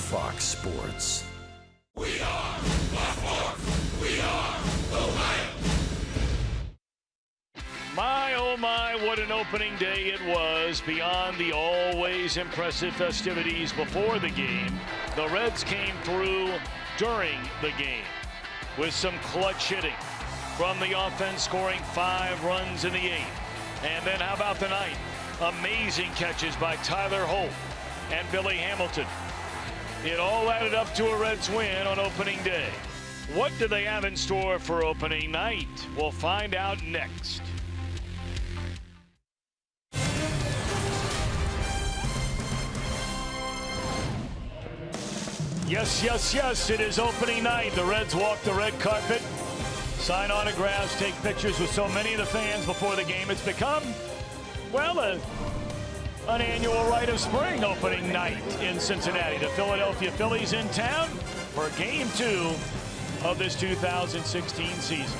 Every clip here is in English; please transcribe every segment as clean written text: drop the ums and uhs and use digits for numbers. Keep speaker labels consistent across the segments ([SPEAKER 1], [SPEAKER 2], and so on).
[SPEAKER 1] Fox Sports.
[SPEAKER 2] We are Fox Sports. We are Ohio.
[SPEAKER 3] My, oh my, what an opening day it was. Beyond the always impressive festivities before the game, the Reds came through during the game with some clutch hitting from the offense, scoring 5 runs in the 8th. And then how about the 9th? Amazing catches by Tyler Holt and Billy Hamilton. It all added up to a Reds win on opening day. What do they have in store for opening night? We'll find out next. Yes, yes, yes, it is opening night. The Reds walk the red carpet, sign autographs, take pictures with so many of the fans before the game. It's become, well, an annual rite of spring opening night in Cincinnati. The Philadelphia Phillies in town for Game 2 of this 2016 season.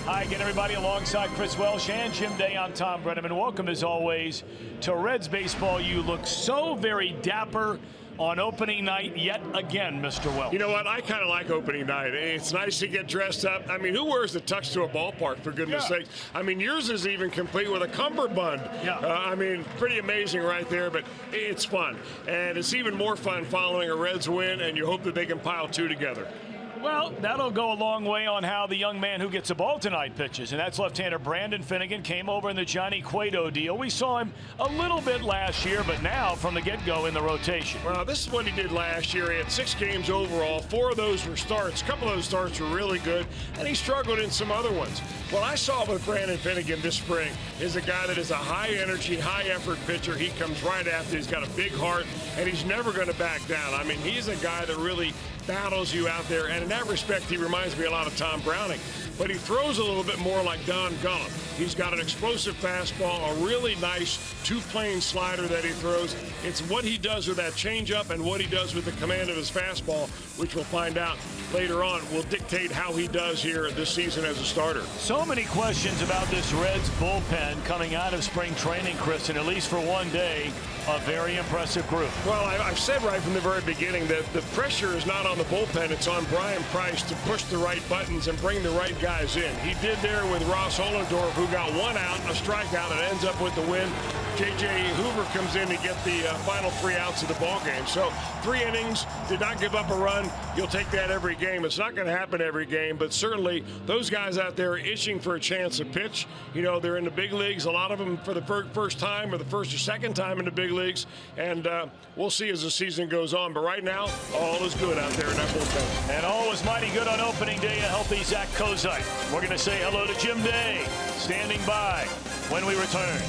[SPEAKER 3] Hi again, everybody, alongside Chris Welsh and Jim Day. I'm Tom Brenneman. Welcome, as always, to Reds Baseball. You look so very dapper on opening night yet again, Mr. Welch.
[SPEAKER 4] You know what? I kind of like opening night. It's nice to get dressed up. I mean, who wears the tux to a ballpark, for goodness sake? I mean, yours is even complete with a cummerbund.
[SPEAKER 3] Yeah.
[SPEAKER 4] I mean, pretty amazing right there, but it's fun. And it's even more fun following a Reds win, and you hope that they can pile 2 together.
[SPEAKER 3] Well, that'll go a long way on how the young man who gets a ball tonight pitches, and that's left-hander Brandon Finnegan. Came over in the Johnny Cueto deal. We saw him a little bit last year, but now from the get-go in the rotation.
[SPEAKER 4] Well, this is what he did last year. He had 6 games overall. 4 of those were starts. A couple of those starts were really good, and he struggled in some other ones. What I saw with Brandon Finnegan this spring is a guy that is a high-energy, high-effort pitcher. He comes right after. He's got a big heart, and he's never going to back down. I mean, he's a guy that really battles you out there, and in that respect, he reminds me a lot of Tom Browning. But he throws a little bit more like Don Gullop. He's got an explosive fastball, a really nice 2-plane slider that he throws. It's what he does with that changeup and what he does with the command of his fastball, which we'll find out later on, will dictate how he does here this season as a starter.
[SPEAKER 3] So many questions about this Reds bullpen coming out of spring training, Chris, and at least for one day, a very impressive group.
[SPEAKER 4] Well, I've said right from the very beginning that the pressure is not on the bullpen. It's on Brian Price to push the right buttons and bring the right guys in. He did there with Ross Ohlendorf, who got 1 out, a strikeout, and ends up with the win. J.J. Hoover comes in to get the final 3 outs of the ballgame. So 3 innings, did not give up a run. You'll take that every game. It's not going to happen every game, but certainly those guys out there are itching for a chance to pitch. You know, they're in the big leagues, a lot of them for the first time or the first or second time in the big leagues, and we'll see as the season goes on. But right now, all is good out there in that bullpen.
[SPEAKER 3] And all was mighty good on opening day, a healthy Zach Kozite. We're going to say hello to Jim Day, standing by when we return.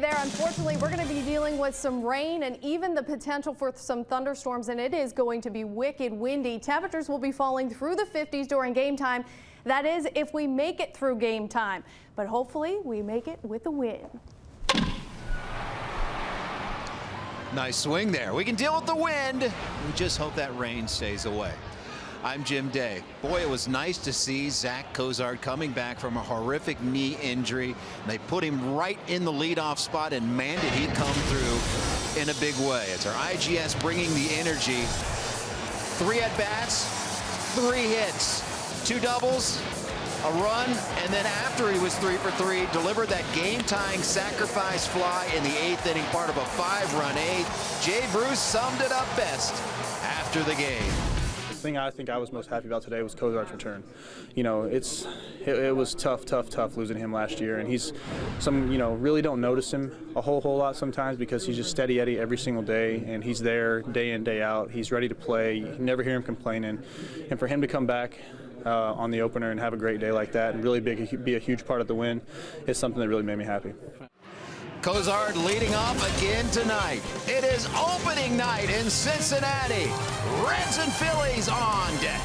[SPEAKER 1] there. Unfortunately, we're going to be dealing with some rain and even the potential for some thunderstorms, and it is going to be wicked windy. Temperatures will be falling through the 50s during game time. That is if we make it through game time, but hopefully we make it with a win.
[SPEAKER 5] Nice swing there. We can deal with the wind. We just hope that rain stays away. I'm Jim Day. Boy, it was nice to see Zach Cozart coming back from a horrific knee injury. They put him right in the leadoff spot, and man, did he come through in a big way. It's our IGS bringing the energy. 3 at-bats, 3 hits, 2 doubles, a run, and then after he was 3 for 3, delivered that game-tying sacrifice fly in the 8th inning, part of a 5-run 8th. Jay Bruce summed it up best after the game.
[SPEAKER 6] The thing I think I was most happy about today was Cozart's return. You know, it was tough losing him last year, and he's really don't notice him a whole lot sometimes because he's just steady Eddie every single day, and he's there day in, day out. He's ready to play. You never hear him complaining, and for him to come back on the opener and have a great day like that and really be a huge part of the win is something that really made me happy.
[SPEAKER 5] Cozart leading off again tonight. It is opening night in Cincinnati. Reds and Phillies on deck.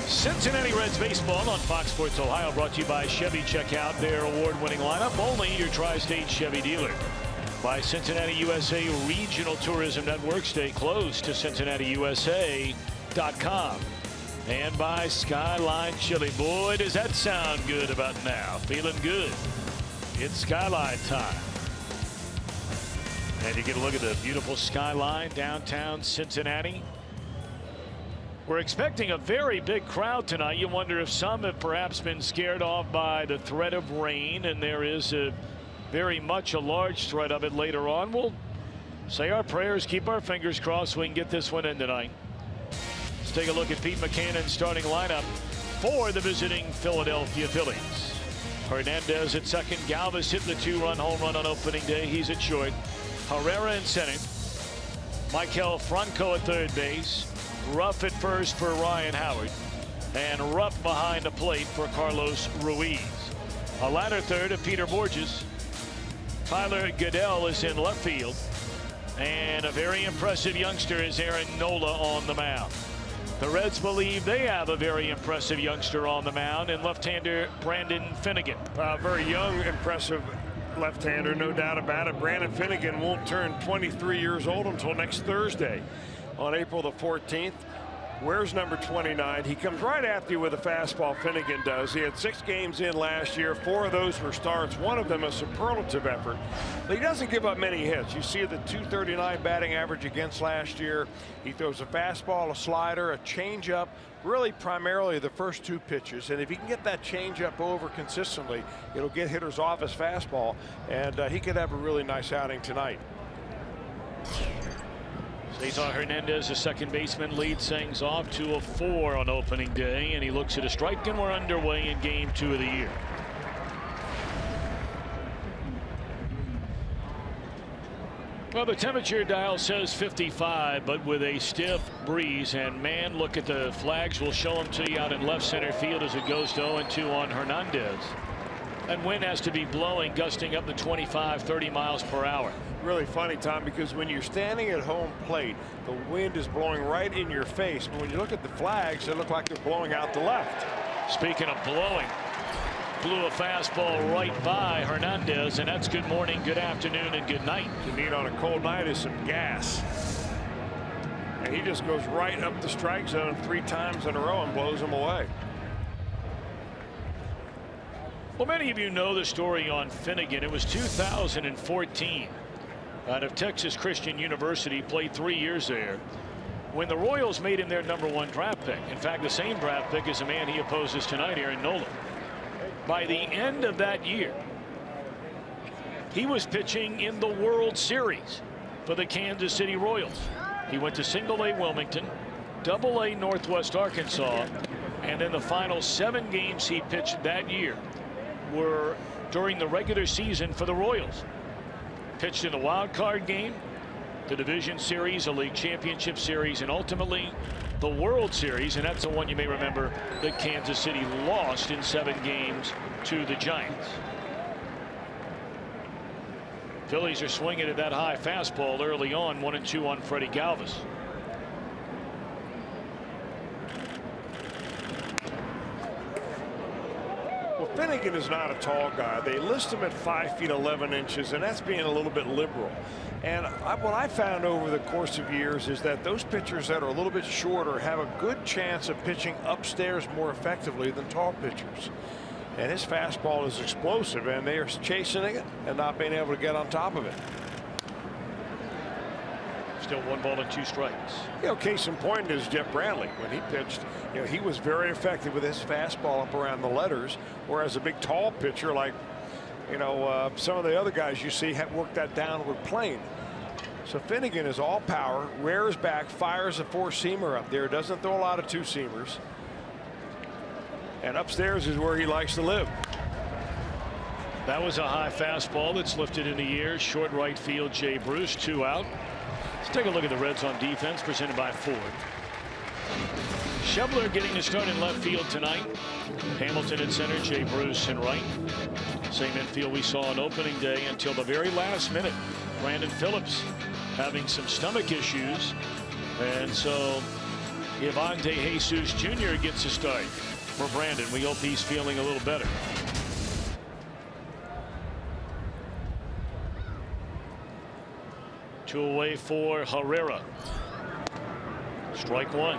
[SPEAKER 3] Cincinnati Reds baseball on Fox Sports Ohio, brought to you by Chevy. Check out their award-winning lineup, only your tri-state Chevy dealer. By Cincinnati USA Regional Tourism Network, stay close to CincinnatiUSA.com. And by Skyline Chili. Boy, does that sound good about now. Feeling good. It's Skyline time. And you get a look at the beautiful skyline downtown Cincinnati. We're expecting a very big crowd tonight. You wonder if some have perhaps been scared off by the threat of rain, and there is very much a large threat of it later on. We'll say our prayers, keep our fingers crossed we can get this one in tonight. Let's take a look at Pete Mackanon's starting lineup for the visiting Philadelphia Phillies. Hernandez at second. Galvis hit the 2-run home run on opening day. He's at short. Herrera in center. Maikel Franco at third base. Ruff at first for Ryan Howard, and Ruff behind the plate for Carlos Ruiz. A ladder third of Peter Borges. Tyler Goodell is in left field, and a very impressive youngster is Aaron Nola on the mound. The Reds believe they have a very impressive youngster on the mound in left-hander Brandon Finnegan.
[SPEAKER 4] Very young, impressive left-hander, no doubt about it. Brandon Finnegan won't turn 23 years old until next Thursday on April the 14th. Wears number 29. He comes right after you with a fastball. Finnegan does. He had 6 games in last year. 4 of those were starts. 1 of them a superlative effort. But he doesn't give up many hits. You see the .239 batting average against last year. He throws a fastball, a slider, a changeup. Really primarily the first 2 pitches. And if he can get that changeup over consistently, it'll get hitters off his fastball. And he could have a really nice outing tonight.
[SPEAKER 3] Cesar Hernandez, the second baseman, leads things off 2 of 4 on opening day, and he looks at a strike, and we're underway in game 2 of the year. Well, the temperature dial says 55, but with a stiff breeze, and man, look at the flags. We'll show them to you out in left center field as it goes to 0-2 on Hernandez. And wind has to be blowing, gusting up to 25-30 miles per hour.
[SPEAKER 4] Really funny, Tom, because when you're standing at home plate, the wind is blowing right in your face. But when you look at the flags, they look like they're blowing out the left.
[SPEAKER 3] Speaking of blowing, blew a fastball right by Hernandez, and that's good morning, good afternoon, and good night.
[SPEAKER 4] What you need on a cold night is some gas. And he just goes right up the strike zone 3 times in a row and blows them away.
[SPEAKER 3] Well, many of you know the story on Finnegan. It was 2014 out of Texas Christian University, played 3 years there, when the Royals made him their #1 draft pick. In fact, the same draft pick as the man he opposes tonight, Aaron Nola. By the end of that year, he was pitching in the World Series for the Kansas City Royals. He went to Single-A Wilmington, Double-A Northwest Arkansas, and in the final 7 games he pitched that year were during the regular season for the Royals. Pitched in the wild card game, the division series, a league championship series, and ultimately the World Series. And that's the one you may remember that Kansas City lost in 7 games to the Giants. Phillies are swinging at that high fastball early on, 1-2 on Freddie Galvis.
[SPEAKER 4] Well, Finnegan is not a tall guy. They list him at 5 feet 11 inches, and that's being a little bit liberal. And what I found over the course of years is that those pitchers that are a little bit shorter have a good chance of pitching upstairs more effectively than tall pitchers. And his fastball is explosive, and they are chasing it and not being able to get on top of it.
[SPEAKER 3] Still 1 ball and 2 strikes.
[SPEAKER 4] You know, case in point is Jeff Bradley. When he pitched, you know, he was very effective with his fastball up around the letters, whereas a big tall pitcher like, you know, some of the other guys you see have worked that downward plane. So Finnegan is all power, rears back, fires a 4-seamer up there, doesn't throw a lot of 2-seamers. And upstairs is where he likes to live.
[SPEAKER 3] That was a high fastball that's lifted in the air. Short right field, Jay Bruce, 2 out. Let's take a look at the Reds on defense, presented by Ford. Schebler getting the start in left field tonight. Hamilton in center, Jay Bruce in right. Same infield we saw on opening day until the very last minute. Brandon Phillips having some stomach issues, and so Ivante Jesus Jr. gets a start for Brandon. We hope he's feeling a little better. Two away for Herrera. Strike 1.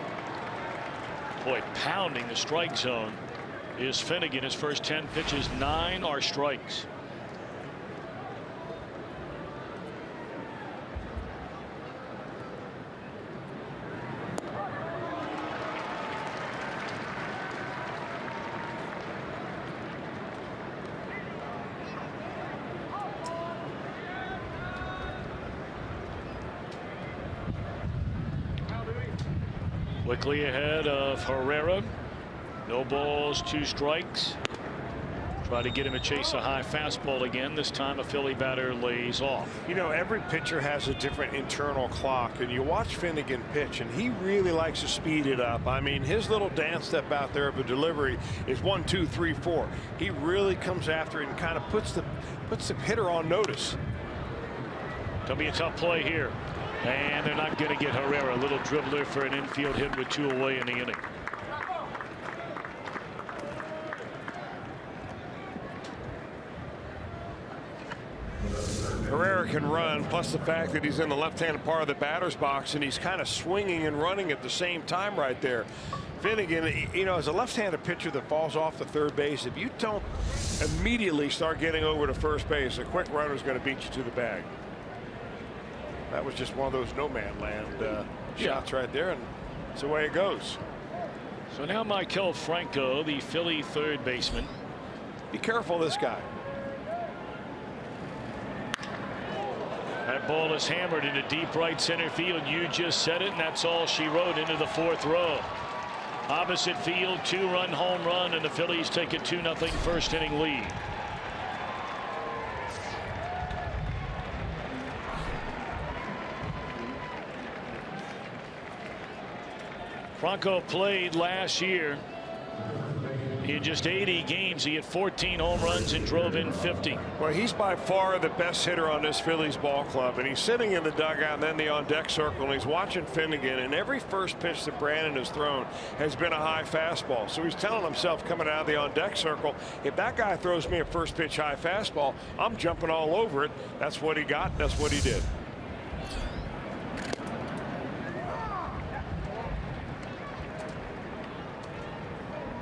[SPEAKER 3] Boy, pounding the strike zone is Finnegan. His first 10 pitches, 9 are strikes. Quickly ahead of Herrera. No balls, 2 strikes. Try to get him to chase a high fastball again. This time a Philly batter lays off.
[SPEAKER 4] You know, every pitcher has a different internal clock, and you watch Finnegan pitch, and he really likes to speed it up. I mean, his little dance step out there of a delivery is 1, 2, 3, 4. He really comes after it and kind of puts the hitter on notice.
[SPEAKER 3] Gonna be a tough play here. And they're not going to get Herrera. A little dribbler for an infield hit with 2 away in the inning.
[SPEAKER 4] Herrera can run, plus the fact that he's in the left-hand part of the batter's box and he's kind of swinging and running at the same time right there. Finnegan, you know, as a left-handed pitcher that falls off the third base, if you don't immediately start getting over to first base, a quick runner is going to beat you to the bag. That was just one of those no-man land shots right there, and that's the way it goes.
[SPEAKER 3] So now Maikel Franco, the Philly third baseman.
[SPEAKER 4] Be careful of this guy.
[SPEAKER 3] That ball is hammered into deep right center field. You just said it, and that's all she wrote into the 4th row. Opposite field, 2-run home run, and the Phillies take a 2-0 first inning lead. Franco played last year. In just 80 games, he had 14 home runs and drove in 50.
[SPEAKER 4] Well, he's by far the best hitter on this Phillies ball club, and he's sitting in the dugout and then the on-deck circle, and he's watching Finnegan, and every first pitch that Brandon has thrown has been a high fastball. So he's telling himself coming out of the on-deck circle, if that guy throws me a first pitch high fastball, I'm jumping all over it. That's what he got. That's what he did.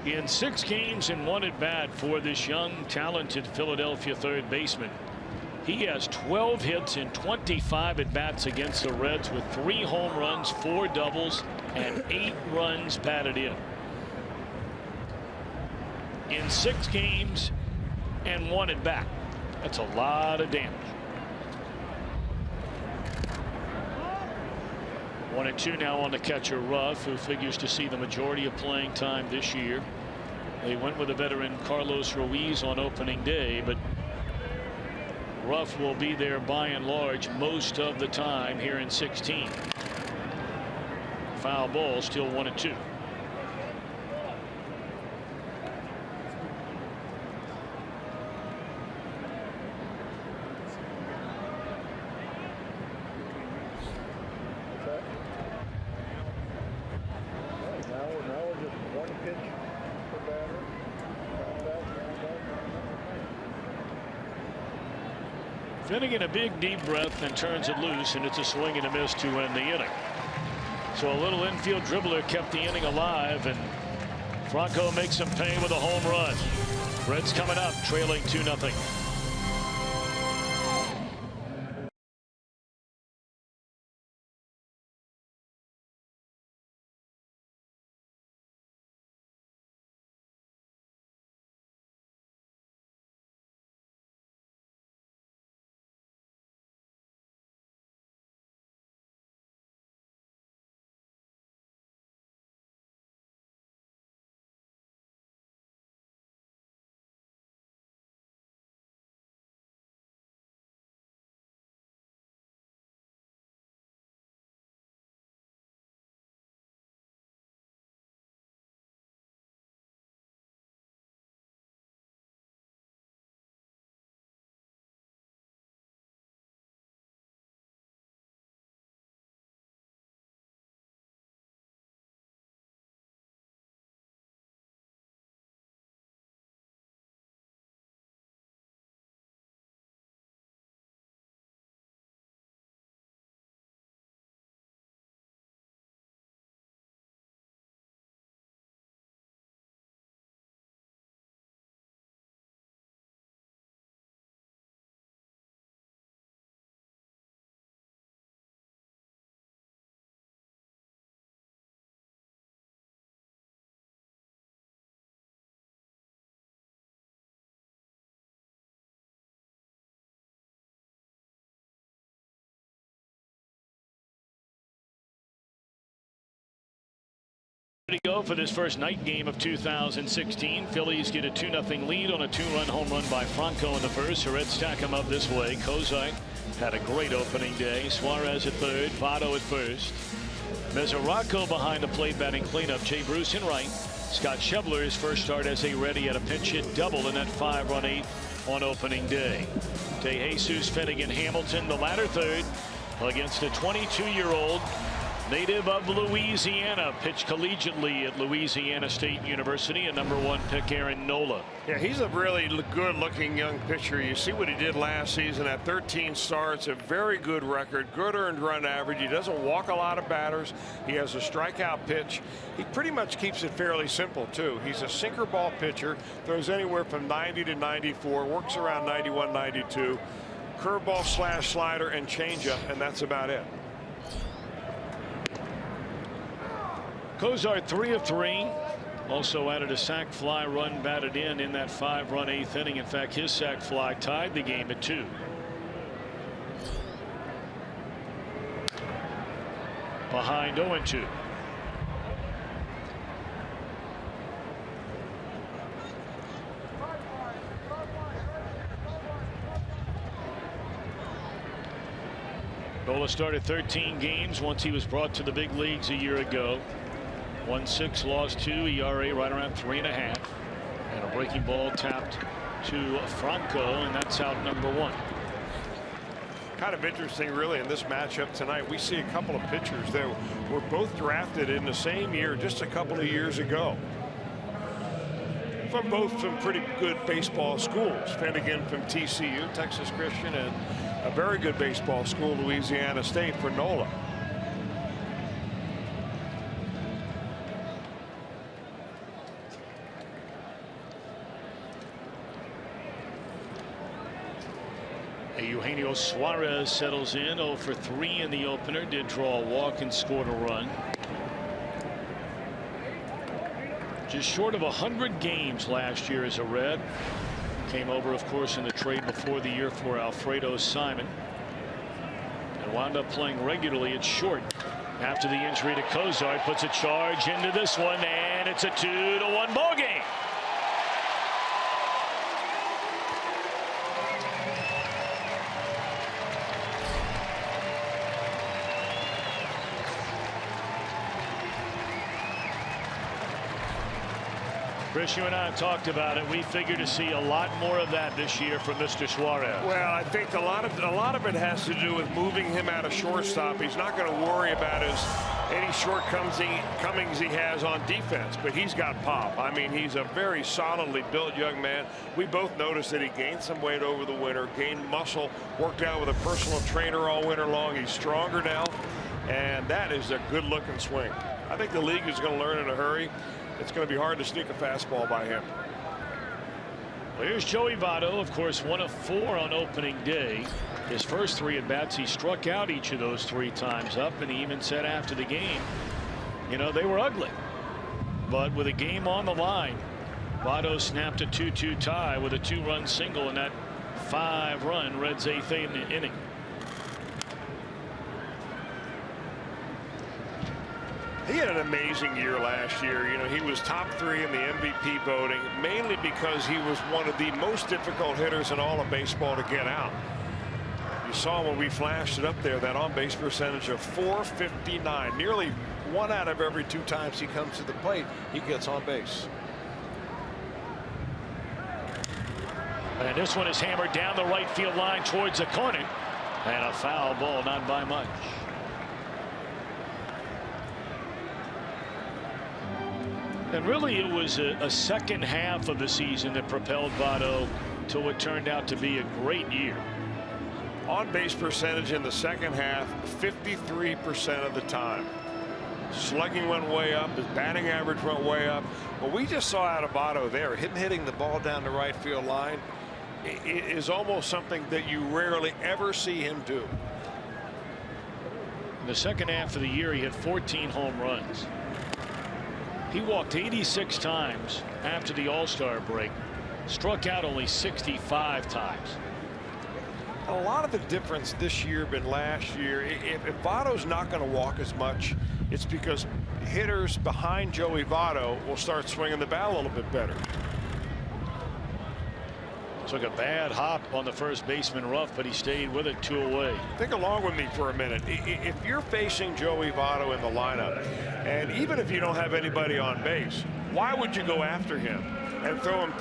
[SPEAKER 3] In 6 games and 1 at bat for this young, talented Philadelphia third baseman. He has 12 hits in 25 at bats against the Reds with 3 home runs, 4 doubles, and 8 runs batted in. In 6 games and 1 at bat. That's a lot of damage. 1-2 now on the catcher Ruff, who figures to see the majority of playing time this year. They went with a veteran Carlos Ruiz on opening day, but Ruff will be there by and large most of the time here in 16. Foul ball, still 1-2. Finnegan a big deep breath and turns it loose, and it's a swing and a miss to end the inning. So a little infield dribbler kept the inning alive, and Franco makes him pay with a home run. Reds coming up trailing 2-0. To go for this first night game of 2016. Phillies get a 2-0 lead on a 2-run home run by Franco in the first. The Reds stack him up this way. Kozak had a great opening day. Suarez at third, Votto at first. Mesoraco behind the plate batting cleanup. Jay Bruce in right. Scott Schebler's first start as a ready at a pinch hit double in that 5-run 8th on opening day. DeJesus, Finnegan, Hamilton, the latter third. against a 22-year-old native of Louisiana, pitched collegiately at Louisiana State University, a #1 pick, Aaron Nola.
[SPEAKER 4] Yeah, he's a really good-looking young pitcher. You see what he did last season at 13 starts, a very good record, good earned run average. He doesn't walk a lot of batters. He has a strikeout pitch. He pretty much keeps it fairly simple, too. He's a sinker ball pitcher, throws anywhere from 90 to 94, works around 91, 92, curveball / slider and changeup, and that's about it.
[SPEAKER 3] Cozart 3 of 3. Also added a sac fly run batted in that 5-run 8th inning. In fact, his sac fly tied the game at 2. Behind 0-2. Nola started 13 games once he was brought to the big leagues a year ago. 1.6, lost 2, ERA right around 3.5. And a breaking ball tapped to Franco, and that's out #1.
[SPEAKER 4] Kind of interesting, really, in this matchup tonight. We see a couple of pitchers that were both drafted in the same year just a couple of years ago. From both some pretty good baseball schools. Finnegan from TCU, Texas Christian, and a very good baseball school, Louisiana State, for Nola.
[SPEAKER 3] Eugenio Suarez settles in 0 for 3 in the opener. Did draw a walk and scored a run. Just short of 100 games last year as a Red. Came over, of course, in the trade before the year for Alfredo Simon. And wound up playing regularly at short. After the injury to Cozart, puts a charge into this one, and it's a 2-1 ball game. Chris, you and I talked about it. We figure to see a lot more of that this year from Mr. Suarez.
[SPEAKER 4] Well, I think a lot of it has to do with moving him out of shortstop. He's not going to worry about any shortcomings he has on defense, but he's got pop. I mean, he's a very solidly built young man. We both noticed that he gained some weight over the winter, gained muscle, worked out with a personal trainer all winter long. He's stronger now, and that is a good-looking swing. I think the league is going to learn in a hurry. It's going to be hard to sneak a fastball by him.
[SPEAKER 3] Well, here's Joey Votto, of course, 1 of 4 on opening day. His first 3 at bats, he struck out each of those 3 times up, and he even said after the game, you know, they were ugly. But with a game on the line, Votto snapped a 2-2 tie with a 2-run single in that 5-run Reds 8th inning.
[SPEAKER 4] He had an amazing year last year. You know, he was top 3 in the MVP voting, mainly because he was one of the most difficult hitters in all of baseball to get out. You saw when we flashed it up there, that on-base percentage of .459. Nearly 1 out of every 2 times he comes to the plate, he gets on base.
[SPEAKER 3] And this one is hammered down the right field line towards the corner. And a foul ball, not by much. And really, it was a second half of the season that propelled Votto to what turned out to be a great year.
[SPEAKER 4] On-base percentage in the second half, 53% of the time. Slugging went way up. His batting average went way up. What we just saw out of Votto there, him hitting the ball down the right field line, is almost something that you rarely ever see him do.
[SPEAKER 3] In the second half of the year, he had 14 home runs. He walked 86 times after the All-Star break, struck out only 65 times.
[SPEAKER 4] A lot of the difference this year been last year. If Votto's not going to walk as much, it's because hitters behind Joey Votto will start swinging the bat a little bit better.
[SPEAKER 3] Took a bad hop on the first baseman rough, but he stayed with it 2 away.
[SPEAKER 4] Think along with me for a minute. If you're facing Joey Votto in the lineup, and even if you don't have anybody on base, why would you go after him and throw him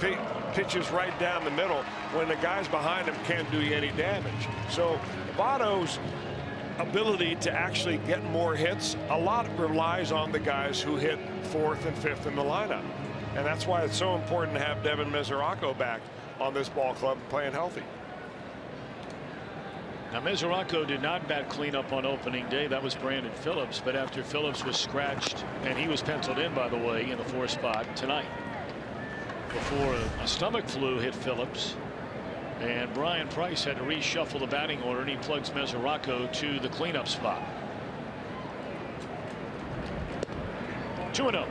[SPEAKER 4] pitches right down the middle when the guys behind him can't do you any damage? So Votto's ability to actually get more hits, a lot relies on the guys who hit 4th and 5th in the lineup. And that's why it's so important to have Devin Mesoraco back on this ball club playing healthy.
[SPEAKER 3] Now, Mesoraco did not bat cleanup on opening day. That was Brandon Phillips. But after Phillips was scratched, and he was penciled in, by the way, in the 4th spot tonight, before a stomach flu hit Phillips, and Brian Price had to reshuffle the batting order, and he plugs Mesoraco to the cleanup spot. 2-0.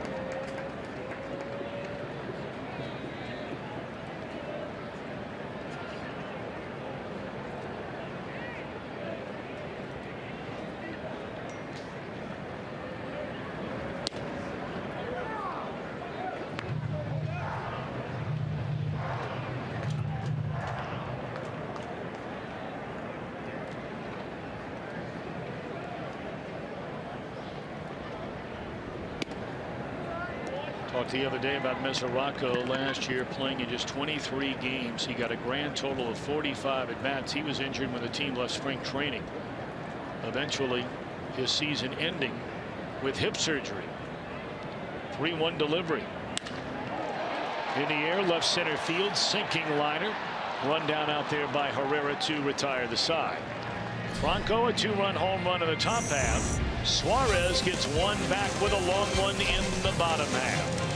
[SPEAKER 3] Talked the other day about Mesoraco last year playing in just 23 games. He got a grand total of 45 at bats. He was injured when the team left spring training. Eventually his season ending with hip surgery. 3-1 delivery. In the air, left center field, sinking liner. Run down out there by Herrera to retire the side. Franco, a 2-run home run in the top half. Suarez gets one back with a long one in the bottom half.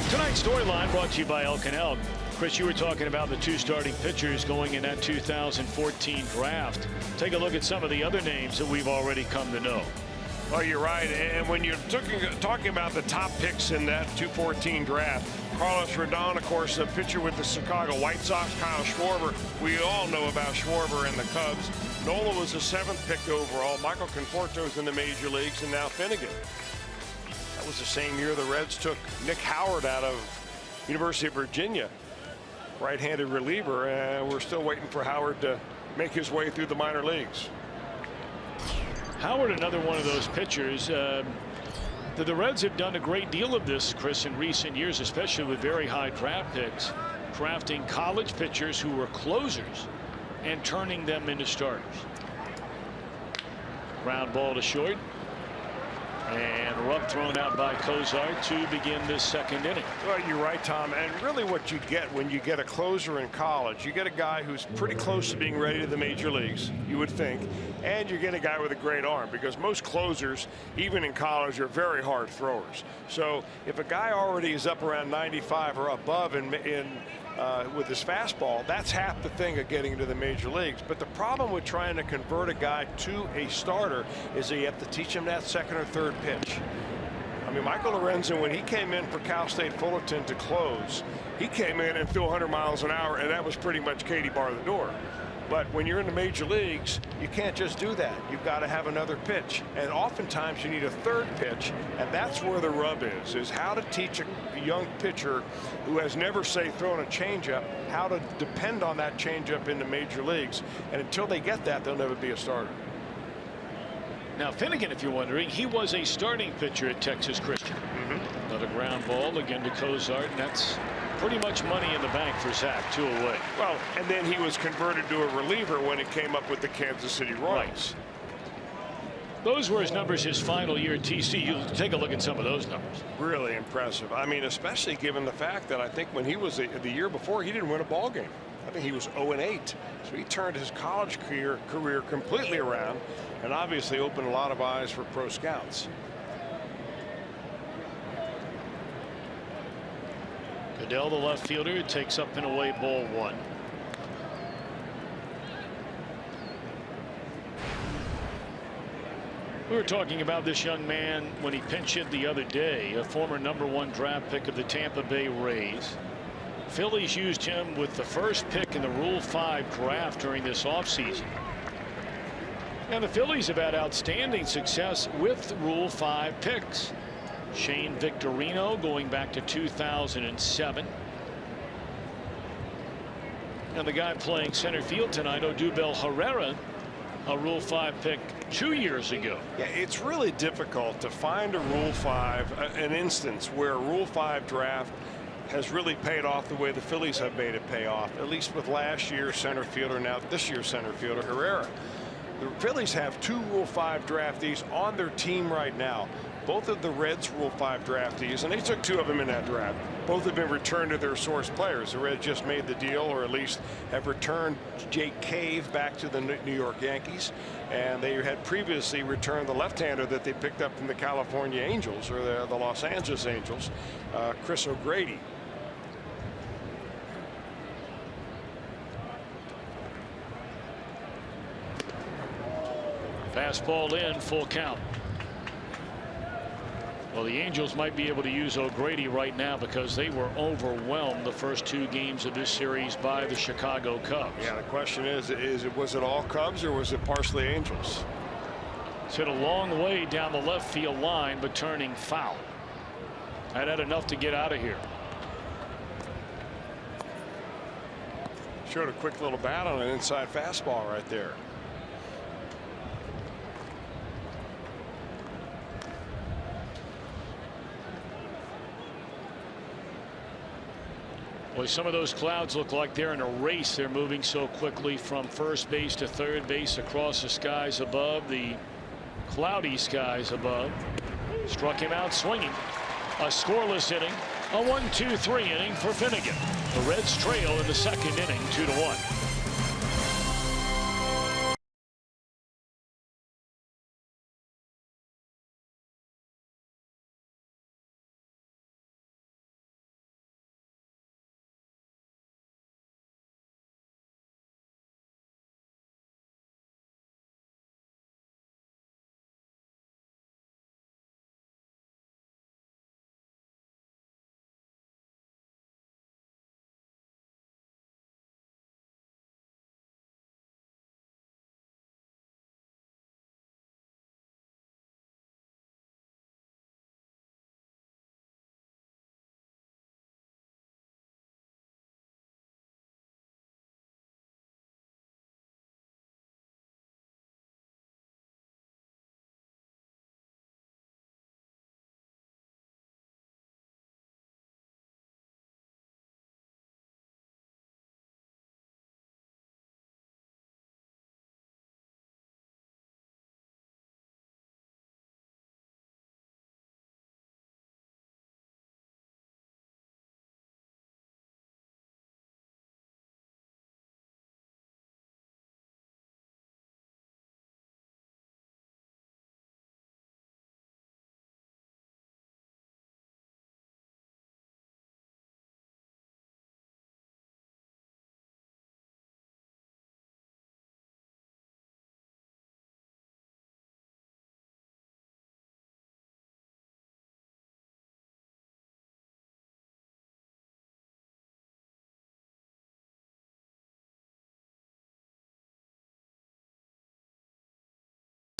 [SPEAKER 3] Tonight's storyline brought to you by Elk & Elk. Chris, you were talking about the 2 starting pitchers going in that 2014 draft. Take a look at some of the other names that we've already come to know.
[SPEAKER 4] Oh, you're right. And when you're talking about the top picks in that 2014 draft, Carlos Rodon, of course, the pitcher with the Chicago White Sox. Kyle Schwarber, we all know about Schwarber and the Cubs. Nola was the 7th pick overall. Michael Conforto's in the major leagues, and now Finnegan. That was the same year the Reds took Nick Howard out of University of Virginia, right-handed reliever, and we're still waiting for Howard to make his way through the minor leagues.
[SPEAKER 3] Howard, another one of those pitchers. The Reds have done a great deal of this, Chris, in recent years, especially with very high draft picks, drafting college pitchers who were closers and turning them into starters. Ground ball to short. And Rupp thrown out by Cozart to begin this 2nd inning.
[SPEAKER 4] Well, you're right, Tom. And really what you get when you get a closer in college, you get a guy who's pretty close to being ready to the major leagues, you would think. And you get a guy with a great arm, because most closers, even in college, are very hard throwers. So if a guy already is up around 95 or above with his fastball, that's half the thing of getting to the major leagues. But the problem with trying to convert a guy to a starter is that you have to teach him that 2nd or 3rd pitch. I mean, Michael Lorenzen, when he came in for Cal State Fullerton to close, he came in and threw 100 miles an hour, and that was pretty much Katie bar the door. But when you're in the major leagues, you can't just do that. You've got to have another pitch. And oftentimes you need a third pitch, and that's where the rub is how to teach a young pitcher who has never, say, thrown a changeup, how to depend on that changeup in the major leagues. And until they get that, they'll never be a starter.
[SPEAKER 3] Now, Finnegan, if you're wondering, he was a starting pitcher at Texas Christian. Another ground ball again to Cozart, and that's pretty much money in the bank for Zach, 2 away.
[SPEAKER 4] Well, and then he was converted to a reliever when it came up with the Kansas City Royals.
[SPEAKER 3] Right. Those were his numbers his final year at TC. You take a look at some of those numbers.
[SPEAKER 4] Really impressive. I mean, especially given the fact that I think when he was the year before, he didn't win a ball game. I think he was 0-8. So he turned his college career completely around and obviously opened a lot of eyes for pro scouts.
[SPEAKER 3] Goodell, the left fielder, takes up and away ball 1. We were talking about this young man when he pinch hit the other day, a former #1 draft pick of the Tampa Bay Rays. Phillies used him with the first pick in the Rule 5 draft during this offseason. And the Phillies have had outstanding success with Rule 5 picks. Shane Victorino going back to 2007. And the guy playing center field tonight, Odubel Herrera, a Rule 5 pick 2 years ago.
[SPEAKER 4] Yeah, it's really difficult to find a Rule 5, an instance where a Rule 5 draft has really paid off the way the Phillies have made it pay off, at least with last year's center fielder, now this year's center fielder, Herrera. The Phillies have 2 Rule 5 draftees on their team right now. Both of the Reds Rule 5 draftees, and they took 2 of them in that draft. Both have been returned to their source players. The Reds just made the deal, or at least have returned Jake Cave back to the New York Yankees. And they had previously returned the left-hander that they picked up from the California Angels, or the Los Angeles Angels, Chris O'Grady.
[SPEAKER 3] Fastball in, full count. Well, the Angels might be able to use O'Grady right now because they were overwhelmed the first 2 games of this series by the Chicago Cubs.
[SPEAKER 4] Yeah, the question was it all Cubs or was it partially Angels?
[SPEAKER 3] It's hit a long way down the left field line, but turning foul. That had enough to get out of here.
[SPEAKER 4] Showed a quick little bat on an inside fastball right there.
[SPEAKER 3] Boy, some of those clouds look like they're in a race. They're moving so quickly from first base to third base across the skies above, the cloudy skies above. Struck him out swinging. A scoreless inning, a 1-2-3 inning for Finnegan. The Reds trail in the 2nd inning, 2-1.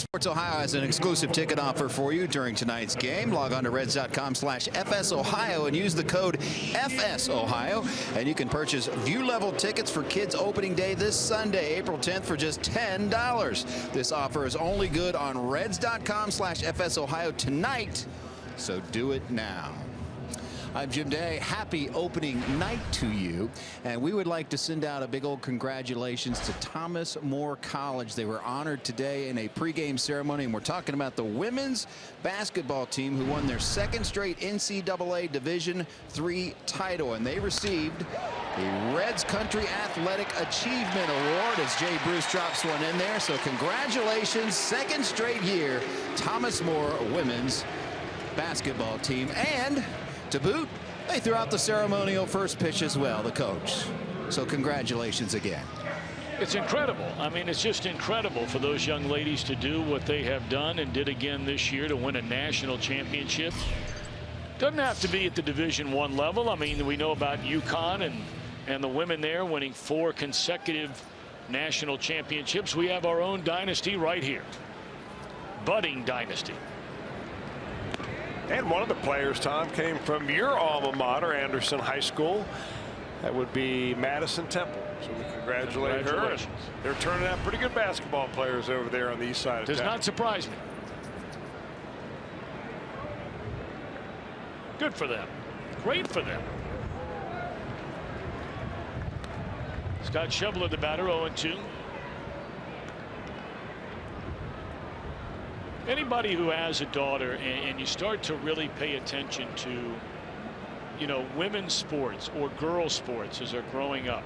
[SPEAKER 5] Sports Ohio has an exclusive ticket offer for you during tonight's game. Log on to reds.com/FSOhio and use the code FSOhio, and you can purchase view-level tickets for Kids Opening Day this Sunday, April 10th, for just $10. This offer is only good on reds.com/FSOhio tonight, so do it now. I'm Jim Day. Happy opening night to you. And we would like to send out a big old congratulations to Thomas More College. They were honored today in a pregame ceremony, and we're talking about the women's basketball team who won their second straight NCAA Division III title. And they received the Reds Country Athletic Achievement Award as Jay Bruce drops one in there. So congratulations, second straight year, Thomas More women's basketball team. And to boot, they threw out the ceremonial first pitch as well, the coach. So congratulations again.
[SPEAKER 3] It's incredible. I mean, it's just incredible for those young ladies to do what they have done and did again this year to win a national championship. Doesn't have to be at the Division I level. I mean, we know about UConn and the women there winning 4 consecutive national championships. We have our own dynasty right here. Budding dynasty.
[SPEAKER 4] And one of the players, Tom, came from your alma mater, Anderson High School. That would be Madison Temple. So we congratulate her. They're turning out pretty good basketball players over there on the east side of town.
[SPEAKER 3] Does not surprise me. Good for them. Great for them. Scott Schebler, the batter, 0-2. Anybody who has a daughter and you start to really pay attention to, you know, women's sports or girls sports as they're growing up,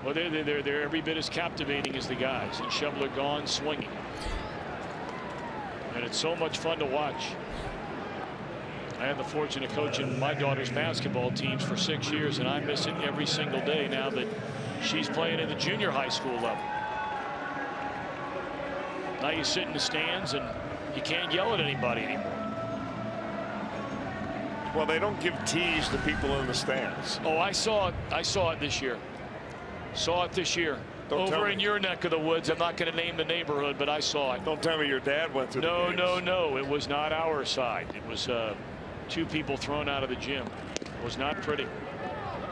[SPEAKER 3] well, they're every bit as captivating as the guys. And Schebler gone swinging, and it's so much fun to watch. I had the fortune of coaching my daughter's basketball teams for 6 years, and I miss it every single day now that she's playing in the junior high school level. Now you sit in the stands and you can't yell at anybody anymore.
[SPEAKER 4] Well, they don't give teas to people in the stands.
[SPEAKER 3] Oh, I saw it this year. Saw it this year. Over in your neck of the woods. I'm not going to name the neighborhood, but I saw it.
[SPEAKER 4] Don't tell me your dad went through the games.
[SPEAKER 3] No. It was not our side. It was 2 people thrown out of the gym. It was not pretty.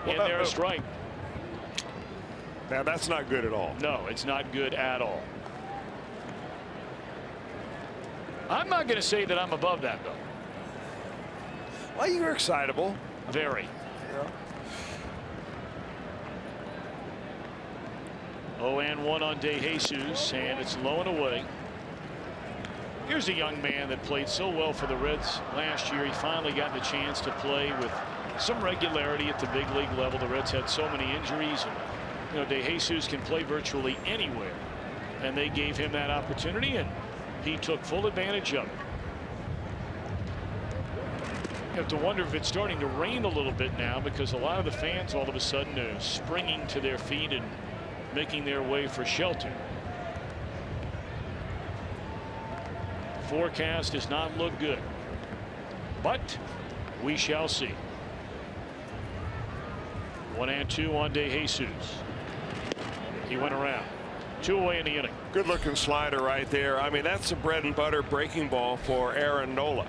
[SPEAKER 3] In there a strike.
[SPEAKER 4] Now that's not good at all.
[SPEAKER 3] No, it's not good at all. I'm not going to say that I'm above that, though.
[SPEAKER 4] Well, you're excitable.
[SPEAKER 3] Very.
[SPEAKER 4] Yeah.
[SPEAKER 3] 0-1 on De Jesus, and it's low and away. Here's a young man that played so well for the Reds last year. He finally got the chance to play with some regularity at the big league level. The Reds had so many injuries, and you know, De Jesus can play virtually anywhere, and they gave him that opportunity, and he took full advantage of it. You have to wonder if it's starting to rain a little bit now, because a lot of the fans all of a sudden are springing to their feet and making their way for shelter. Forecast does not look good, but we shall see. 1-2 on De Jesus. He went around. 2 away in the inning.
[SPEAKER 4] Good looking slider right there. I mean, that's the bread and butter breaking ball for Aaron Nola.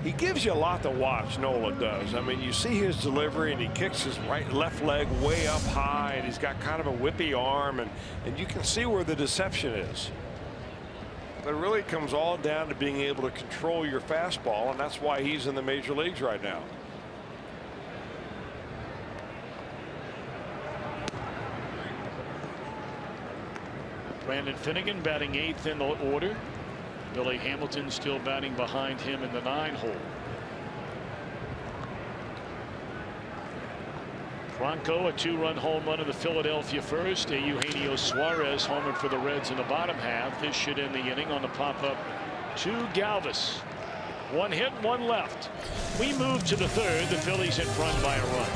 [SPEAKER 4] He gives you a lot to watch, Nola does. I mean, you see his delivery, and he kicks his left leg way up high, and he's got kind of a whippy arm, and you can see where the deception is. But it really comes all down to being able to control your fastball, and that's why he's in the major leagues right now.
[SPEAKER 3] Brandon Finnegan batting 8th in the order. Billy Hamilton still batting behind him in the 9 hole. Bronco, a 2-run home run of the Philadelphia first. Eugenio Suarez homered for the Reds in the bottom half. This should end the inning on the pop-up to Galvis. 1 hit, 1 left. We move to the 3rd. The Phillies in front by a run.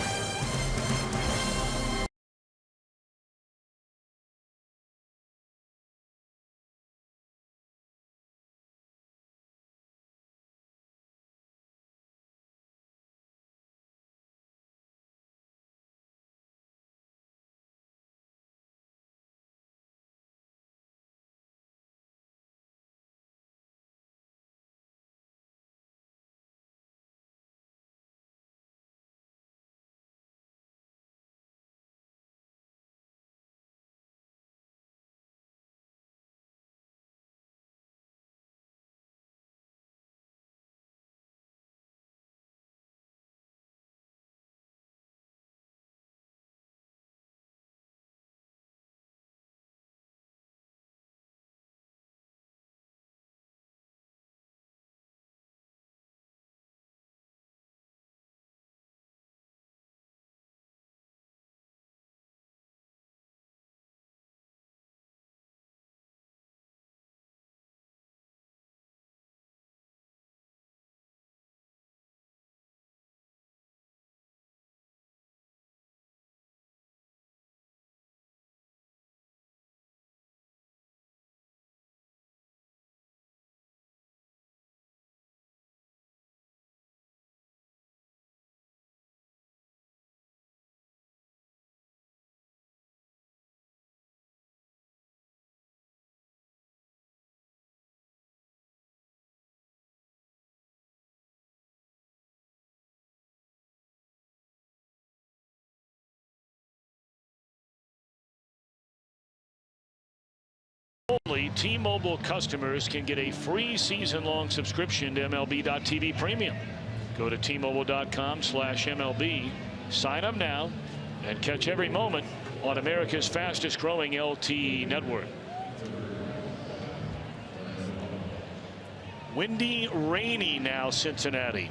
[SPEAKER 3] only T-Mobile customers can get a free season-long subscription to MLB.TV Premium. Go to T-Mobile.com/MLB, sign up now, and catch every moment on America's fastest-growing LTE network. Windy, rainy now, Cincinnati.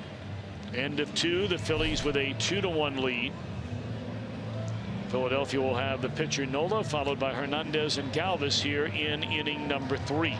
[SPEAKER 3] End of 2, the Phillies with a 2-1 lead. Philadelphia will have the pitcher Nola, followed by Hernandez and Galvis here in inning number 3.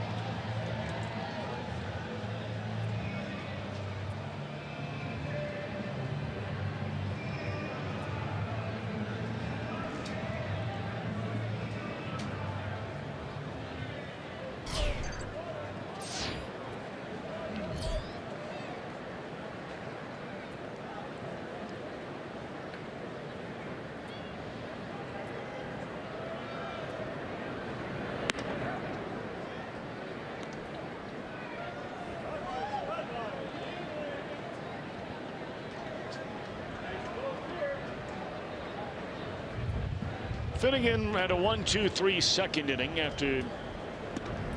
[SPEAKER 3] Finnegan had a 1-2-3 second inning after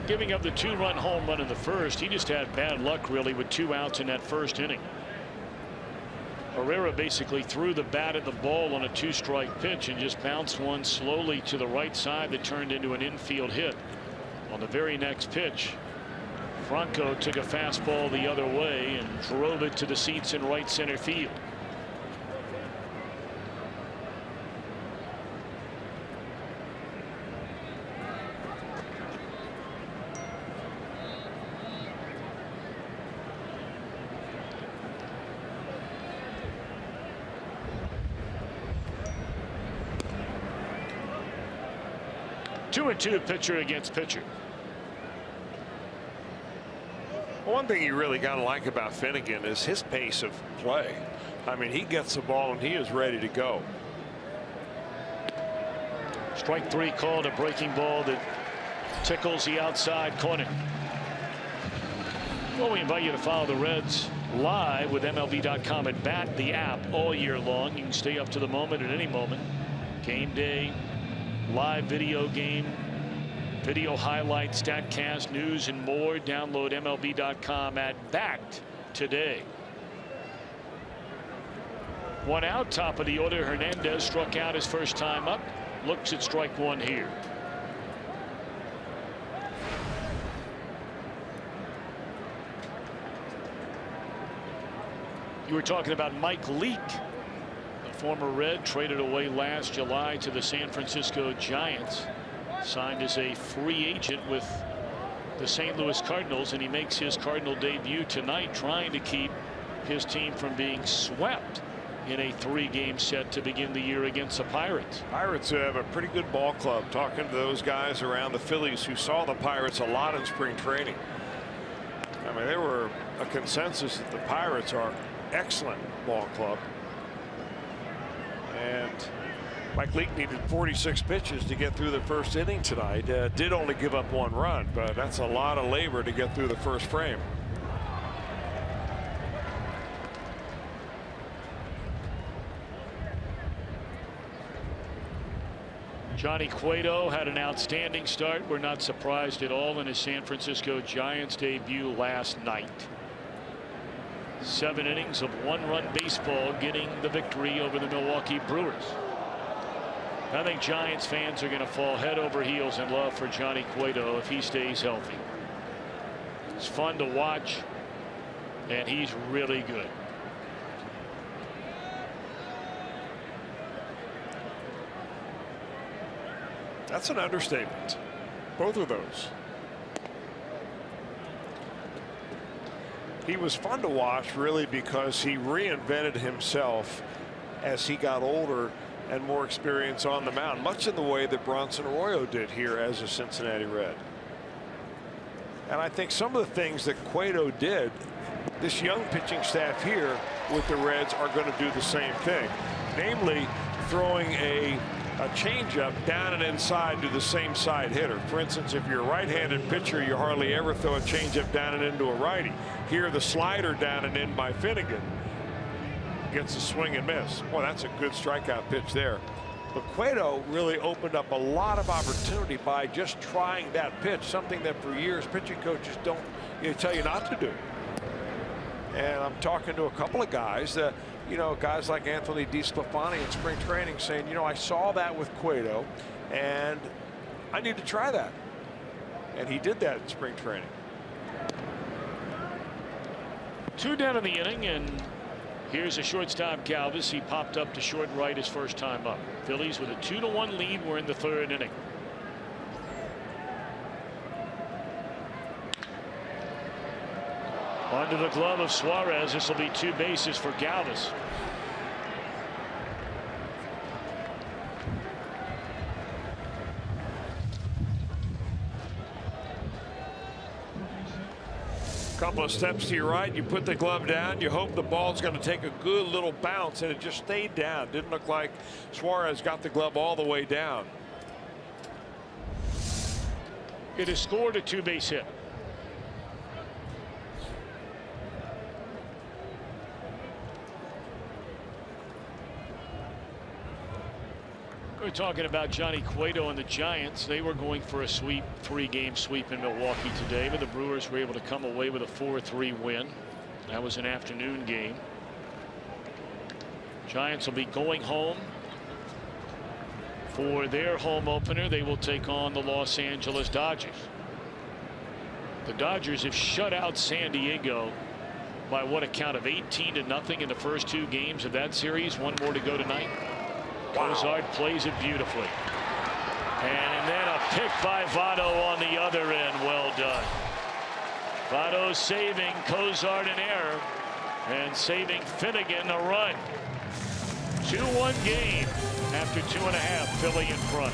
[SPEAKER 3] giving up the 2-run home run in the first. He just had bad luck really with 2 outs in that first inning. Herrera basically threw the bat at the ball on a 2-strike pitch and just bounced one slowly to the right side that turned into an infield hit. On the very next pitch, Franco took a fastball the other way and drove it to the seats in right center field. Two and two pitcher against pitcher.
[SPEAKER 4] One thing you really got to like about Finnegan is his pace of play. I mean, he gets the ball and he is ready to go.
[SPEAKER 3] Strike 3 called, a breaking ball that tickles the outside corner. Well, we invite you to follow the Reds live with MLB.com at Bat, the app, all year long. You can stay up to the moment at any moment. Game day, live video game, video highlights, StatCast, news, and more. Download MLB.com at Bat today. 1 out, top of the order. Hernandez struck out his first time up. Looks at strike 1 here. You were talking about Mike Leake, the former Red, traded away last July to the San Francisco Giants, signed as a free agent with the St. Louis Cardinals, and he makes his Cardinal debut tonight, trying to keep his team from being swept in a 3-game set to begin the year against the Pirates.
[SPEAKER 4] Pirates have a pretty good ball club. Talking to those guys around the Phillies who saw the Pirates a lot in spring training. I mean, there were a consensus that the Pirates are excellent ball club. And Mike Leake needed 46 pitches to get through the first inning tonight. Did only give up 1 run, but that's a lot of labor to get through the first frame.
[SPEAKER 3] Johnny Cueto had an outstanding start. We're not surprised at all in his San Francisco Giants debut last night. 7 innings of 1-run baseball, getting the victory over the Milwaukee Brewers. I think Giants fans are going to fall head over heels in love for Johnny Cueto if he stays healthy. It's fun to watch, and he's really good.
[SPEAKER 4] That's an understatement. Both of those. He was fun to watch really because he reinvented himself as he got older and more experience on the mound, much in the way that Bronson Arroyo did here as a Cincinnati Red. And I think some of the things that Cueto did, this young pitching staff here with the Reds are going to do the same thing, namely throwing a changeup down and inside to the same side hitter. For instance, if you're a right-handed pitcher, you hardly ever throw a changeup down and into a righty. Here, the slider down and in by Finnegan gets a swing and miss. Boy, that's a good strikeout pitch there. But Cueto really opened up a lot of opportunity by just trying that pitch, something that for years pitching coaches don't tell you not to do. And I'm talking to a couple of guys that, guys like Anthony DeSclafani in spring training saying, I saw that with Cueto and I need to try that. And he did that in spring training.
[SPEAKER 3] 2 down in the inning, and here's a shortstop Galvis. He popped up to short right his first time up. Phillies with a 2-1 lead. We're in the 3rd inning. Onto the glove of Suarez. This will be 2 bases for Galvis.
[SPEAKER 4] Couple of steps to your right, you put the glove down, you hope the ball's going to take a good little bounce, and it just stayed down. Didn't look like Suarez got the glove all the way down.
[SPEAKER 3] It has scored a 2-base hit. We're talking about Johnny Cueto and the Giants. They were going for a sweep, 3-game sweep in Milwaukee today, but the Brewers were able to come away with a 4-3 win. That was an afternoon game. Giants will be going home for their home opener. They will take on the Los Angeles Dodgers. The Dodgers have shut out San Diego by what, a count of 18-0 in the first 2 games of that series. 1 more to go tonight. Cozart plays it beautifully. And then a pick by Votto on the other end. Well done. Votto saving Cozart an error and saving Finnegan a run. 2-1 game after 2.5. Philly in front.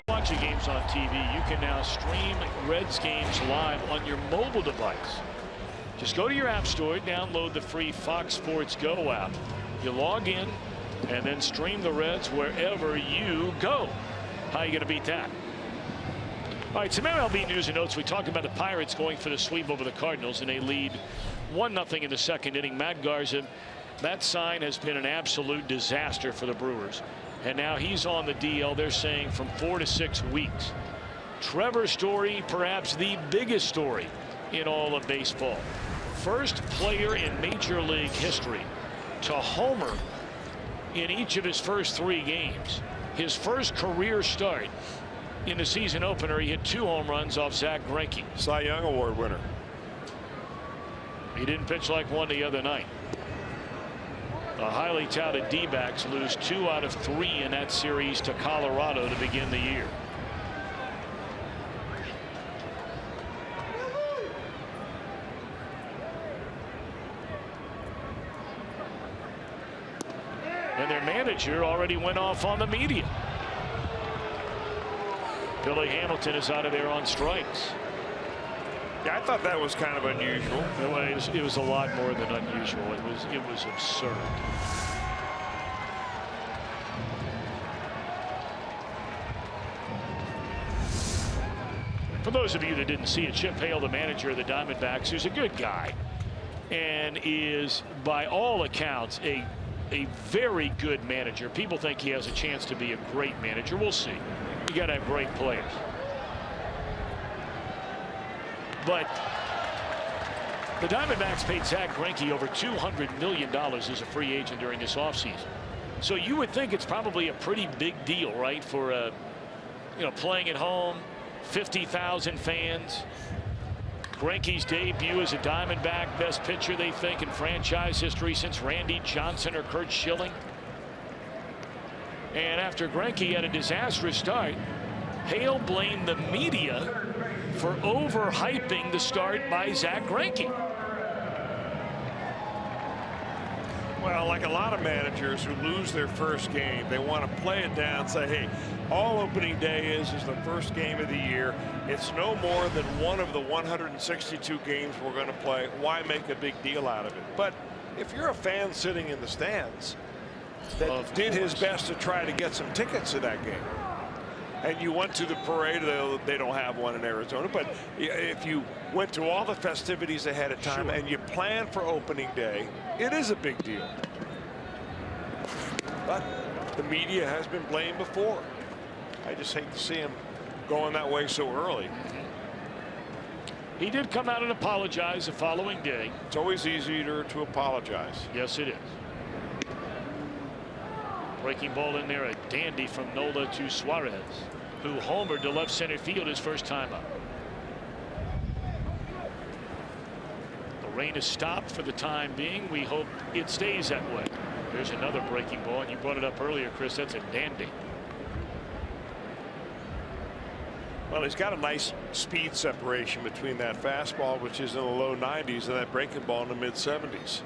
[SPEAKER 3] Watching games on TV, you can now stream Reds games live on your mobile device. Just go to your app store, download the free Fox Sports Go app. You log in and then stream the Reds wherever you go. How are you going to beat that? All right, some MLB news and notes. We talked about the Pirates going for the sweep over the Cardinals, and they lead 1-0 in the 2nd inning. Matt Garza, that sign has been an absolute disaster for the Brewers. And now he's on the DL. They're saying from 4 to 6 weeks. Trevor Story, perhaps the biggest story in all of baseball. First player in Major League history to homer in each of his first 3 games. His first career start in the season opener, he hit 2 home runs off Zach Greinke.
[SPEAKER 4] Cy Young Award winner.
[SPEAKER 3] He didn't pitch like one the other night. The highly touted D-backs lose 2 out of 3 in that series to Colorado to begin the year. And and their manager already went off on the media. Billy Hamilton is out of there on strikes.
[SPEAKER 4] Yeah, I thought that was kind of unusual.
[SPEAKER 3] It was a lot more than unusual. It was absurd. For those of you that didn't see it, Chip Hale, the manager of the Diamondbacks, who's a good guy and is, by all accounts, a very good manager. People think he has a chance to be a great manager. We'll see. You got to have great players. But the Diamondbacks paid Zach Greinke over $200 million as a free agent during this offseason. So you would think it's probably a pretty big deal, right, for playing at home, 50,000 fans. Greinke's debut as a Diamondback, best pitcher, they think, in franchise history since Randy Johnson or Curt Schilling. And after Greinke had a disastrous start, Hale blamed the media for overhyping the start by Zach Greinke.
[SPEAKER 4] Well, like a lot of managers who lose their first game, they want to play it down, say, hey, all opening day is the first game of the year. It's no more than one of the 162 games we're going to play. Why make a big deal out of it? But if you're a fan sitting in the stands that did his best to try to get some tickets to that game, and you went to the parade, they don't have one in Arizona, but if you went to all the festivities ahead of time and you planned for opening day, it is a big deal. But the media has been blamed before. I just hate to see him going that way so early.
[SPEAKER 3] He did come out and apologize the following day.
[SPEAKER 4] It's always easier to apologize.
[SPEAKER 3] Yes, it is. Breaking ball in there, a dandy from Nola to Suarez, who homered to left center field his first time up. The rain has stopped for the time being. We hope it stays that way. There's another breaking ball, and you brought it up earlier, Chris. That's a dandy.
[SPEAKER 4] Well, he's got a nice speed separation between that fastball, which is in the low 90s, and that breaking ball in the mid 70s.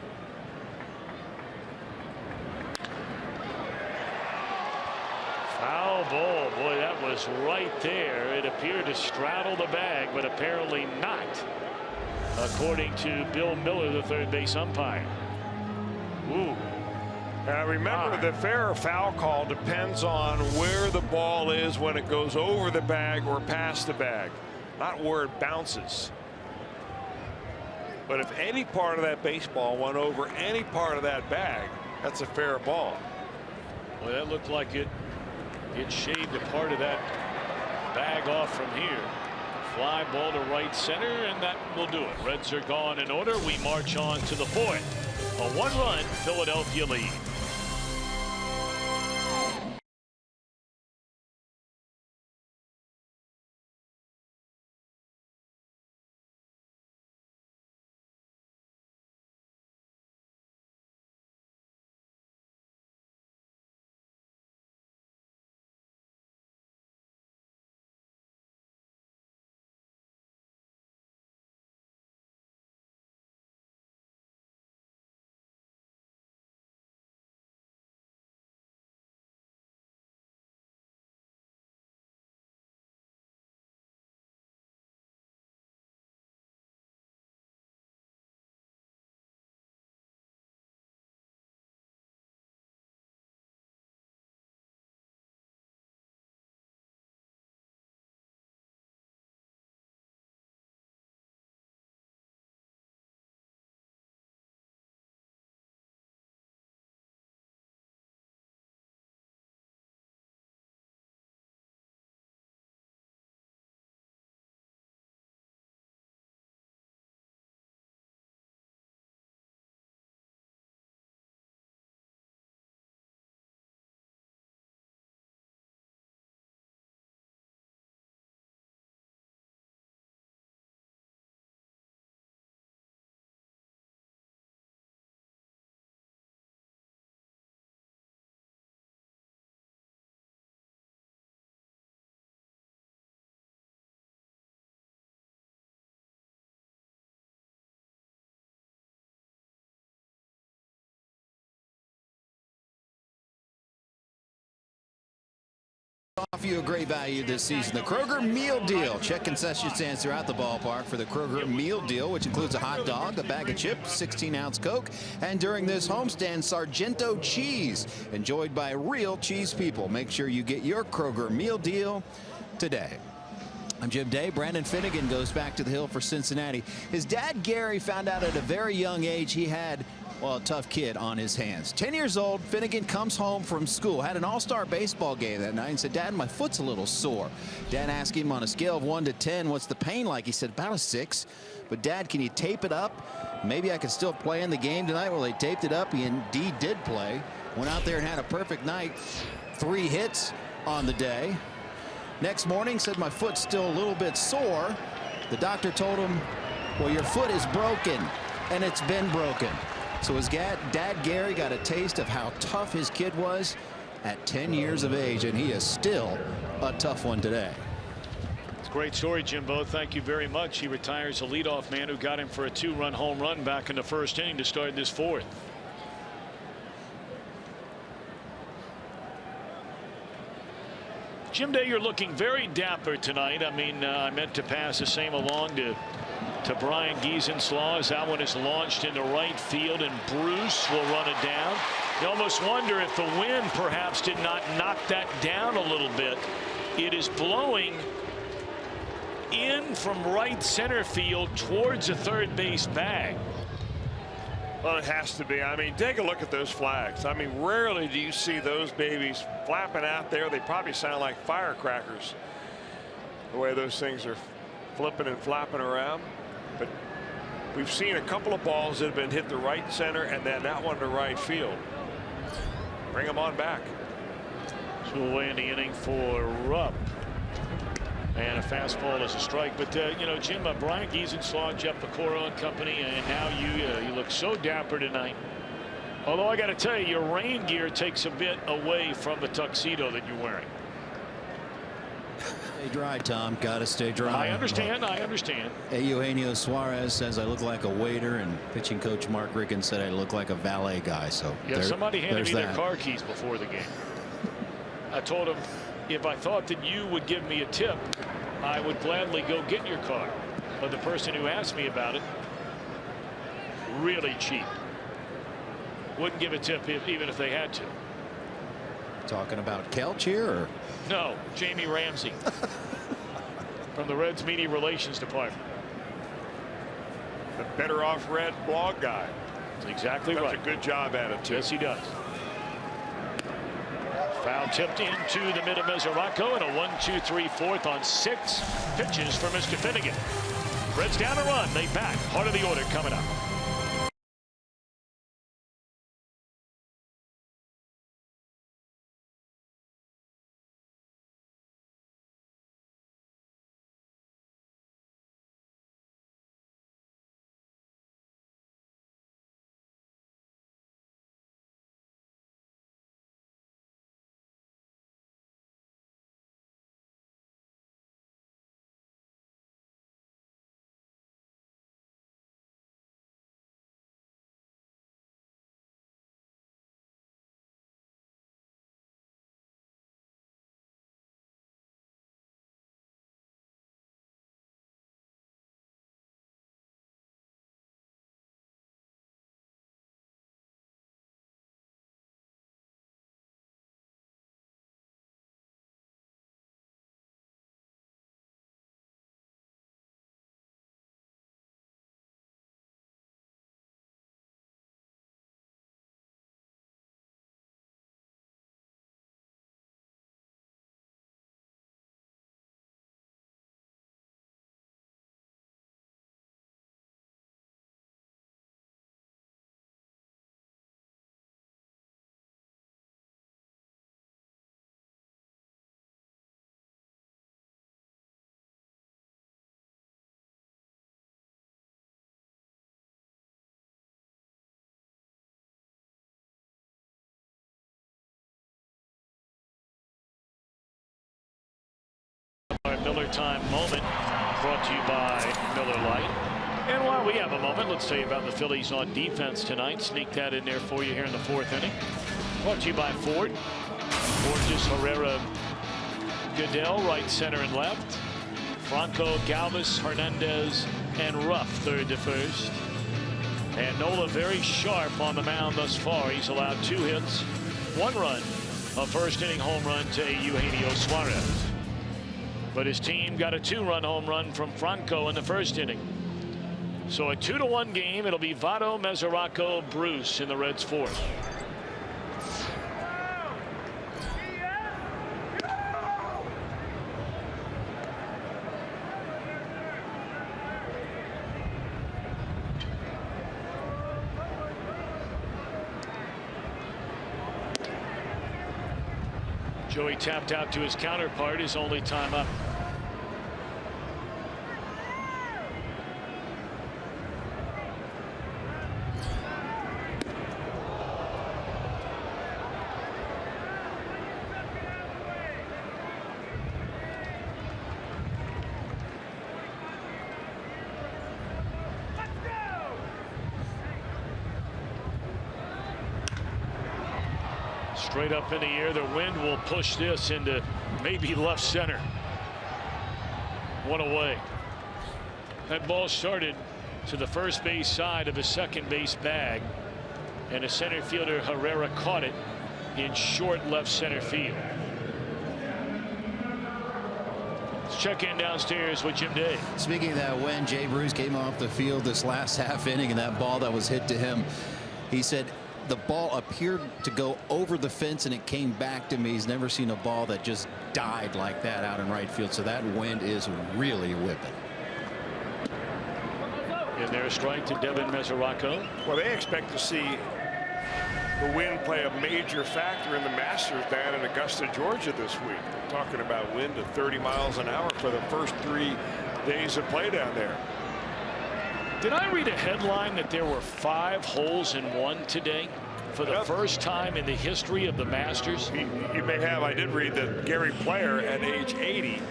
[SPEAKER 3] Foul ball. Boy, that was right there. It appeared to straddle the bag, but apparently not, according to Bill Miller, the third base umpire. Ooh.
[SPEAKER 4] Remember, the fair or foul call depends on where the ball is when it goes over the bag or past the bag, not where it bounces. But if any part of that baseball went over any part of that bag, that's a fair ball.
[SPEAKER 3] Well, that looked like it shaved a part of that bag off from here. Fly ball to right center, and that will do it. Reds are gone in order. We march on to the fourth. A one-run Philadelphia lead.
[SPEAKER 5] Offer you a great value this season. The Kroger Meal Deal. Check concession stands throughout the ballpark for the Kroger Meal Deal, which includes a hot dog, a bag of chips, 16-ounce Coke, and during this homestand, Sargento cheese, enjoyed by real cheese people. Make sure you get your Kroger Meal Deal today. I'm Jim Day. Brandon Finnegan goes back to the hill for Cincinnati. His dad, Gary, found out at a very young age he had, well, a tough kid on his hands. 10 years old, Finnegan comes home from school, had an all-star baseball game that night and said, Dad, my foot's a little sore. Dad asked him on a scale of 1 to 10, what's the pain like? He said, about a 6. But Dad, can you tape it up? Maybe I can still play in the game tonight. Well, they taped it up. He indeed did play. Went out there and had a perfect night. 3 hits on the day. Next morning, said my foot's still a little bit sore. The doctor told him, well, your foot is broken, and it's been broken. So his dad, Gary, got a taste of how tough his kid was at 10 years of age, and he is still a tough one today.
[SPEAKER 3] It's a great story, Jimbo. Thank you very much. He retires a leadoff man who got him for a 2-run home run back in the first inning to start this 4th. Jim Day, you're looking very dapper tonight. I mean, I meant to pass the same along to Brian Giesenslaw as that one is launched into right field, and Bruce will run it down. You almost wonder if the wind perhaps did not knock that down a little bit. It is blowing in from right center field towards the third base bag.
[SPEAKER 4] Well, it has to be. I mean, take a look at those flags. I mean, rarely do you see those babies flapping out there. They probably sound like firecrackers, the way those things are flipping and flapping around. But we've seen a couple of balls that have been hit to right center and then that one to right field. Bring them on back.
[SPEAKER 3] 2 away in the inning for Rupp. And a fastball is a strike. But, you know, Jim, Brian Giesenslaw, Jeff Pecora and company, and now you look so dapper tonight. Although I got to tell you, your rain gear takes a bit away from the tuxedo that you're wearing.
[SPEAKER 5] Stay dry, Tom. Got to stay dry.
[SPEAKER 3] I understand. I understand.
[SPEAKER 5] Eugenio Suarez says I look like a waiter, and pitching coach Mark Riggins said I look like a valet guy. So
[SPEAKER 3] yeah, somebody handed me
[SPEAKER 5] that.
[SPEAKER 3] their car keys before the game. I told him if I thought that you would give me a tip, I would gladly go get your car. But the person who asked me about it, really cheap. Wouldn't give a tip even if they had to.
[SPEAKER 5] Talking about Kelch here, or?
[SPEAKER 3] No, Jamie Ramsey from the Reds Media Relations Department.
[SPEAKER 4] The Better Off Red blog guy.
[SPEAKER 3] That's exactly right.
[SPEAKER 4] Does a good job at it, too.
[SPEAKER 3] Yes, he does. Foul tipped into the mid of Mesoraco, and a 1-2-3-4 on 6 pitches for Mr. Finnegan. Reds down a run. They back. Heart of the order coming up. Miller Time moment brought to you by Miller Lite. And while we have a moment, let's tell you about the Phillies on defense tonight. Sneak that in there for you here in the 4th inning. Brought to you by Ford. Borges, Herrera, Goodell, right, center, and left. Franco, Galvis, Hernandez, and Ruff, third to first. And Nola very sharp on the mound thus far. He's allowed 2 hits, 1 run, a first-inning home run to Eugenio Suarez. But his team got a 2-run home run from Franco in the first inning. So a 2-1 game. It'll be Votto, Mesoraco, Bruce in the Reds' fourth. Joey tapped out to his counterpart, his only time up. Straight up in the air. The wind will push this into maybe left center. 1 away. That ball started to the first base side of the second base bag, and a center fielder, Herrera, caught it in short left center field. Let's check in downstairs with Jim Day.
[SPEAKER 5] Speaking of that wind, Jay Bruce came off the field this last half inning, and that ball that was hit to him, he said the ball appeared to go over the fence and it came back to me. He's never seen a ball that just died like that out in right field. So that wind is really whipping.
[SPEAKER 3] And their strike to Devin Mesoraco.
[SPEAKER 4] Well, they expect to see the wind play a major factor in the Masters down in Augusta, Georgia this week. They're talking about wind of 30 miles an hour for the first 3 days of play down there.
[SPEAKER 3] Did I read a headline that there were 5 holes in 1 today for the first time in the history of the Masters?
[SPEAKER 4] You may have. I did read that Gary Player at age 80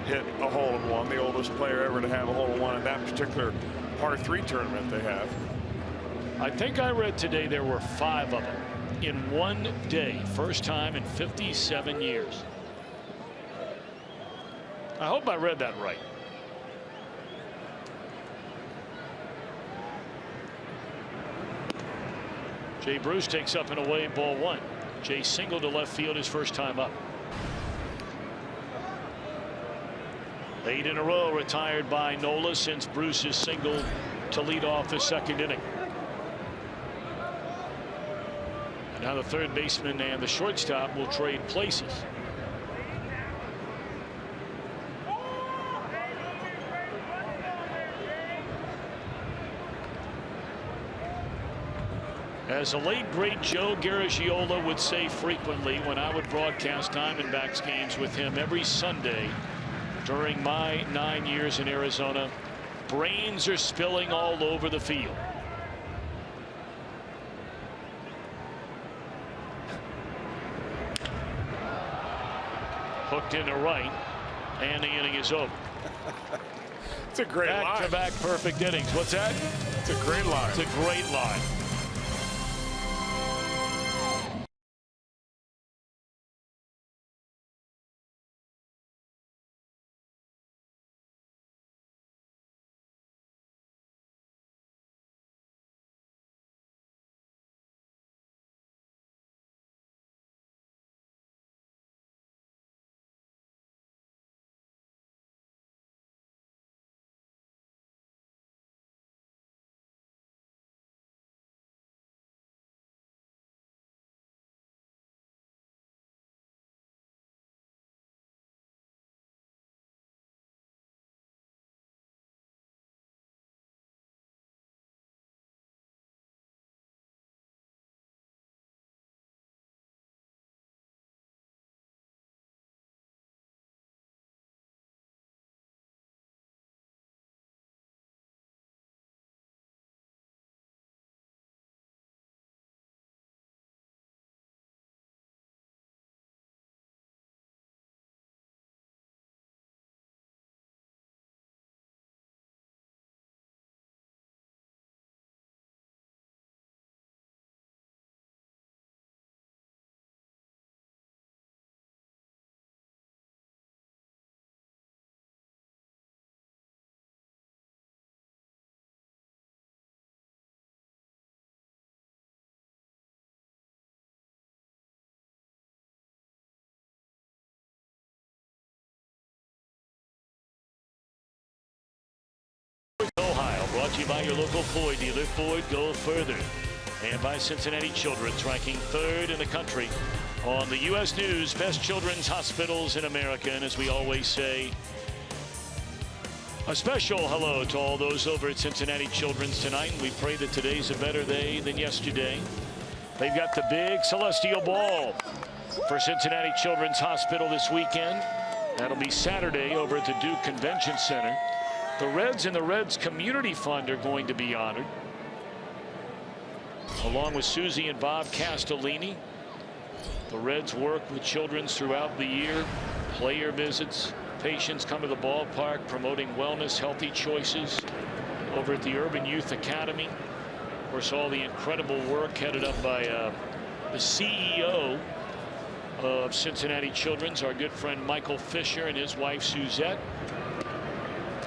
[SPEAKER 4] hit a hole in 1, the oldest player ever to have a hole in 1 in that particular par 3 tournament they have.
[SPEAKER 3] I think I read today there were 5 of them in 1 day. First time in 57 years. I hope I read that right. Jay Bruce takes up and away, ball 1. Jay singled to left field his first time up. 8 in a row retired by Nola since Bruce's single to lead off the second inning. And now the third baseman and the shortstop will trade places. As the late great Joe Garagiola would say frequently when I would broadcast Diamondbacks games with him every Sunday during my 9 years in Arizona, brains are spilling all over the field. Hooked into right, and the inning is over.
[SPEAKER 4] It's a great line.
[SPEAKER 3] Back-to-back perfect innings. What's that?
[SPEAKER 4] It's a great line.
[SPEAKER 3] It's a great line. Brought to you by your local Ford dealer. Ford, go further. And by Cincinnati Children's, ranking 3rd in the country on the U.S. News Best Children's Hospitals in America. And as we always say, a special hello to all those over at Cincinnati Children's tonight. We pray that today's a better day than yesterday. They've got the big celestial ball for Cincinnati Children's Hospital this weekend. That'll be Saturday over at the Duke Convention Center. The Reds and the Reds Community Fund are going to be honored, along with Susie and Bob Castellini. The Reds work with children throughout the year. Player visits, patients come to the ballpark, promoting wellness, healthy choices over at the Urban Youth Academy. Of course, all the incredible work headed up by the CEO of Cincinnati Children's, our good friend Michael Fisher, and his wife Suzette.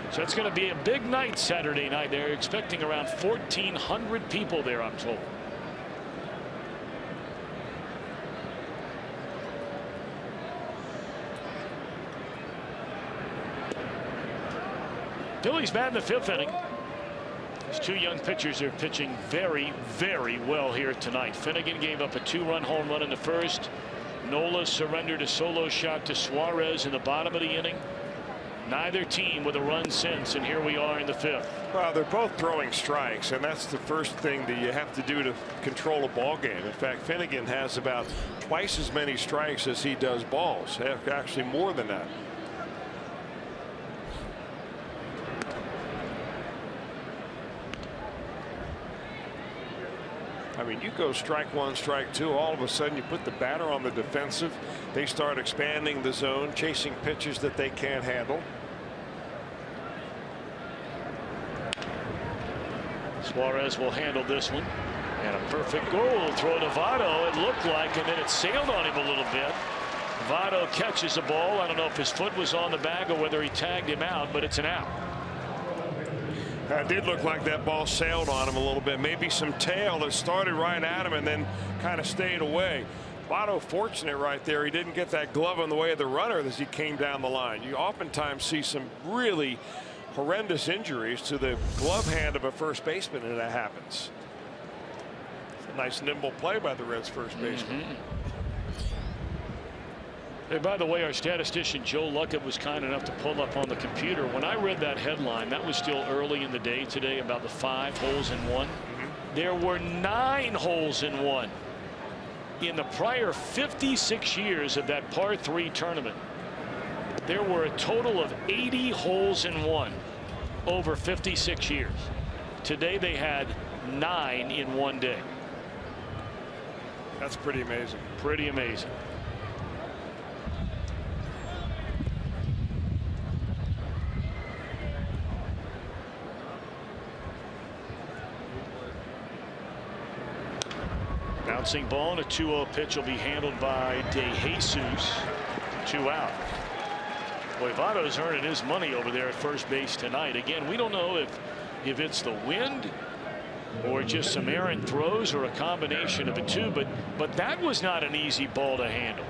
[SPEAKER 3] So it's going to be a big night Saturday night. They're expecting around 1,400 people there, I'm told. Phillies bat in the 5th inning. These two young pitchers are pitching very, very well here tonight. Finnegan gave up a 2-run home run in the 1st. Nola surrendered a solo shot to Suarez in the bottom of the inning. Neither team with a run since, and here we are in the 5th.
[SPEAKER 4] Well, they're both throwing strikes, and that's the first thing that you have to do to control a ball game. In fact, Finnegan has about twice as many strikes as he does balls, actually more than that. I mean, you go strike 1, strike 2, all of a sudden you put the batter on the defensive. They start expanding the zone, chasing pitches that they can't handle.
[SPEAKER 3] Suarez will handle this one. And a perfect goal throw to Votto, it looked like, and then it sailed on him a little bit. Votto catches the ball. I don't know if his foot was on the bag or whether he tagged him out, but it's an out.
[SPEAKER 4] It did look like that ball sailed on him a little bit. Maybe some tail that started right at him and then kind of stayed away. Votto fortunate right there. He didn't get that glove in the way of the runner as he came down the line. You oftentimes see some really horrendous injuries to the glove hand of a first baseman, and that happens. It's a nice nimble play by the Reds first baseman.
[SPEAKER 3] And by the way, our statistician Joe Luckett was kind enough to pull up on the computer. When I read that headline, that was still early in the day today, about the 5 holes in one. There were 9 holes in one in the prior 56 years of that par 3 tournament. There were a total of 80 holes in one over 56 years. Today they had 9 in one day.
[SPEAKER 4] That's pretty amazing.
[SPEAKER 3] Pretty amazing. Bouncing ball and a 2-0 pitch will be handled by De Jesus. 2 out. Boy, Votto's earning his money over there at first base tonight. Again, we don't know if it's the wind or just some errant throws or a combination of the two, but that was not an easy ball to handle.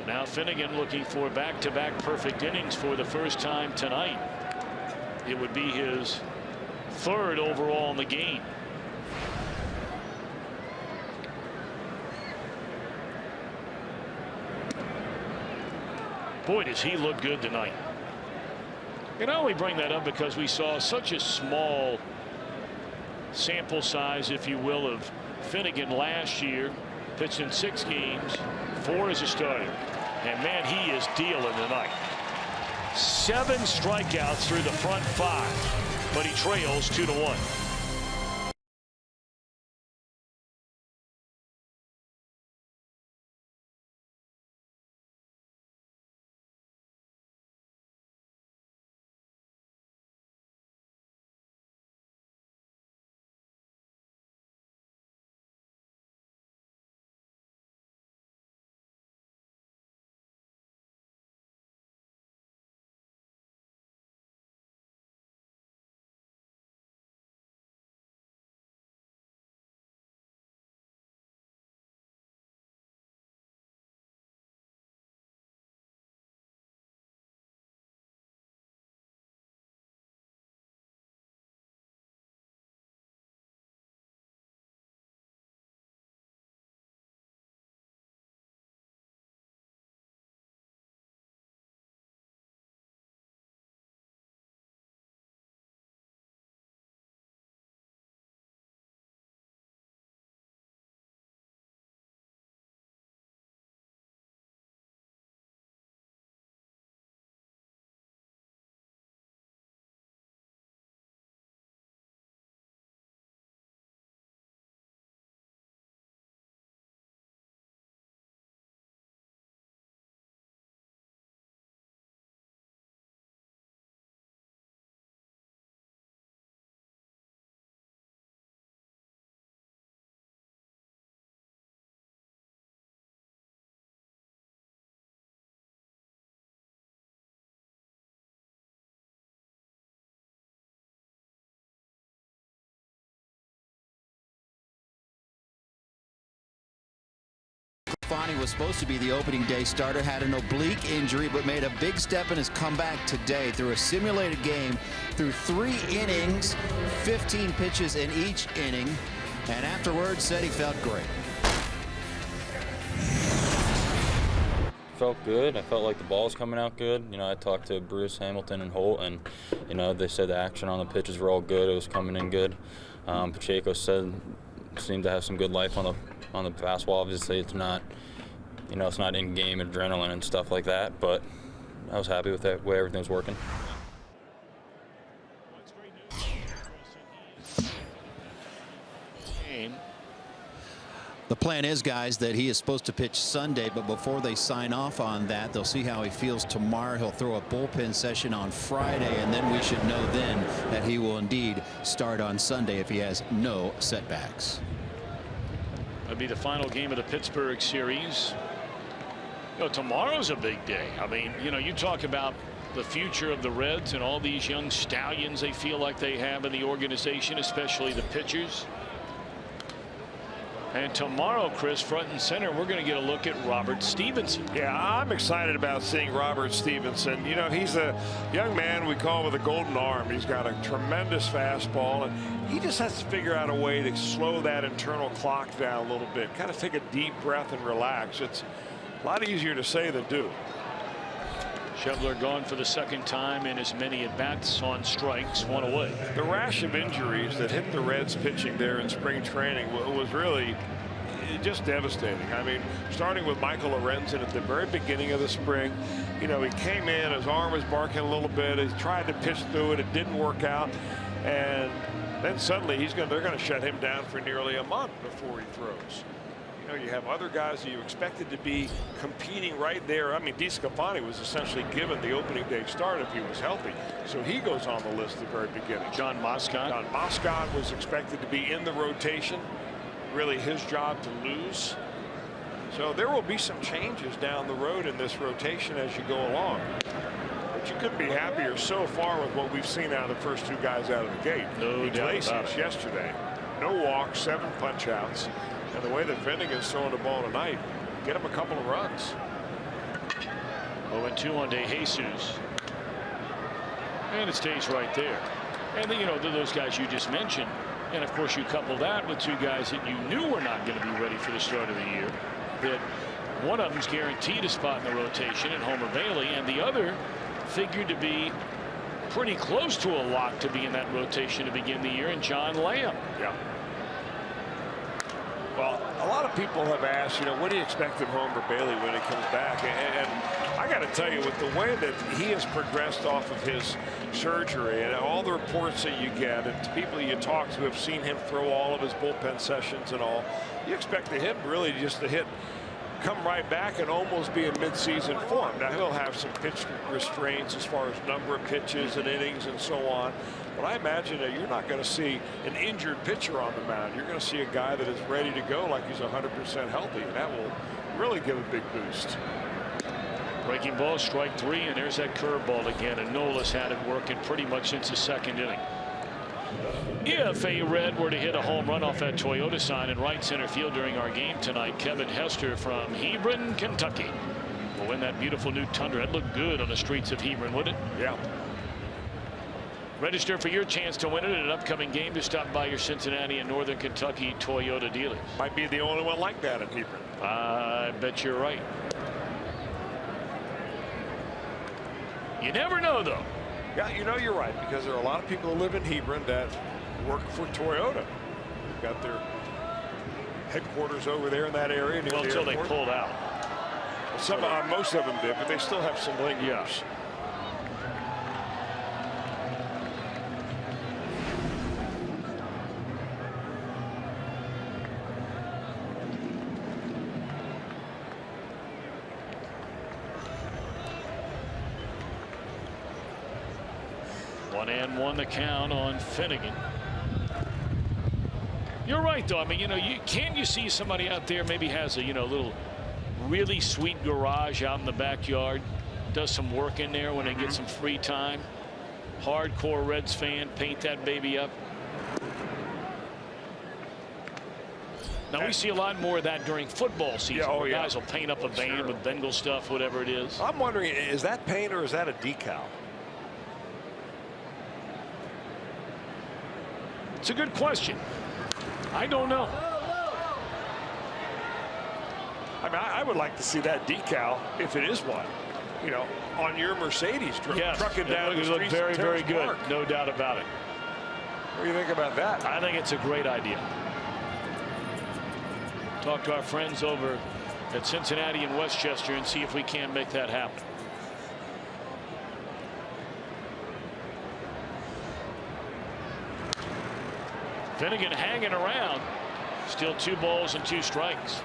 [SPEAKER 3] Now Finnegan looking for back-to-back perfect innings for the first time tonight. It would be his 3rd overall in the game. Boy, does he look good tonight. And I only bring that up because we saw such a small sample size, if you will, of Finnegan last year. Pitched in 6 games, 4 as a starter. And man, he is dealing tonight. 7 strikeouts through the front 5, but he trails 2-1.
[SPEAKER 5] Fonny was supposed to be the opening day starter, had an oblique injury, but made a big step in his comeback today through a simulated game, through 3 innings, 15 pitches in each inning, and afterwards said he felt great.
[SPEAKER 7] Felt good. I felt like the ball was coming out good. You know, I talked to Bruce, Hamilton, and Holt, and you know, they said the action on the pitches were all good. It was coming in good. Pacheco seemed to have some good life on the fastball. Obviously, it's not, you know, it's not in-game adrenaline and stuff like that. But I was happy with the way everything was working.
[SPEAKER 5] The plan is, guys, that he is supposed to pitch Sunday, but before they sign off on that, they'll see how he feels tomorrow. He'll throw a bullpen session on Friday, and then we should know then that he will indeed start on Sunday if he has no setbacks.
[SPEAKER 3] That'll be the final game of the Pittsburgh series. You know, tomorrow's a big day. I mean, you know, you talk about the future of the Reds and all these young stallions they feel like they have in the organization, especially the pitchers. And tomorrow, Chris, front and center, we're going to get a look at Robert Stevenson.
[SPEAKER 4] Yeah, I'm excited about seeing Robert Stevenson. You know, he's a young man we call with a golden arm. He's got a tremendous fastball, and he just has to figure out a way to slow that internal clock down a little bit, kind of take a deep breath and relax. It's a lot easier to say than do.
[SPEAKER 3] Schebler gone for the second time in as many at-bats on strikes, 1 away.
[SPEAKER 4] The rash of injuries that hit the Reds pitching there in spring training was really just devastating. I mean, starting with Michael Lorenzen at the very beginning of the spring, you know, he came in, his arm was barking a little bit, he tried to pitch through it, it didn't work out, and then suddenly they're going to shut him down for nearly a month before he throws. You know, you have other guys that you expected to be competing right there. I mean, DeSclafani was essentially given the opening day start if he was healthy. So he goes on the list at the very beginning.
[SPEAKER 3] John Moscott.
[SPEAKER 4] John Moscott was expected to be in the rotation. Really his job to lose. So there will be some changes down the road in this rotation as you go along. But you couldn't be happier so far with what we've seen out of the first 2 guys out of the gate.
[SPEAKER 3] No doubt about it.
[SPEAKER 4] Yesterday, no walks, 7 punch outs. And the way that Finnegan's throwing the ball tonight, get him a couple of runs.
[SPEAKER 3] 0-2 on DeJesus. And it stays right there. And then, you know, those guys you just mentioned. And of course, you couple that with 2 guys that you knew were not going to be ready for the start of the year. That one of them's guaranteed a spot in the rotation in Homer Bailey, and the other figured to be pretty close to a lock to be in that rotation to begin the year, in John Lamb.
[SPEAKER 4] Yeah. Well, a lot of people have asked, you know, what do you expect of Homer Bailey when he comes back? And I got to tell you, with the way that he has progressed off of his surgery and all the reports that you get and people you talk to have seen him throw all of his bullpen sessions and all, you expect him really just to come right back and almost be in midseason form. Now, he'll have some pitch restraints as far as number of pitches and innings and so on. But I imagine that you're not going to see an injured pitcher on the mound. You're going to see a guy that is ready to go like he's 100% healthy, and that will really give a big boost.
[SPEAKER 3] Breaking ball, strike 3, and there's that curveball again. And Nola's had it working pretty much since the 2nd inning. If a Red were to hit a home run off that Toyota sign in right center field during our game tonight, Kevin Hester from Hebron, Kentucky will win that beautiful new Tundra. It'd look good on the streets of Hebron, wouldn't it?
[SPEAKER 4] Yeah.
[SPEAKER 3] Register for your chance to win it at an upcoming game. Just stop by your Cincinnati and Northern Kentucky Toyota dealers.
[SPEAKER 4] Might be the only one like that in Hebron.
[SPEAKER 3] I bet you're right. You never know, though.
[SPEAKER 4] Yeah, you know, you're right, because there are a lot of people who live in Hebron that work for Toyota. They've got their headquarters over there in that area. Near
[SPEAKER 3] Well,
[SPEAKER 4] the
[SPEAKER 3] until they
[SPEAKER 4] airport.
[SPEAKER 3] pulled out.
[SPEAKER 4] Most of them did, but they still have some lingers.
[SPEAKER 3] Yes. And 1 the count on Finnegan. You're right, though. I mean, you know, you see somebody out there maybe has a, you know, little really sweet garage out in the backyard, does some work in there when they get some free time. Hardcore Reds fan, paint that baby up. Now, we see a lot more of that during football season.
[SPEAKER 4] Yeah,
[SPEAKER 3] where guys will paint up a band with Bengal stuff, whatever it is.
[SPEAKER 4] I'm wondering, is that paint or is that a decal?
[SPEAKER 3] It's a good question. I don't know.
[SPEAKER 4] I mean, I would like to see that decal, if it is one, you know, on your Mercedes, trucking down the streets.
[SPEAKER 3] Very,
[SPEAKER 4] of
[SPEAKER 3] very
[SPEAKER 4] Terrace
[SPEAKER 3] good.
[SPEAKER 4] Park.
[SPEAKER 3] No doubt about it.
[SPEAKER 4] What do you think about that?
[SPEAKER 3] I think it's a great idea. Talk to our friends over at Cincinnati and Westchester and see if we can make that happen. Finnegan hanging around. Still 2 balls and 2 strikes.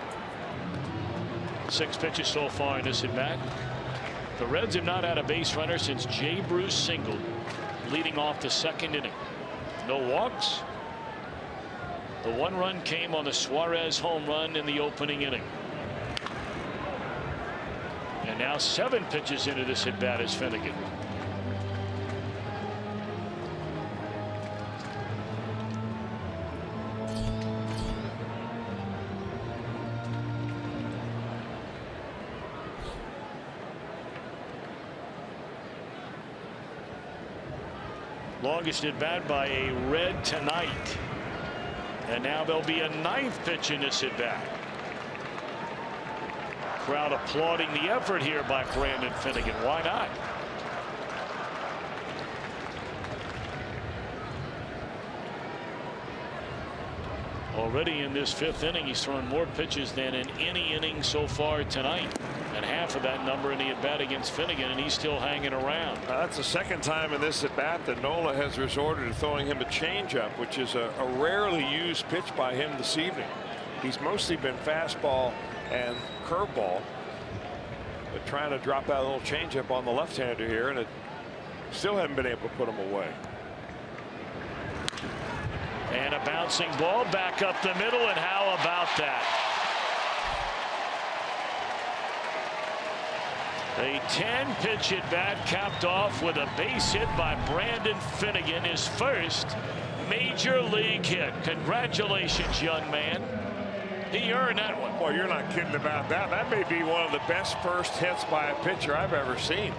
[SPEAKER 3] 6 pitches so far in this at bat. The Reds have not had a base runner since Jay Bruce singled, leading off the 2nd inning. No walks. The 1 run came on the Suarez home run in the opening inning. And now 7 pitches into this at bat is Finnegan. Longest at bat by a Red tonight. And now there'll be a 9th pitch in this at bat. Crowd applauding the effort here by Brandon Finnegan. Why not? Already in this 5th inning, he's thrown more pitches than in any inning so far tonight. And half of that number in the at bat against Finnegan, and he's still hanging around.
[SPEAKER 4] That's the 2nd time in this at bat that Nola has resorted to throwing him a changeup, which is a rarely used pitch by him this evening. He's mostly been fastball and curveball, but trying to drop that little changeup on the left-hander here, and it still haven't been able to put him away.
[SPEAKER 3] And a bouncing ball back up the middle, and how about that? A 10-pitch at bat capped off with a base hit by Brandon Finnegan, his first major league hit. Congratulations, young man. He earned that one.
[SPEAKER 4] Well, you're not kidding about that. That may be one of the best first hits by a pitcher I've ever seen.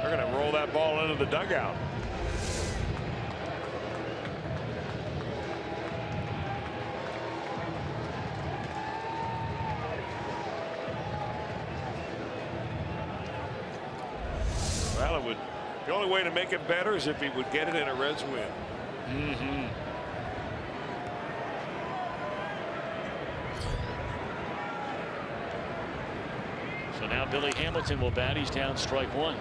[SPEAKER 4] They're going to roll that ball into the dugout. Well, the only way to make it better is if he would get it in a Reds win.
[SPEAKER 3] So now Billy Hamilton will bat. He's down strike 1.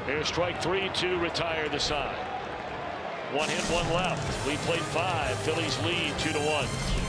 [SPEAKER 3] Here's strike 3 to retire the side. 1 hit, 1 left. We played 5. Phillies lead 2-1.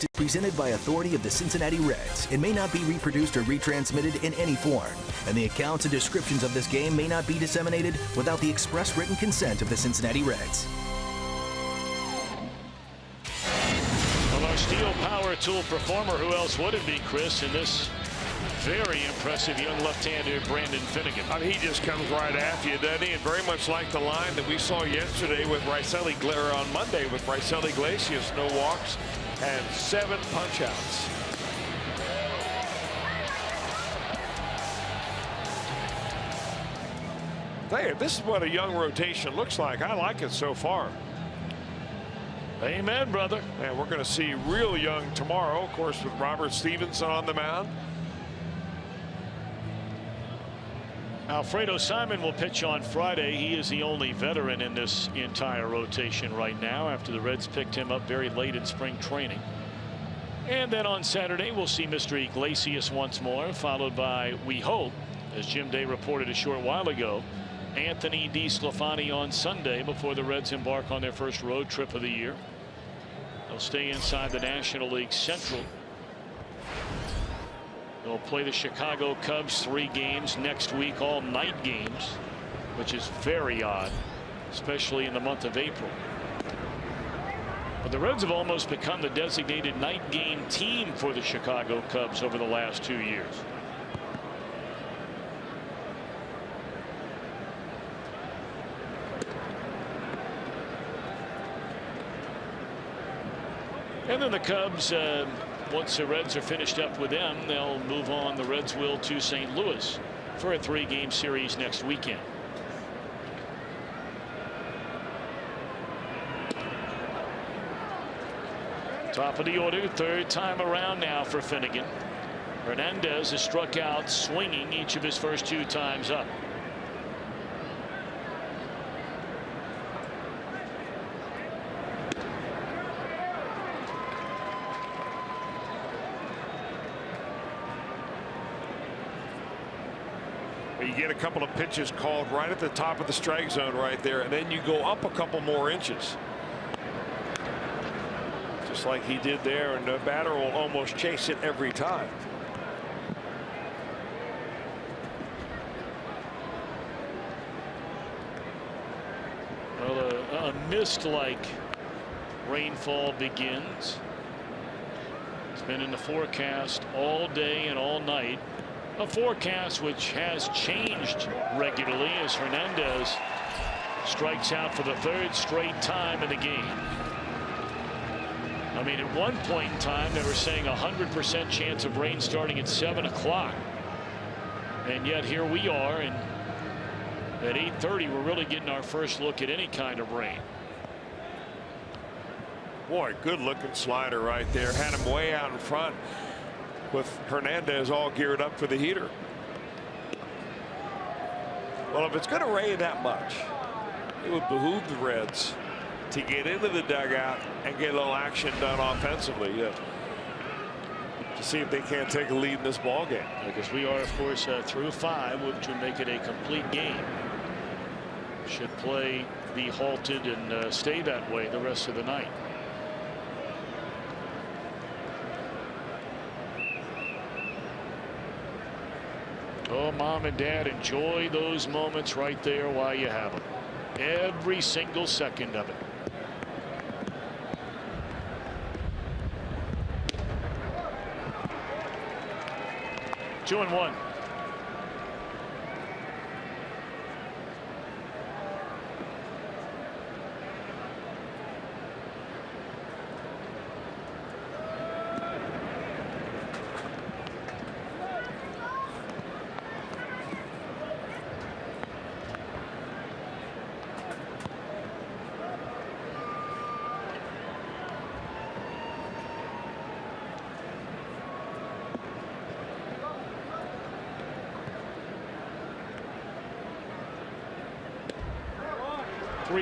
[SPEAKER 8] is presented by authority of the Cincinnati Reds. It may not be reproduced or retransmitted in any form, and the accounts and descriptions of this game may not be disseminated without the express written consent of the Cincinnati Reds.
[SPEAKER 3] Well, our steel power tool performer, who else would it be, Chris, in this very impressive young left-hander Brandon Finnegan.
[SPEAKER 4] I mean, he just comes right after you, doesn't he? And very much like the line that we saw yesterday with on Monday with Raisel Iglesias. No walks and 7 punch-outs. Hey, this is what a young rotation looks like. I like it so far.
[SPEAKER 3] Amen, brother.
[SPEAKER 4] And we're going to see real young tomorrow, of course, with Robert Stevenson on the mound.
[SPEAKER 3] Alfredo Simon will pitch on Friday. He is the only veteran in this entire rotation right now after the Reds picked him up very late in spring training. And then on Saturday, we'll see Mr. Iglesias once more, followed by, we hope, as Jim Day reported a short while ago, Anthony DeSclafani on Sunday before the Reds embark on their first road trip of the year. They'll stay inside the National League Central. They'll play the Chicago Cubs 3 games next week, all night games, which is very odd, especially in the month of April. But the Reds have almost become the designated night game team for the Chicago Cubs over the last 2 years. And then the Cubs, once the Reds are finished up with them, they'll move on. The Reds will to St. Louis for a 3-game series next weekend. Top of the order, 3rd time around now for Finnegan. Hernandez has struck out swinging each of his first 2 times up.
[SPEAKER 4] You get a couple of pitches called right at the top of the strike zone right there, and then you go up a couple more inches. Just like he did there, and the batter will almost chase it every time.
[SPEAKER 3] Well, a mist-like rainfall begins. It's been in the forecast all day and all night. A forecast which has changed regularly as Hernandez strikes out for the 3rd straight time in the game. I mean, at one point in time, they were saying 100% chance of rain starting at 7 o'clock. And yet here we are, and at 8:30, we're really getting our first look at any kind of rain.
[SPEAKER 4] Boy, good looking slider right there. Had him way out in front, with Hernandez all geared up for the heater. Well, if it's going to rain that much, it would behoove the Reds to get into the dugout and get a little action done offensively to see if they can't take a lead in this ball game.
[SPEAKER 3] Because we are, of course, through 5, which would make it a complete game. Should play be halted and stay that way the rest of the night. Oh, Mom and Dad, enjoy those moments right there while you have them. Every single second of it. Two and one.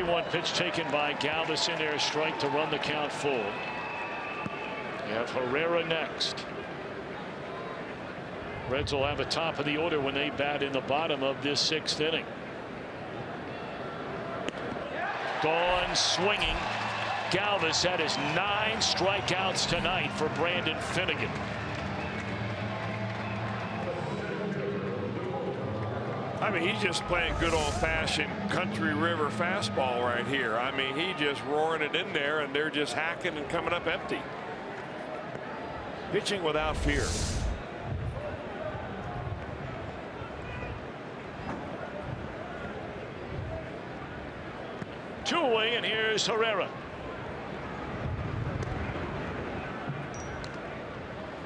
[SPEAKER 3] One pitch taken by Galvis in there, strike to run the count full. You have Herrera next. Reds will have a top of the order when they bat in the bottom of this 6th inning. Gone swinging. Galvis had his 9 strikeouts tonight for Brandon Finnegan.
[SPEAKER 4] I mean, he's just playing good old-fashioned Country River fastball right here. I mean, he just roaring it in there, and they're just hacking and coming up empty. Pitching without fear.
[SPEAKER 3] Two away, and here's Herrera.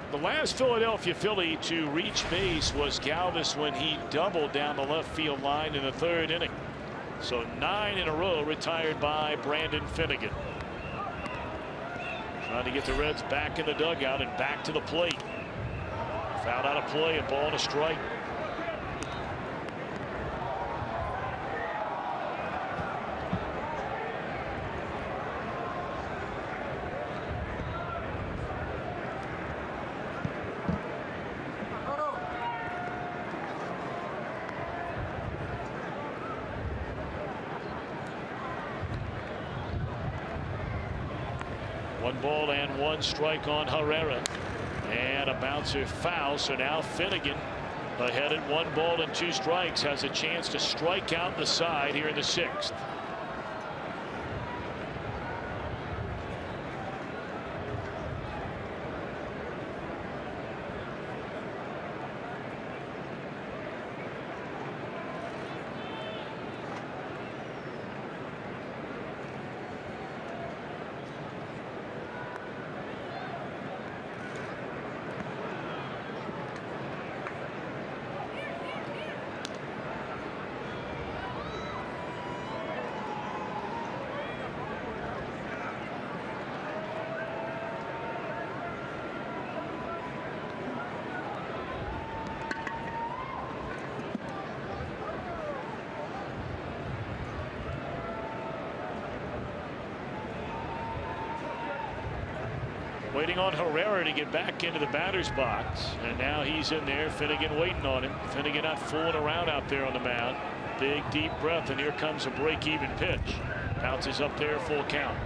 [SPEAKER 3] The last Philadelphia Philly to reach base was Galvis when he doubled down the left field line in the 3rd inning. So 9 in a row retired by Brandon Finnegan. Trying to get the Reds back in the dugout and back to the plate. Fouled out of play, a ball and a strike. One ball and 1 strike on Herrera, and a bouncer foul. So now Finnegan, ahead at 1 ball and 2 strikes, has a chance to strike out the side here in the 6th. Waiting on Herrera to get back into the batter's box, and now he's in there. Finnegan waiting on him. Finnegan not fooling around out there on the mound. Big deep breath, and here comes a break-even pitch. Bounces up there, full count.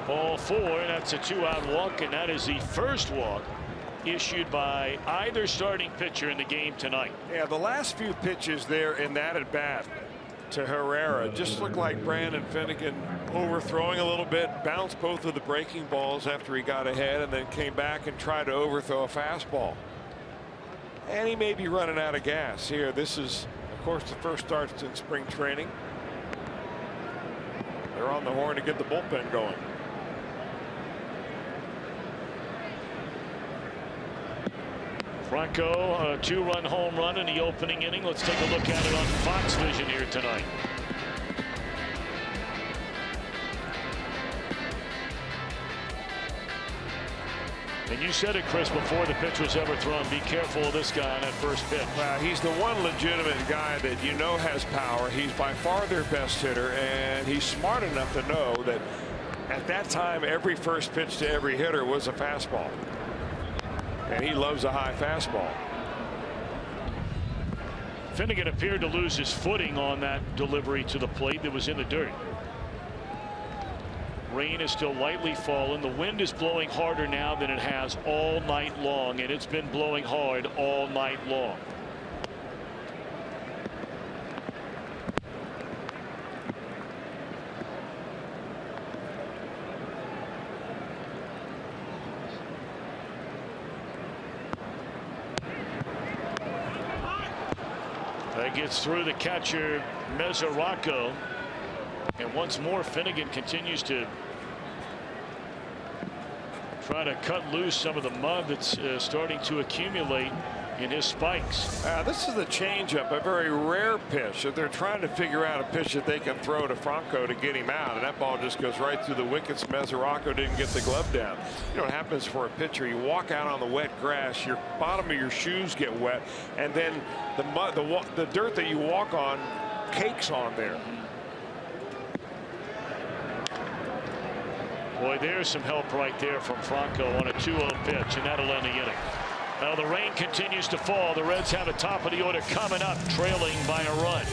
[SPEAKER 3] Ball 4, that's a 2-out walk, and that is the first walk issued by either starting pitcher in the game tonight.
[SPEAKER 4] Yeah, the last few pitches there in that at bat to Herrera just looked like Brandon Finnegan overthrowing a little bit, bounced both of the breaking balls after he got ahead, and then came back and tried to overthrow a fastball. And he may be running out of gas here. This is, of course, the first start since spring training. They're on the horn to get the bullpen going.
[SPEAKER 3] Franco, a 2-run home run in the opening inning. Let's take a look at it on Fox Vision here tonight. And you said it, Chris, before the pitch was ever thrown. Be careful of this guy on that first pitch.
[SPEAKER 4] Well, he's the one legitimate guy that you know has power. He's by far their best hitter, and he's smart enough to know that at that time every first pitch to every hitter was a fastball. And he loves a high fastball.
[SPEAKER 3] Finnegan appeared to lose his footing on that delivery to the plate that was in the dirt. Rain is still lightly falling. The wind is blowing harder now than it has all night long, and it's been blowing hard all night long. That gets through the catcher, Mesoraco. And once more, Finnegan continues to try to cut loose some of the mud that's starting to accumulate in his spikes.
[SPEAKER 4] This is the changeup, a very rare pitch that they're trying to figure out a pitch that they can throw to Franco to get him out, and that ball just goes right through the wickets. Mesoraco didn't get the glove down. You know what happens for a pitcher? You walk out on the wet grass, your bottom of your shoes get wet, and then the mud, the dirt that you walk on cakes on there.
[SPEAKER 3] Boy, there's some help right there from Franco on a 2-0 pitch, and that'll end the inning. Now the rain continues to fall. The Reds have a top of the order coming up, trailing by a run.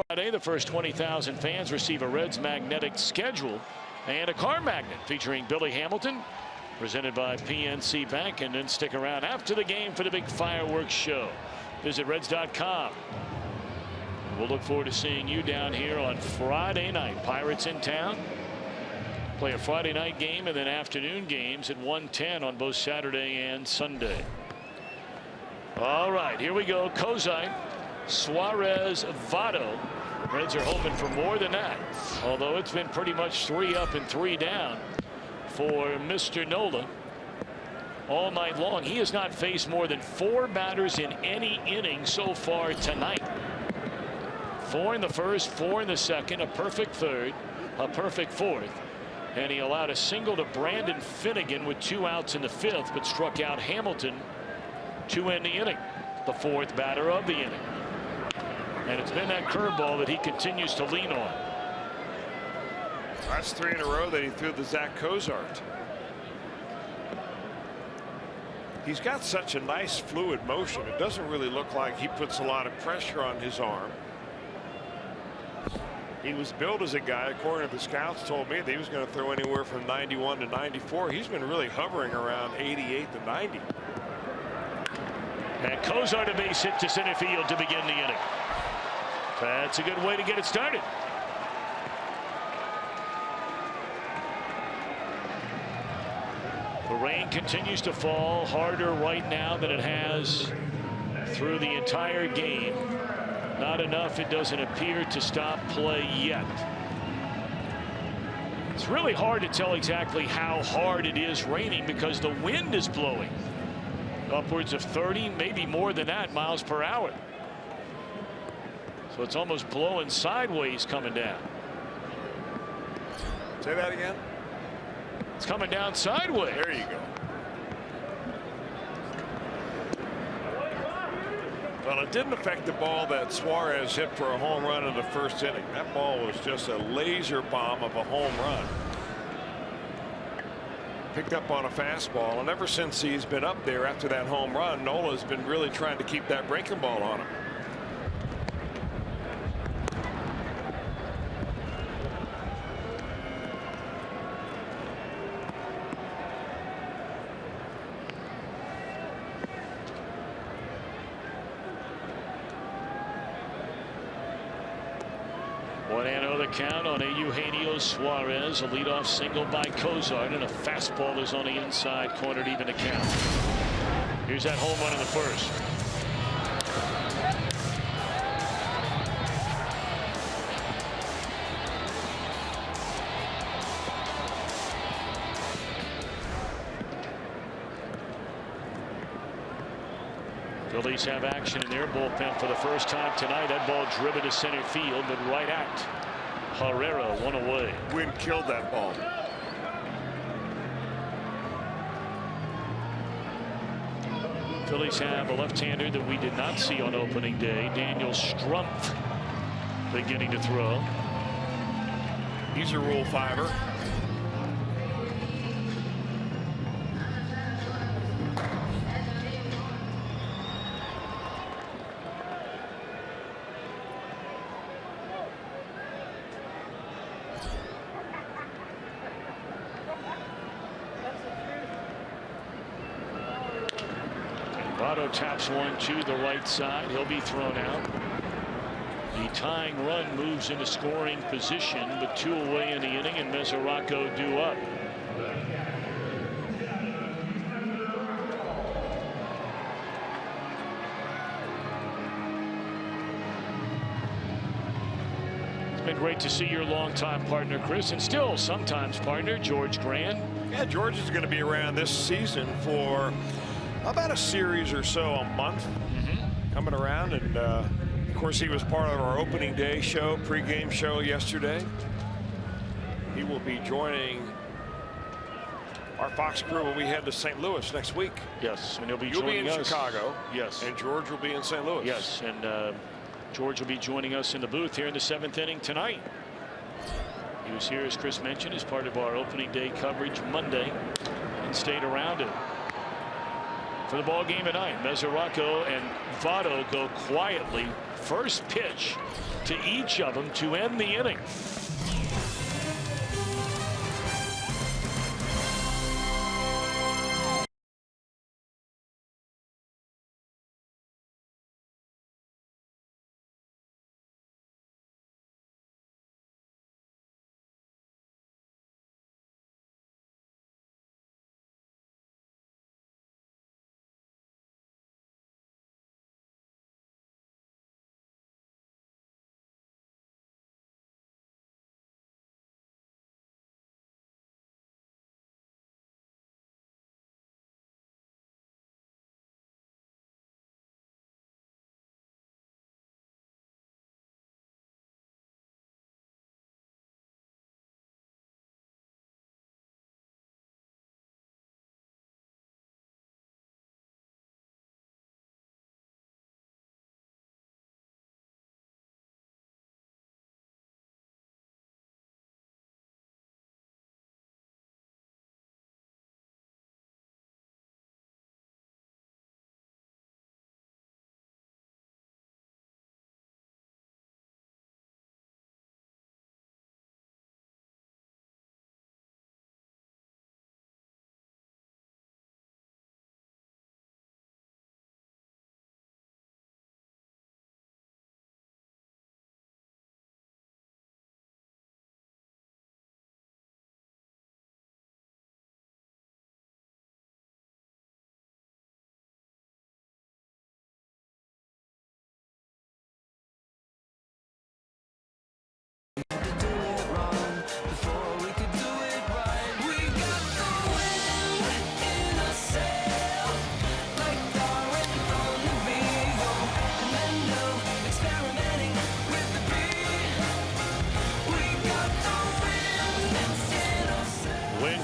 [SPEAKER 3] Friday, the first 20,000 fans receive a Reds magnetic schedule and a car magnet featuring Billy Hamilton, presented by PNC Bank. And then stick around after the game for the big fireworks show. Visit Reds.com. We'll look forward to seeing you down here on Friday night. Pirates in town. Play a Friday night game and then afternoon games at 1:10 on both Saturday and Sunday. All right, here we go. Kozai, Suarez, Votto. Reds are hoping for more than that, although it's been pretty much 3 up and 3 down for Mr. Nola all night long. He has not faced more than 4 batters in any inning so far tonight. 4 in the first, 4 in the second, a perfect third, a perfect fourth, and he allowed a single to Brandon Finnegan with 2 outs in the 5th, but struck out Hamilton to end the inning, the 4th batter of the inning. And it's been that curveball that he continues to lean on.
[SPEAKER 4] That's 3 in a row that he threw to Zach Cozart. He's got such a nice fluid motion. It doesn't really look like he puts a lot of pressure on his arm. He was billed as a guy, according to the scouts, told me that he was going to throw anywhere from 91 to 94. He's been really hovering around 88 to 90.
[SPEAKER 3] And Cozart a base hit to center field to begin the inning. That's a good way to get it started. The rain continues to fall harder right now than it has through the entire game. Not enough, it doesn't appear, to stop play yet. It's really hard to tell exactly how hard it is raining because the wind is blowing upwards of 30, maybe more than that, miles per hour. So it's almost blowing sideways coming down.
[SPEAKER 4] Say that again.
[SPEAKER 3] It's coming down sideways.
[SPEAKER 4] There you go. Well, it didn't affect the ball that Suarez hit for a home run in the first inning. That ball was just a laser bomb of a home run. Picked up on a fastball, and ever since he's been up there after that home run, Nola's been really trying to keep that breaking ball on him.
[SPEAKER 3] 1-0 the count on Eugenio Suarez. A leadoff single by Cozart, and a fastball is on the inside corner to even the count. Here's that home run in the first. Phillies have action in their bullpen for the first time tonight. That ball driven to center field, but right at Herrera, one away.
[SPEAKER 4] Wind killed that ball.
[SPEAKER 3] Phillies have a left-hander that we did not see on opening day, Daniel Strumpf, beginning to throw.
[SPEAKER 4] He's a Rule 5er.
[SPEAKER 3] Taps one to the right side. He'll be thrown out. The tying run moves into scoring position, but 2 away in the inning, and Mesoraco due up. It's been great to see your longtime partner, Chris, and still sometimes partner, George Grand.
[SPEAKER 4] Yeah, George is going to be around this season for about a series or so a month, coming around, and of course he was part of our opening day show, pregame show yesterday. He will be joining our Fox crew when we head to St. Louis next week.
[SPEAKER 3] Yes, and he'll be
[SPEAKER 4] You'll
[SPEAKER 3] joining
[SPEAKER 4] be in
[SPEAKER 3] us.
[SPEAKER 4] Chicago.
[SPEAKER 3] Yes,
[SPEAKER 4] and George will be in St. Louis.
[SPEAKER 3] Yes, and George will be joining us in the booth here in the 7th inning tonight. He was here, as Chris mentioned, as part of our opening day coverage Monday, and stayed around it. For the ball game tonight, Mesoraco and Votto go quietly. First pitch to each of them to end the inning.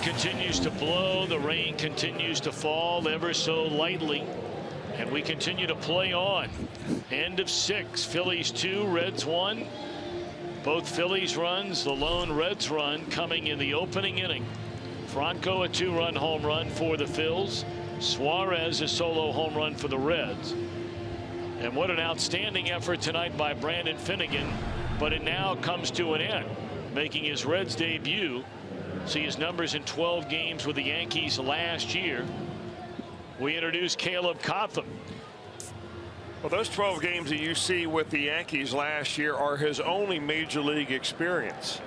[SPEAKER 3] Continues to blow. The rain continues to fall ever so lightly, and we continue to play on. End of 6. Phillies 2, Reds 1. Both Phillies runs, the lone Reds run coming in the opening inning. Franco a 2-run home run for the Phils. Suarez a solo home run for the Reds. And what an outstanding effort tonight by Brandon Finnegan, but it now comes to an end, making his Reds debut. See his numbers in 12 games with the Yankees last year. We introduce Caleb Cotham.
[SPEAKER 4] Well, those 12 games that you see with the Yankees last year are his only major league experience.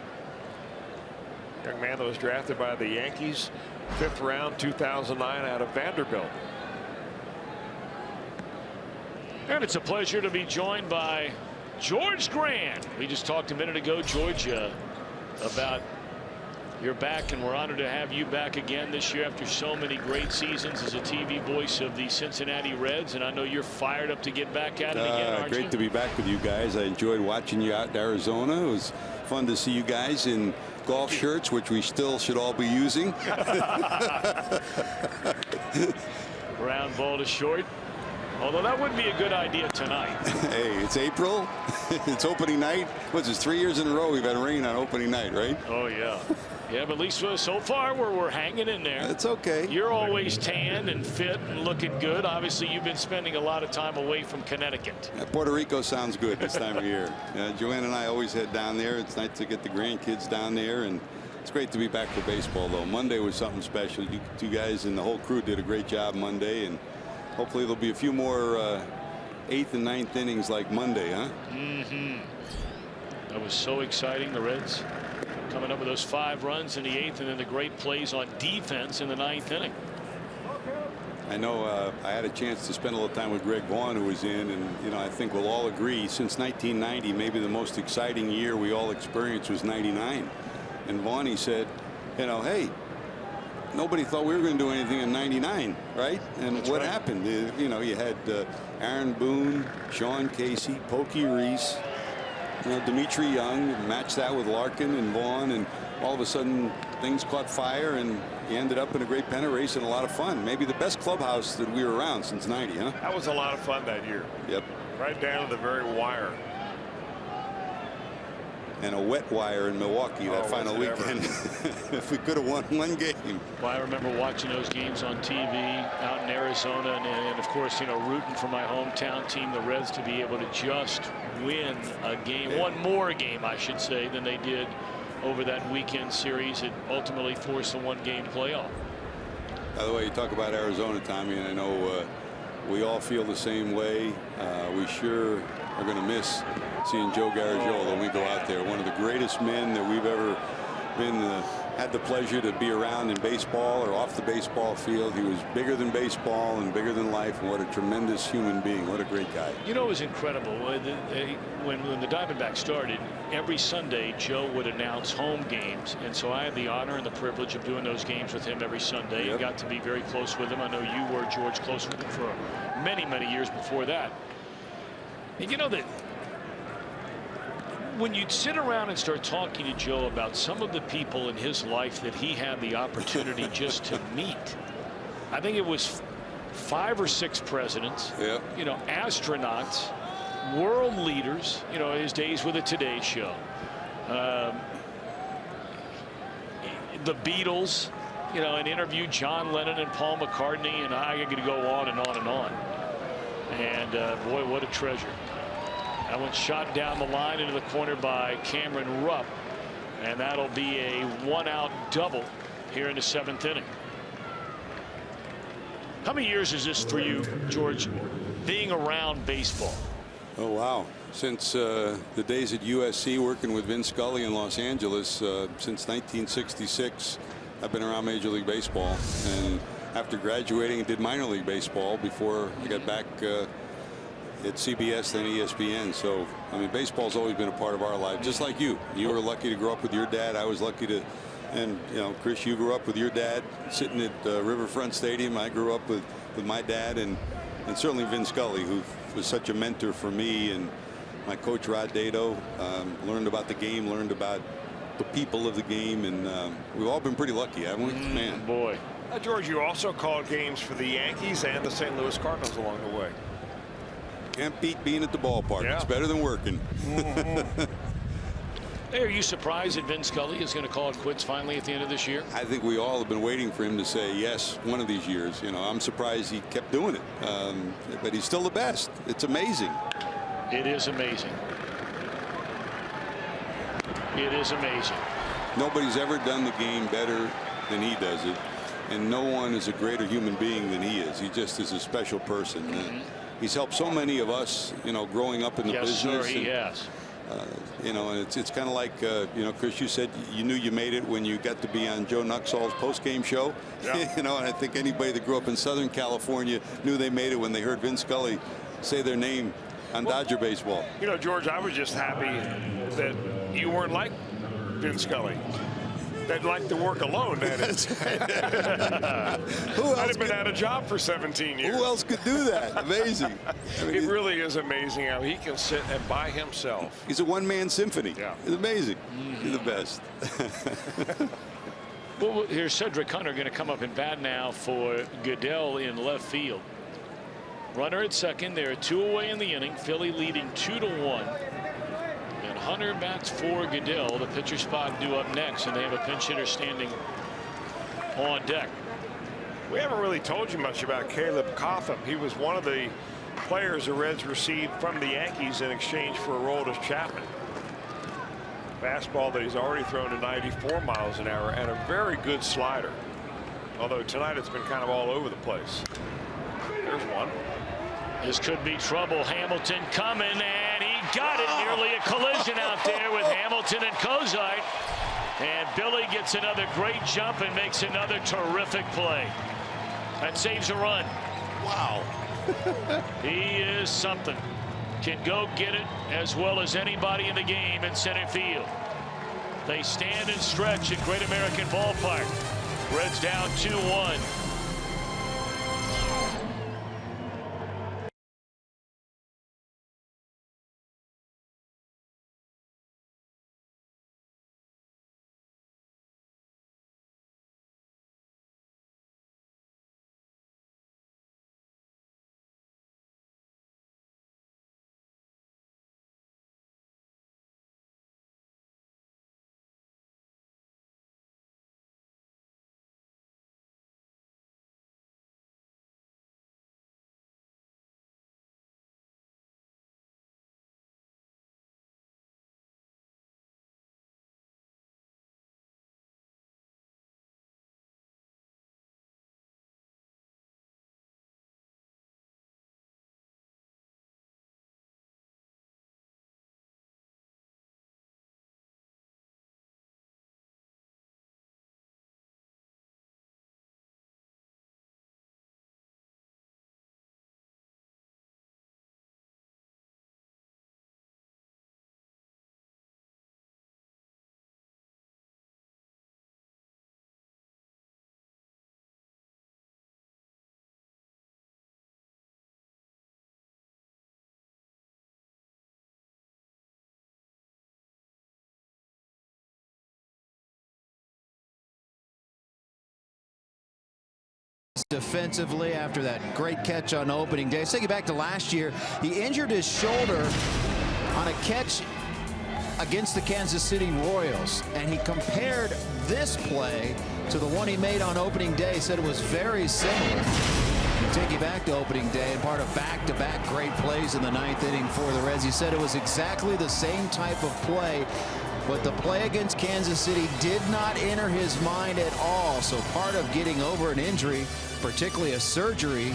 [SPEAKER 4] Young man that was drafted by the Yankees, 5th round, 2009, out of Vanderbilt.
[SPEAKER 3] And it's a pleasure to be joined by George Grand. We just talked a minute ago, George, about you're back, and we're honored to have you back again this year after so many great seasons as a TV voice of the Cincinnati Reds. And I know you're fired up to get back at it again, aren't you?
[SPEAKER 9] Great to be back with you guys. I enjoyed watching you out in Arizona. It was fun to see you guys in golf shirts, which we still should all be using.
[SPEAKER 3] Ground ball to short. Although that wouldn't be a good idea tonight.
[SPEAKER 9] Hey, it's April. It's opening night. What's this, 3 years in a row we've had rain on opening night, right?
[SPEAKER 3] Oh, yeah. Yeah, but at least so far we're hanging in there.
[SPEAKER 9] It's okay.
[SPEAKER 3] You're always tan and fit and looking good. Obviously, you've been spending a lot of time away from Connecticut.
[SPEAKER 9] Puerto Rico sounds good this time of year. Joanne and I always head down there. It's nice to get the grandkids down there, and it's great to be back for baseball, though. Monday was something special. You two guys and the whole crew did a great job Monday, and hopefully there'll be a few more 8th and 9th innings like Monday, huh?
[SPEAKER 3] That was so exciting. The Reds coming up with those 5 runs in the 8th, and then the great plays on defense in the 9th inning.
[SPEAKER 9] I know I had a chance to spend a little time with Greg Vaughn, who was in, and I think we'll all agree since 1990 maybe the most exciting year we all experienced was '99. And Vaughn, he said, hey, nobody thought we were going to do anything in '99, right? And
[SPEAKER 3] That's
[SPEAKER 9] what
[SPEAKER 3] right.
[SPEAKER 9] happened? You had Aaron Boone, Sean Casey, Pokey Reese, Dimitri Young, matched that with Larkin and Vaughn, and all of a sudden things caught fire, and you ended up in a great pennant race and a lot of fun. Maybe the best clubhouse that we were around since '90, huh?
[SPEAKER 4] That was a lot of fun that year.
[SPEAKER 9] Yep.
[SPEAKER 4] Right down to the very wire.
[SPEAKER 9] And a wet wire in Milwaukee that final weekend. If we could have won one game.
[SPEAKER 3] Well, I remember watching those games on TV out in Arizona, and of course, rooting for my hometown team, the Reds, to be able to just win a game, one more game, I should say, than they did over that weekend series. It ultimately forced a 1-game playoff.
[SPEAKER 9] By the way, you talk about Arizona, Tommy, and I know we all feel the same way. We sure are going to miss seeing Joe Garagiola when we go out there. One of the greatest men that we've ever been had the pleasure to be around in baseball or off the baseball field. He was bigger than baseball and bigger than life, and what a tremendous human being. What a great guy.
[SPEAKER 3] It was incredible. When the Diamondbacks started, every Sunday Joe would announce home games, and so I had the honor and the privilege of doing those games with him every Sunday. And got to be very close with him. I know you were, George, close with him for many years before that. And that when you'd sit around and start talking to Joe about some of the people in his life that he had the opportunity just to meet, I think it was 5 or 6 presidents, astronauts, world leaders, his days with the Today Show, the Beatles, and interviewed John Lennon and Paul McCartney, and I could go on and on and on. And boy, what a treasure. That one shot down the line into the corner by Cameron Rupp, and that'll be a 1-out double here in the 7th inning. How many years is this for you, George, being around baseball?
[SPEAKER 9] Oh, wow. Since the days at USC working with Vin Scully in Los Angeles, since 1966, I've been around Major League Baseball. And after graduating, I did minor league baseball before I got back at CBS, then ESPN. So, I mean, baseball's always been a part of our life, just like you. You were lucky to grow up with your dad. I was lucky to, and, Chris, you grew up with your dad sitting at Riverfront Stadium. I grew up with my dad, and certainly Vin Scully, who was such a mentor for me, and my coach, Rod Dato. Learned about the game, learned about the people of the game, and we've all been pretty lucky, haven't we? Man.
[SPEAKER 3] Boy.
[SPEAKER 4] George, you also called games for the Yankees and the St. Louis Cardinals along the way.
[SPEAKER 9] Can't beat being at the ballpark.
[SPEAKER 4] Yeah.
[SPEAKER 9] It's better than working.
[SPEAKER 3] Hey, are you surprised that Vin Scully is going to call it quits finally at the end of this year?
[SPEAKER 9] I think we all have been waiting for him to say yes one of these years. I'm surprised he kept doing it. But he's still the best. It's amazing.
[SPEAKER 3] It is amazing. It is amazing.
[SPEAKER 9] Nobody's ever done the game better than he does it. And no one is a greater human being than he is. He just is a special person. He's helped so many of us, growing up in the business.
[SPEAKER 3] Yes, sir, he has.
[SPEAKER 9] And it's kind of like, Chris, you said you knew you made it when you got to be on Joe Nuxall's postgame show. Yeah. And I think anybody that grew up in Southern California knew they made it when they heard Vin Scully say their name on Dodger baseball.
[SPEAKER 4] George, I was just happy that you weren't like Vin Scully. That liked to work alone, that is.
[SPEAKER 9] Who else
[SPEAKER 4] I'd have been out of job for 17 years.
[SPEAKER 9] Who else could do that? Amazing.
[SPEAKER 4] It really is amazing how he can sit and by himself.
[SPEAKER 9] He's a one-man symphony.
[SPEAKER 4] Yeah.
[SPEAKER 9] It's amazing. He's the best.
[SPEAKER 3] Well, here's Cedric Hunter going to come up and bat now for Goodell in left field. Runner at second. There are 2 away in the inning. Philly leading 2-1. And Hunter bats for Goodell. The pitcher spot due up next, and they have a pinch hitter standing on deck.
[SPEAKER 4] We haven't really told you much about Caleb Cotham. He was one of the players the Reds received from the Yankees in exchange for Aroldis Chapman. Fastball that he's already thrown to 94 miles an hour, and a very good slider. Although tonight it's been kind of all over the place. There's one.
[SPEAKER 3] This could be trouble. Hamilton coming, and he got it. Nearly a collision out there with Hamilton and Cozart. And Billy gets another great jump and makes another terrific play. That saves a run.
[SPEAKER 9] Wow.
[SPEAKER 3] He is something. Can go get it as well as anybody in the game in center field. They stand and stretch at Great American Ballpark. Reds down 2-1.
[SPEAKER 5] Defensively after that great catch on opening day. Let's take it back to last year. He injured his shoulder on a catch against the Kansas City Royals, and he compared this play to the one he made on opening day. Said it was very similar. We take you back to opening day and part of back-to-back great plays in the 9th inning for the Reds. He said it was exactly the same type of play, but the play against Kansas City did not enter his mind at all. So part of getting over an injury, particularly a surgery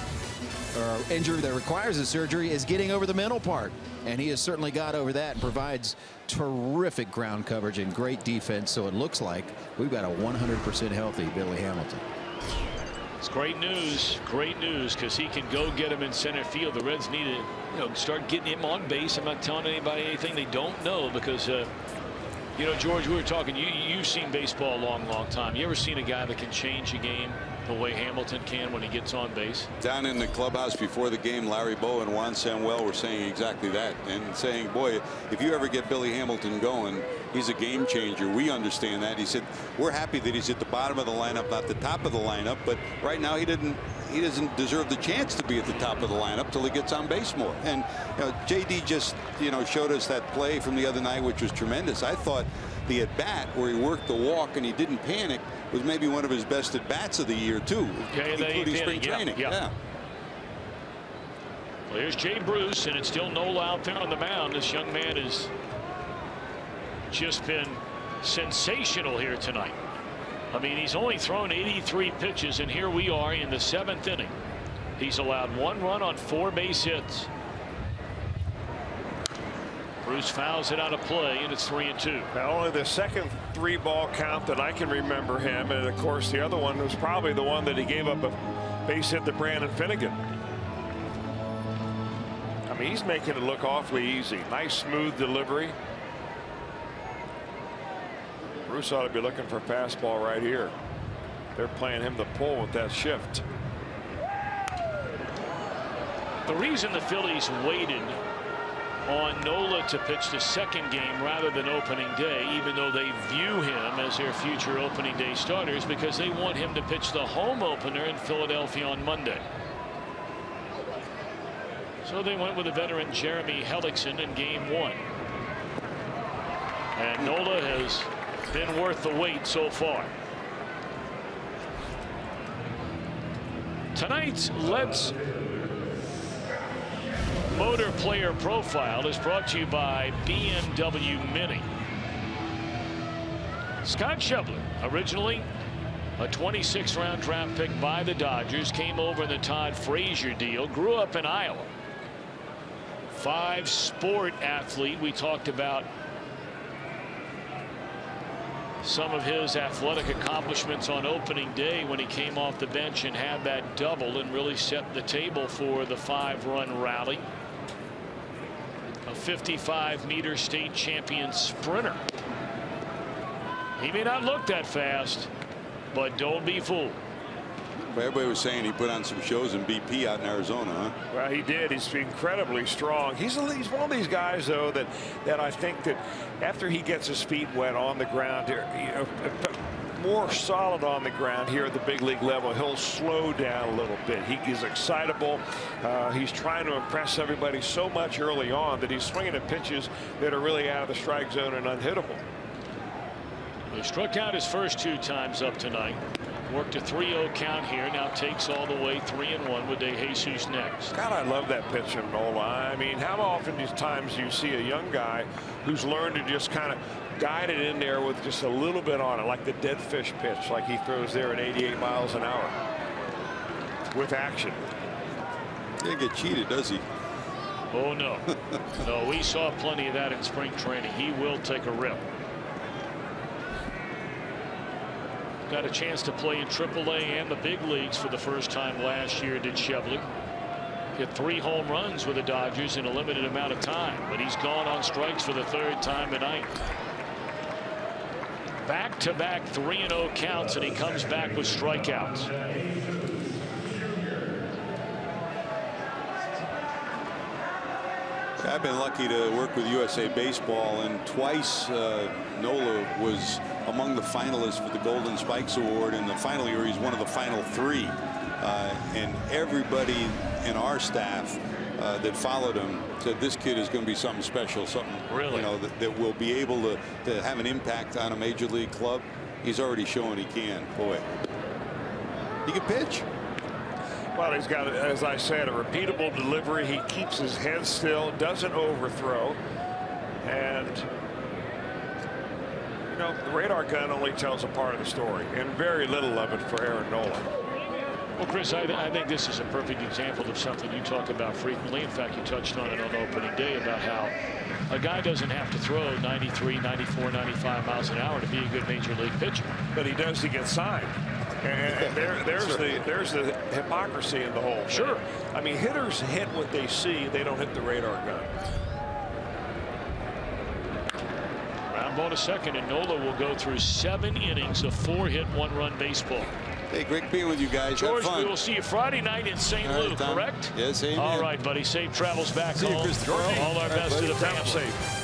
[SPEAKER 5] or injury that requires a surgery, is getting over the mental part. And he has certainly got over that and provides terrific ground coverage and great defense. So it looks like we've got a 100% healthy Billy Hamilton.
[SPEAKER 3] It's great news, because he can go get him in center field. The Reds need to start getting him on base. I'm not telling anybody anything they don't know, because George, we were talking, you've seen baseball a long time. You ever seen a guy that can change a game the way Hamilton can when he gets on base?
[SPEAKER 9] Down in the clubhouse before the game, Larry Bow and Juan Samuel were saying exactly that, and saying, boy, if you ever get Billy Hamilton going, he's a game changer. We understand that. He said, we're happy that he's at the bottom of the lineup, not the top of the lineup, but right now he doesn't deserve the chance to be at the top of the lineup till he gets on base more. And JD just showed us that play from the other night, which was tremendous. I thought the at bat where he worked the walk and he didn't panic was maybe one of his best at bats of the year too, including spring training. Yeah.
[SPEAKER 3] Well, here's Jay Bruce, and it's still Nola out there on the mound. This young man has just been sensational here tonight. I mean, he's only thrown 83 pitches, and here we are in the 7th inning. He's allowed 1 run on 4 base hits. Bruce fouls it out of play, and it's 3-2.
[SPEAKER 4] Now, only the second 3-ball count that I can remember him, and of course the other one was probably the one that he gave up a base hit to Brandon Finnegan. I mean, he's making it look awfully easy. Nice smooth delivery. Bruce ought to be looking for a fastball right here. They're playing him the pull with that shift.
[SPEAKER 3] The reason the Phillies waited on Nola to pitch the second game rather than opening day, even though they view him as their future opening day starter, is because they want him to pitch the home opener in Philadelphia on Monday. So they went with the veteran Jeremy Hellickson in game 1. And Nola has been worth the wait so far. Tonight's Let's Motor Player Profile is brought to you by BMW Mini. Scott Schebler, originally a 26th round draft pick by the Dodgers, came over in the Todd Frazier deal, grew up in Iowa. 5-sport athlete. We talked about some of his athletic accomplishments on opening day when he came off the bench and had that double and really set the table for the 5-run rally. A 55-meter state champion sprinter. He may not look that fast, but don't be fooled.
[SPEAKER 9] But everybody was saying he put on some shows in BP out in Arizona, huh?
[SPEAKER 4] Well, he did. He's incredibly strong. He's one of these guys, though, that I think that after he gets his feet wet on the ground, more solid on the ground here at the big league level, he'll slow down a little bit. He is excitable. He's trying to impress everybody so much early on that he's swinging at pitches that are really out of the strike zone and unhittable.
[SPEAKER 3] He struck out his first 2 times up tonight. Worked a 3-0 count here. Now takes all the way 3-1 with De Jesus next.
[SPEAKER 4] God, I love that pitch from Nola. I mean, how often these times do you see a young guy who's learned to just kind of guide it in there with just a little bit on it, like the dead fish pitch, like he throws there at 88 miles an hour with action.
[SPEAKER 9] He didn't get cheated, does he?
[SPEAKER 3] Oh, no. No, we saw plenty of that in spring training. He will take a rip. Got a chance to play in AAA and the big leagues for the first time last year, did Schebler. Hit 3 home runs with the Dodgers in a limited amount of time, but he's gone on strikes for the 3rd time tonight. Back-to-back 3-0 counts, and he comes back with strikeouts.
[SPEAKER 9] I've been lucky to work with USA Baseball, and twice Nola was among the finalists for the Golden Spikes Award. In the final year, he's one of the final 3. And everybody in our staff that followed him said this kid is going to be something special, something
[SPEAKER 3] really,
[SPEAKER 9] you know, that will be able to have an impact on a major league club. He's already shown he can. Boy, he can pitch.
[SPEAKER 4] Well, he's got, as I said, a repeatable delivery. He keeps his head still, doesn't overthrow, and you know, the radar gun only tells a part of the story, and very little of it for Aaron Nola.
[SPEAKER 3] Well, Chris, I think this is a perfect example of something you talk about frequently. In fact, you touched on it on opening day about how a guy doesn't have to throw 93, 94, 95 miles an hour to be a good major league pitcher.
[SPEAKER 4] But he does to get signed. And there's the hypocrisy in the whole thing.
[SPEAKER 3] Sure.
[SPEAKER 4] I mean, hitters hit what they see. They don't hit the radar gun.
[SPEAKER 3] Ground ball to second, and Nola will go through 7 innings of 4-hit, 1-run baseball.
[SPEAKER 9] Hey, great being with you guys.
[SPEAKER 3] George,
[SPEAKER 9] have fun.
[SPEAKER 3] we will see you Friday night in St. Louis, correct?
[SPEAKER 9] Yes, amen.
[SPEAKER 3] All right, buddy. Safe travels back home. All our best to the family.
[SPEAKER 4] Safe.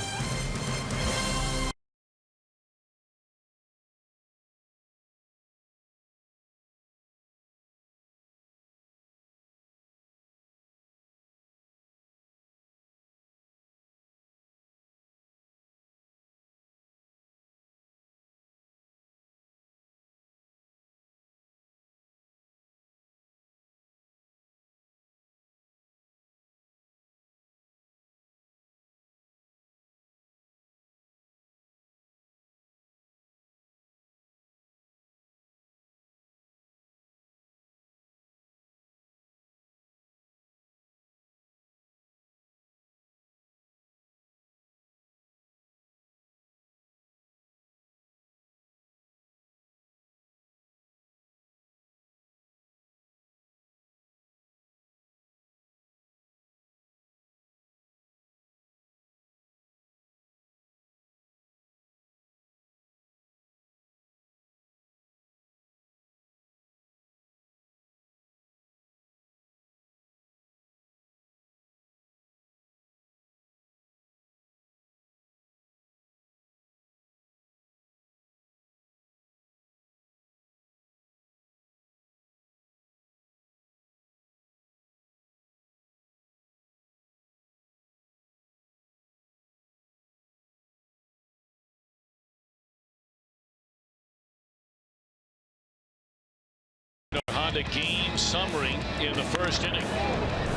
[SPEAKER 3] a game summary in the first inning.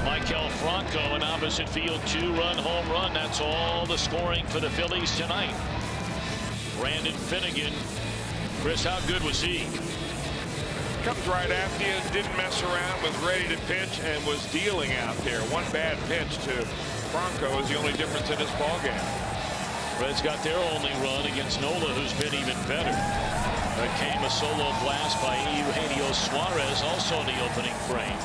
[SPEAKER 3] Michael Franco, an opposite field 2-run home run. That's all the scoring for the Phillies tonight. Brandon Finnegan. Chris, how good was he?
[SPEAKER 4] Comes right after you, didn't mess around, was ready to pitch, and was dealing out there. One bad pitch to Franco is the only difference in this ballgame.
[SPEAKER 3] Reds got their only run against Nola, who's been even better. There came a solo blast by Eugenio Suarez, also in the opening frame.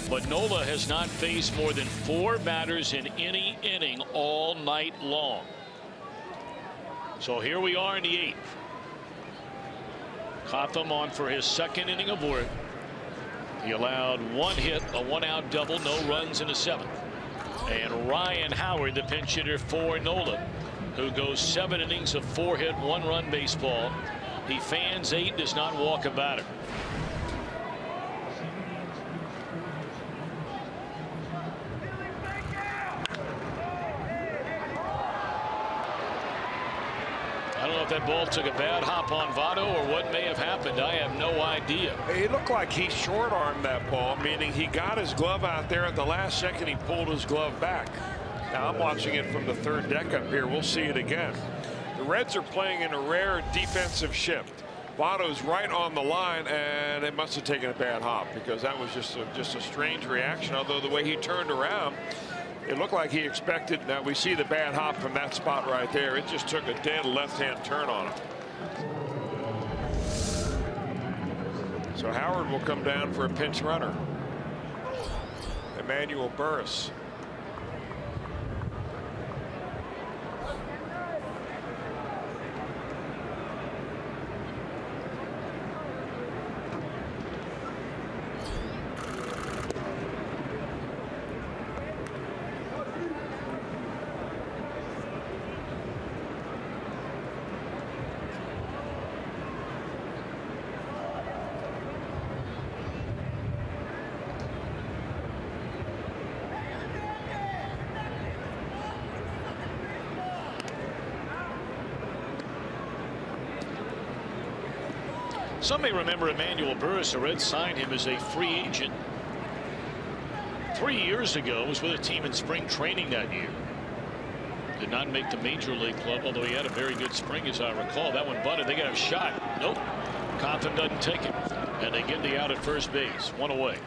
[SPEAKER 3] But Nola has not faced more than 4 batters in any inning all night long. So here we are in the 8th. Cotham on for his 2nd inning of work. He allowed 1 hit, a 1-out double, no runs in the 7th. And Ryan Howard, the pinch hitter for Nola, who goes 7 innings of 4-hit, 1-run baseball. He fans 8, does not walk a batter. I don't know if that ball took a bad hop on Votto or what may have happened. I have no idea.
[SPEAKER 4] It looked like he short-armed that ball, meaning he got his glove out there at the last second. He pulled his glove back. Now I'm watching it from the 3rd deck up here. We'll see it again. The Reds are playing in a rare defensive shift. Votto's right on the line, and it must have taken a bad hop because that was just a strange reaction. Although the way he turned around, it looked like he expected. Now we see the bad hop from that spot right there. It just took a dead left-hand turn on him. So Howard will come down for a pinch runner. Emmanuel Burris.
[SPEAKER 3] Some may remember Emmanuel Burris. The Reds signed him as a free agent 3 years ago. Was with a team in spring training that year. Did not make the major league club, although he had a very good spring, as I recall. That one butted. They got a shot. Nope. Cotham doesn't take it. And they get the out at first base. 1 away.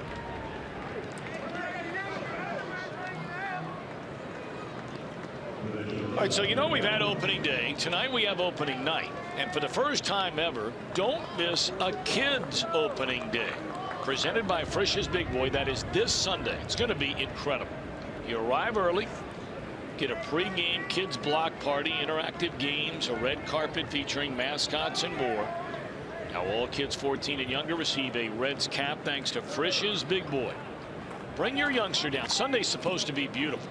[SPEAKER 3] All right, so you know we've had opening day. Tonight we have opening night. And for the first time ever, don't miss a kids opening day. Presented by Frisch's Big Boy. That is this Sunday. It's going to be incredible. You arrive early, get a pregame kids block party, interactive games, a red carpet featuring mascots and more. Now all kids 14 and younger receive a Reds cap thanks to Frisch's Big Boy. Bring your youngster down. Sunday's supposed to be beautiful.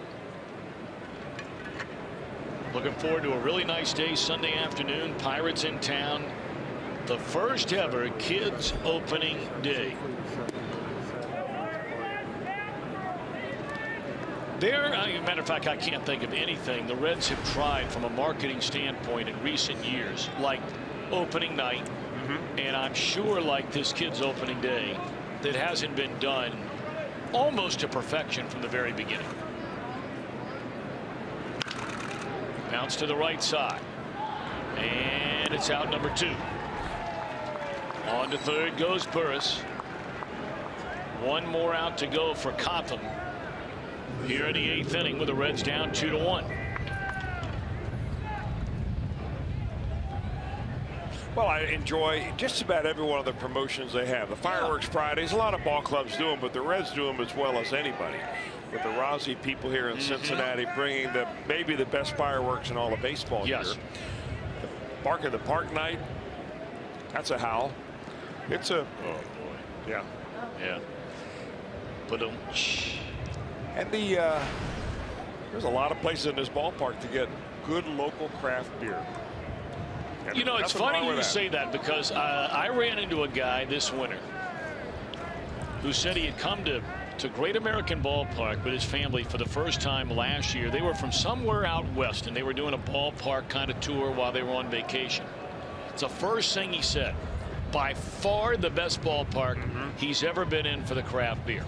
[SPEAKER 3] Looking forward to a really nice day Sunday afternoon. Pirates in town. The first ever kids opening day. Matter of fact, I can't think of anything the Reds have tried from a marketing standpoint in recent years, like opening night, and I'm sure like this kids opening day, that hasn't been done almost to perfection from the very beginning. Bounce to the right side. And it's out number 2. On to third goes Burris. 1 more out to go for Cotham. Here in the 8th inning with the Reds down 2-1.
[SPEAKER 4] Well, I enjoy just about every one of the promotions they have. The Fireworks Fridays, a lot of ball clubs do them, but the Reds do them as well as anybody. With the Rossi people here in Cincinnati bringing maybe the best fireworks in all of baseball here. The Bark in the Park night, that's a howl. It's a, oh boy, yeah. But and there's a lot of places in this ballpark to get good local craft beer. And
[SPEAKER 3] you know, it's funny you say that because I ran into a guy this winter who said he had come to Great American Ballpark with his family for the first time last year. They were from somewhere out west and they were doing a ballpark kind of tour while they were on vacation. It's the first thing he said. by far the best ballpark he's ever been in for the craft beer.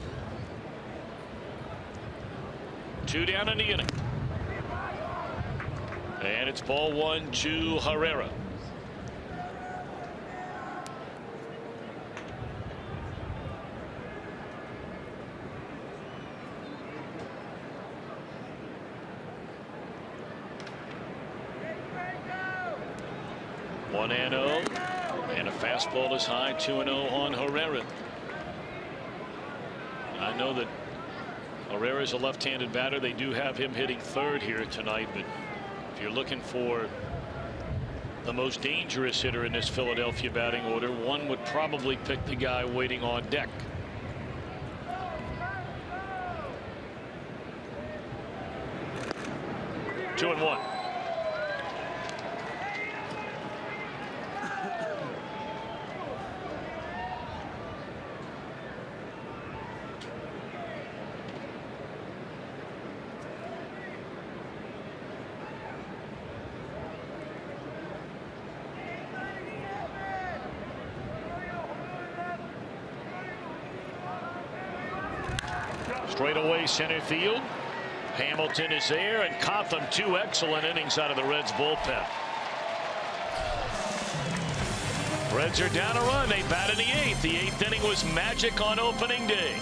[SPEAKER 3] 2 down in the inning. And it's ball 1 to Herrera. One and 0, and a fastball is high. 2-0 on Herrera. I know that Herrera is a left-handed batter. They do have him hitting third here tonight, but if you're looking for the most dangerous hitter in this Philadelphia batting order, one would probably pick the guy waiting on deck. Two and one. Straight away center field. Hamilton is there, and Cotham 2 excellent innings out of the Reds bullpen. Reds are down a run. They bat in the 8th. The 8th inning was magic on opening day.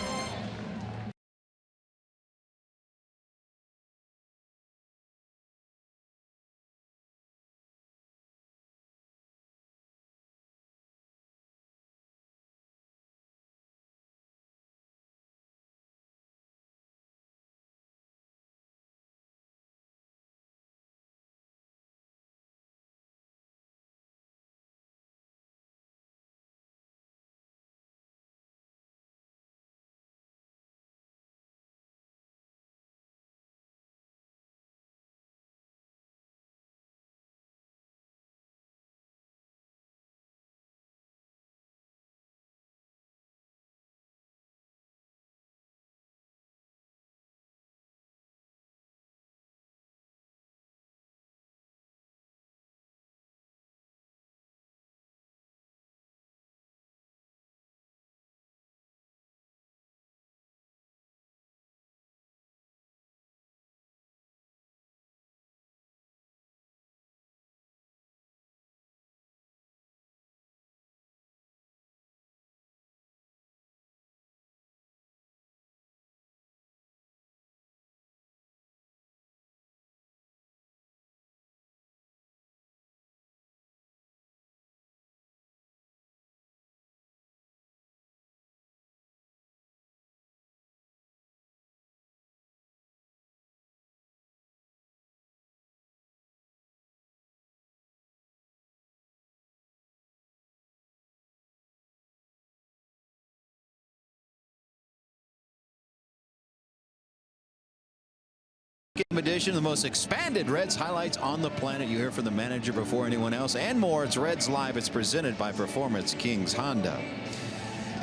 [SPEAKER 5] Game edition, the most expanded Reds highlights on the planet. You hear from the manager before anyone else and more. It's Reds Live. It's presented by Performance Kings Honda.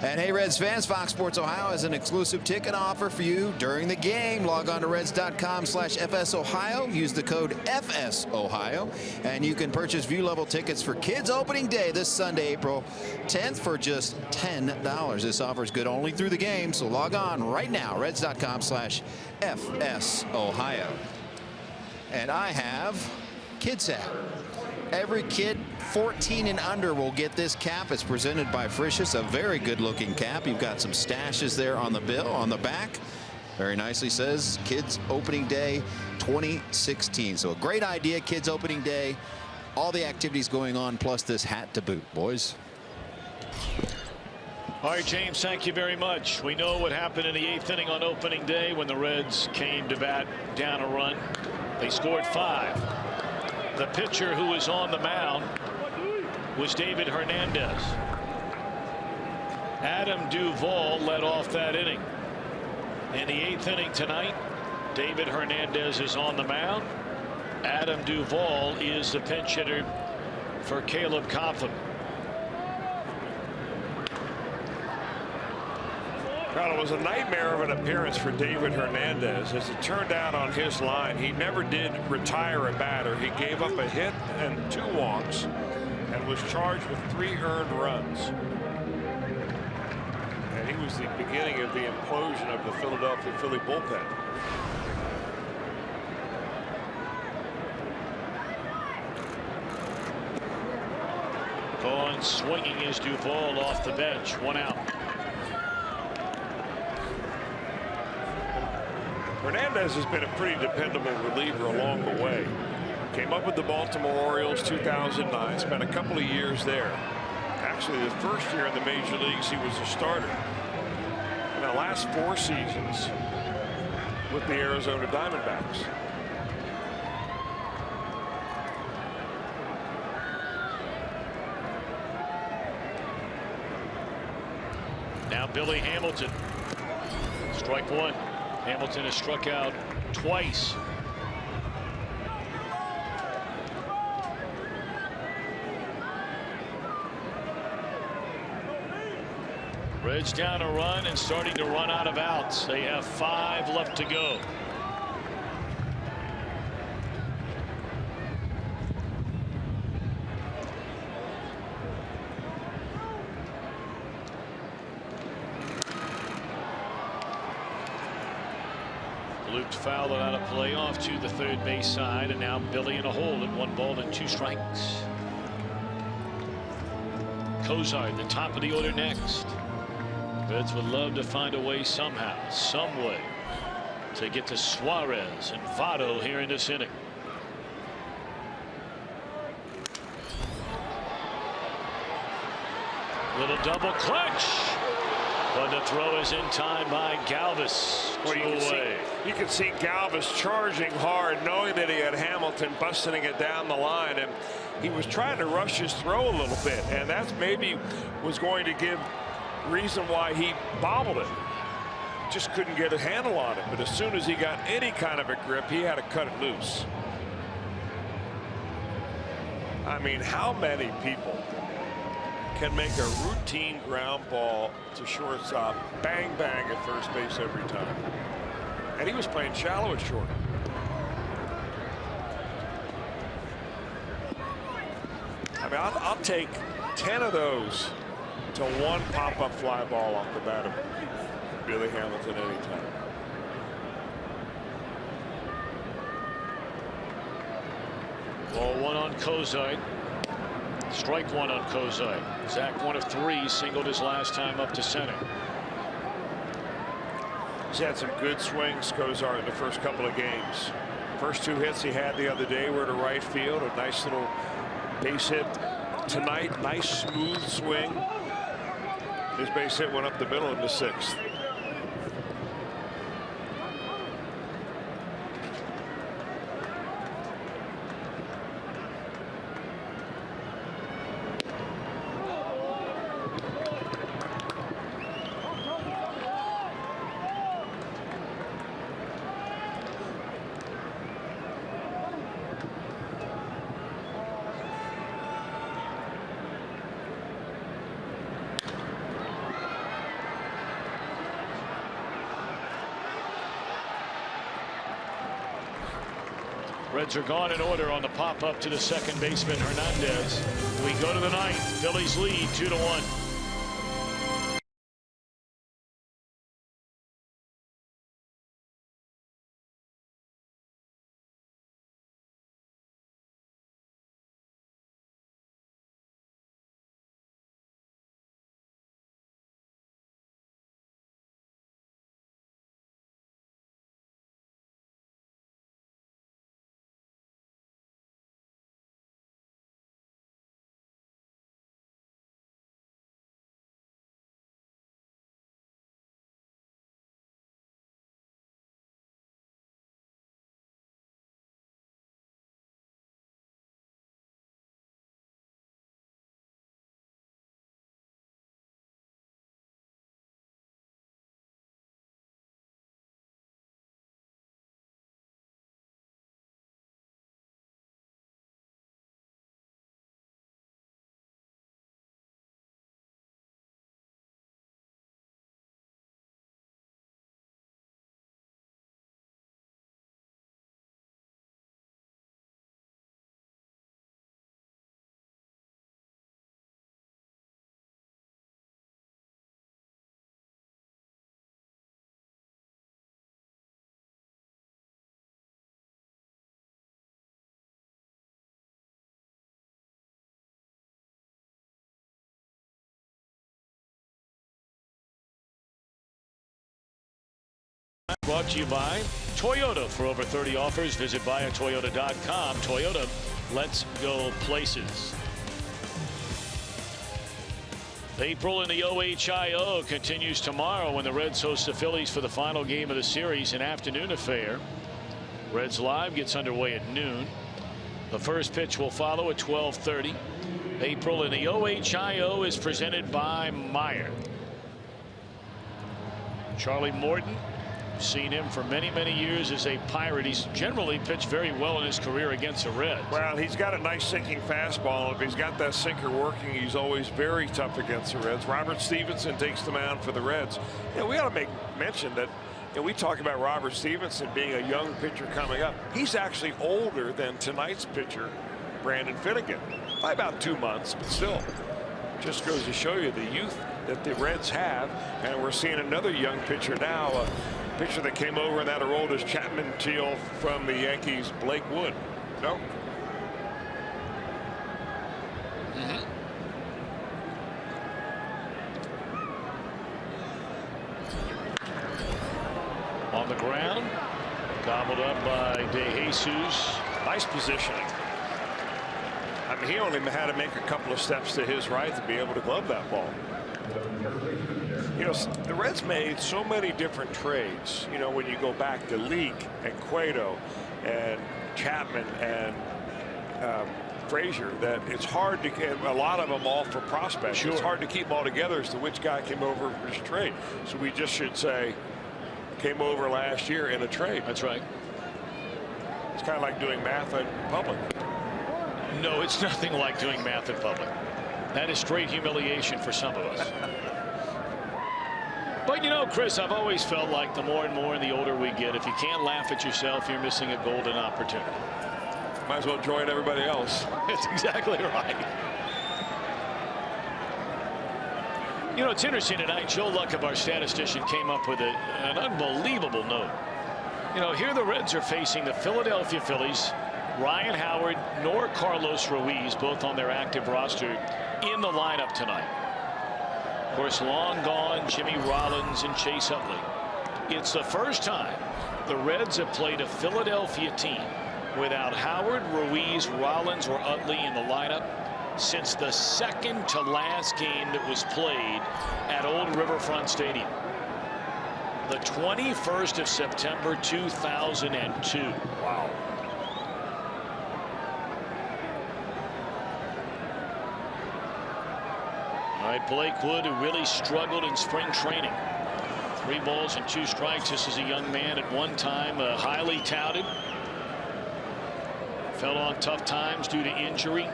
[SPEAKER 5] And hey, Reds fans, Fox Sports Ohio has an exclusive ticket offer for you during the game. Log on to reds.com/FSOhio. Use the code FSOhio, and you can purchase view-level tickets for Kids Opening Day this Sunday, April 10th, for just $10. This offer is good only through the game, so log on right now, reds.com/FSOhio. And I have Kids Hat. Every kid 14 and under will get this cap. It's presented by Frisch's, a very good looking cap. You've got some stashes there on the bill on the back. Very nicely says Kids Opening Day 2016. So a great idea, Kids Opening Day. All the activities going on, plus this hat to boot, boys.
[SPEAKER 3] All right, James, thank you very much. We know what happened in the 8th inning on opening day when the Reds came to bat down a run. They scored 5. The pitcher who was on the mound was David Hernandez. Adam Duvall led off that inning. In the 8th inning tonight, David Hernandez is on the mound. Adam Duvall is the pinch hitter for Caleb Cotham.
[SPEAKER 4] God, it was a nightmare of an appearance for David Hernandez. As it turned out on his line, he never did retire a batter. He gave up a hit and 2 walks. and was charged with 3 earned runs. And he was the beginning of the implosion of the Philadelphia Philly bullpen.
[SPEAKER 3] Vaughn swinging his Duval off the bench. 1 out.
[SPEAKER 4] Hernandez has been a pretty dependable reliever along the way. Came up with the Baltimore Orioles 2009, spent a couple of years there. Actually, the first year in the major leagues, he was a starter. In the last 4 seasons with the Arizona Diamondbacks.
[SPEAKER 3] Now Billy Hamilton. Strike 1. Hamilton has struck out twice. Reds down a run and starting to run out of outs. They have 5 left to go. Looped foul and out of play off to the third base side, and now Billy in a hole at 1 ball and 2 strikes. Cozart, the top of the order next. Reds would love to find a way somehow, some way, to get to Suarez and Votto here in this inning. Little double clutch. But the throw is in time by Galvis.
[SPEAKER 4] Well, you can see Galvis charging hard, knowing that he had Hamilton busting it down the line, and he was trying to rush his throw a little bit, and that's maybe was going to give reason why he bobbled it. Just couldn't get a handle on it, but as soon as he got any kind of a grip, he had to cut it loose. I mean, how many people can make a routine ground ball to shortstop, bang bang at first base every time? And he was playing shallow at short. I mean, I'll take 10 of those to 1 pop-up fly ball off the bat of Billy Hamilton anytime.
[SPEAKER 3] Ball 1 on Cozart. Strike 1 on Cozart. Zach 1 of 3, singled his last time up to center.
[SPEAKER 4] He's had some good swings, Cozart, in the first couple of games. First 2 hits he had the other day were to right field. A nice little base hit tonight. Nice smooth swing. His base hit went up the middle into 6th.
[SPEAKER 3] Reds are gone in order on the pop up to the second baseman Hernandez. We go to the 9th. Phillies lead 2-1. brought to you by Toyota. For over 30 offers, visit buyatoyota.com. Toyota, let's go places. April in the OHIO continues tomorrow when the Reds host the Phillies for the final game of the series, an afternoon affair. Reds Live gets underway at noon. The first pitch will follow at 12:30. April in the OHIO is presented by Meyer. Charlie Morton, seen him for many years as a Pirate. He's generally pitched very well in his career against the Reds.
[SPEAKER 4] Well, he's got a nice sinking fastball. If he's got that sinker working, he's always very tough against the Reds. Robert Stevenson takes the mound for the Reds. You know, we ought to make mention that, you know, we talk about Robert Stevenson being a young pitcher coming up. He's actually older than tonight's pitcher, Brandon Finnegan, by about 2 months, but still just goes to show you the youth that the Reds have. And we're seeing another young pitcher now, a pitcher that came over in that Aroldis Chapman deal from the Yankees, Blake Wood. No.
[SPEAKER 3] On the ground, gobbled up by De Jesus.
[SPEAKER 4] Nice positioning. I mean, he only had to make a couple of steps to his right to be able to glove that ball. You know, the Reds made so many different trades. You know, when you go back to Leake and Cueto and Chapman and Frazier, that it's hard to get a lot of them all for prospects. Sure. It's hard to keep them all together as to which guy came over for this trade. So we just should say came over last year in a trade.
[SPEAKER 3] That's right.
[SPEAKER 4] It's kind of like doing math in public.
[SPEAKER 3] No, it's nothing like doing math in public. That is straight humiliation for some of us. But, you know, Chris, I've always felt like the more and more and the older we get, if you can't laugh at yourself, you're missing a golden opportunity.
[SPEAKER 4] Might as well join everybody else.
[SPEAKER 3] That's exactly right. You know, it's interesting tonight. Joe Luck, of our statistician, came up with an unbelievable note. You know, here the Reds are facing the Philadelphia Phillies, Ryan Howard nor Carlos Ruiz, both on their active roster, in the lineup tonight. Of course, long gone Jimmy Rollins and Chase Utley. It's the first time the Reds have played a Philadelphia team without Howard, Ruiz, Rollins, or Utley in the lineup since the second to last game that was played at Old Riverfront Stadium. The 21st of September, 2002.
[SPEAKER 4] Wow.
[SPEAKER 3] All right, Blake Wood, who really struggled in spring training. 3 balls and 2 strikes. This is a young man at one time highly touted. Fell on tough times due to injury.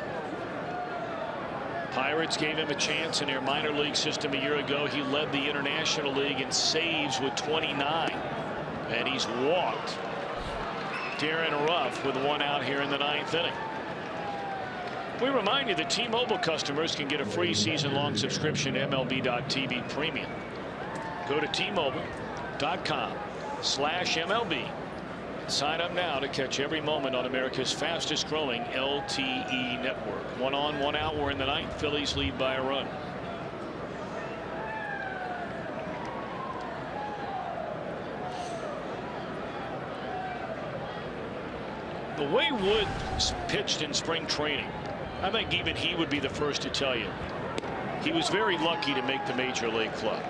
[SPEAKER 3] Pirates gave him a chance in their minor league system a year ago. He led the International League in saves with 29. And he's walked Darren Ruff with 1 out here in the 9th inning. We remind you that T-Mobile customers can get a free season-long subscription to MLB.TV Premium. Go to T-Mobile.com/MLB. Sign up now to catch every moment on America's fastest-growing LTE network. 1 on, 1 out. We're in the 9th. Phillies lead by a run. The way Wood pitched in spring training, I think even he would be the first to tell you he was very lucky to make the major league club.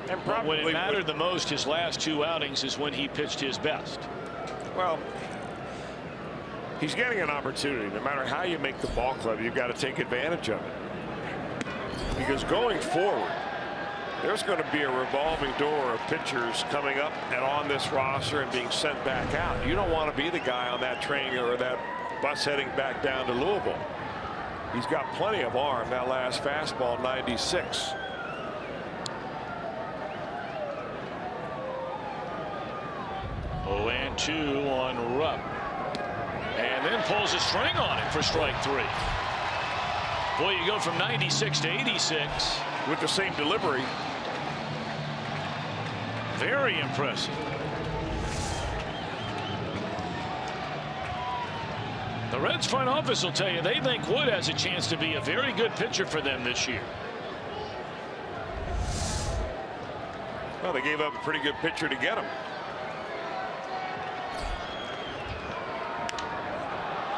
[SPEAKER 4] And
[SPEAKER 3] but when it mattered the most, his last 2 outings is when he pitched his best.
[SPEAKER 4] Well, he's getting an opportunity. No matter how you make the ball club, you've got to take advantage of it. Because going forward, there's going to be a revolving door of pitchers coming up and on this roster and being sent back out. You don't want to be the guy on that train or that bus heading back down to Louisville. He's got plenty of arm. That last fastball, 96.
[SPEAKER 3] Oh, and 2 on Rupp. And then pulls a string on it for strike 3. Boy, you go from 96 to 86
[SPEAKER 4] with the same delivery.
[SPEAKER 3] Very impressive. The Reds front office will tell you they think Wood has a chance to be a very good pitcher for them this year.
[SPEAKER 4] Well, they gave up a pretty good pitcher to get him.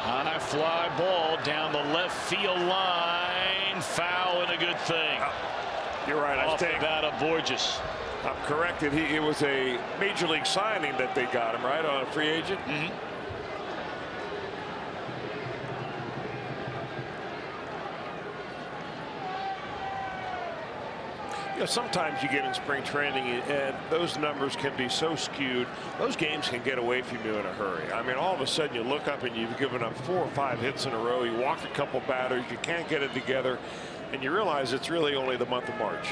[SPEAKER 3] High fly ball down the left field line. Foul and a good thing.
[SPEAKER 4] You're right.
[SPEAKER 3] Off the bat of Borges.
[SPEAKER 4] I'm corrected. It was a major league signing that they got him, right, on a free agent. You know, sometimes you get in spring training and those numbers can be so skewed. Those games can get away from you in a hurry. I mean, all of a sudden you look up and you've given up 4 or 5 hits in a row. You walk a couple batters. You can't get it together. And you realize it's really only the month of March.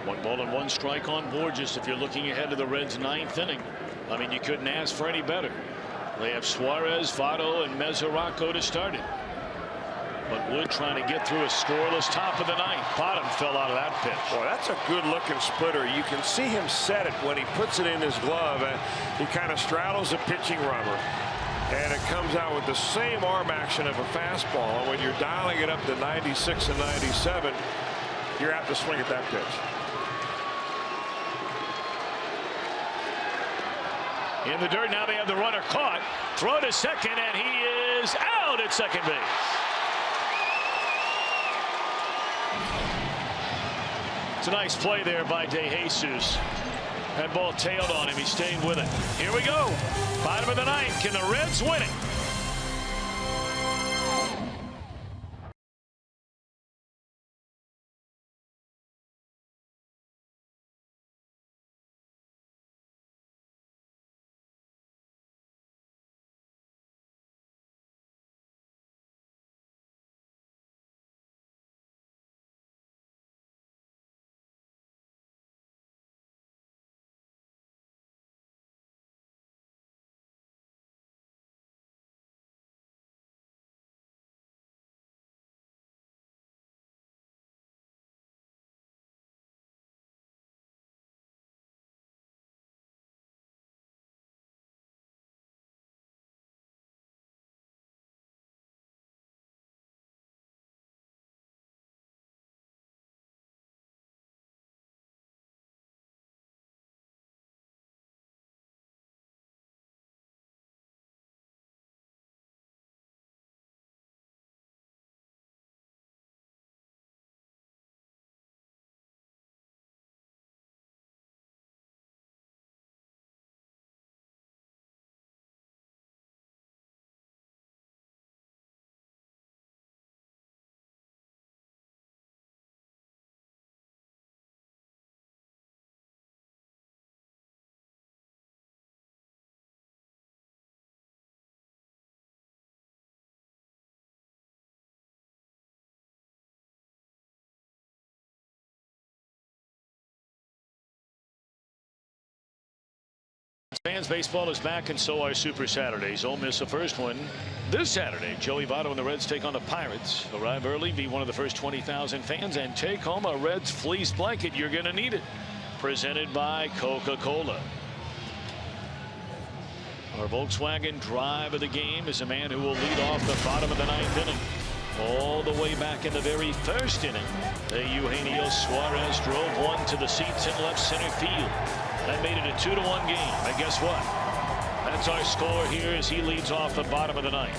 [SPEAKER 3] 1 ball and 1 strike on Borges if you're looking ahead to the Reds' 9th inning. I mean, you couldn't ask for any better. They have Suarez, Votto, and Mesoraco to start it. But Wood trying to get through a scoreless top of the 9th. Bottom fell out of that pitch.
[SPEAKER 4] Boy, that's a good looking splitter. You can see him set it when he puts it in his glove. He kind of straddles the pitching rubber. And it comes out with the same arm action of a fastball. And when you're dialing it up to 96 and 97, you're apt to swing at that pitch.
[SPEAKER 3] In the dirt now, they have the runner caught. Throw to second, and he is out at second base. It's a nice play there by De Jesus. That ball tailed on him. He stayed with it. Here we go. Bottom of the 9th. Can the Reds win it? Fans, baseball is back, and so are Super Saturdays. Ole Miss the first one this Saturday. Joey Votto and the Reds take on the Pirates. Arrive early, be one of the first 20,000 fans, and take home a Reds fleece blanket. You're going to need it. Presented by Coca-Cola. Our Volkswagen drive of the game is a man who will lead off the bottom of the 9th inning. All the way back in the very first inning, Eugenio Suarez drove one to the seats in left center field. That made it a 2-1 game. And guess what? That's our score here as he leads off the bottom of the 9th.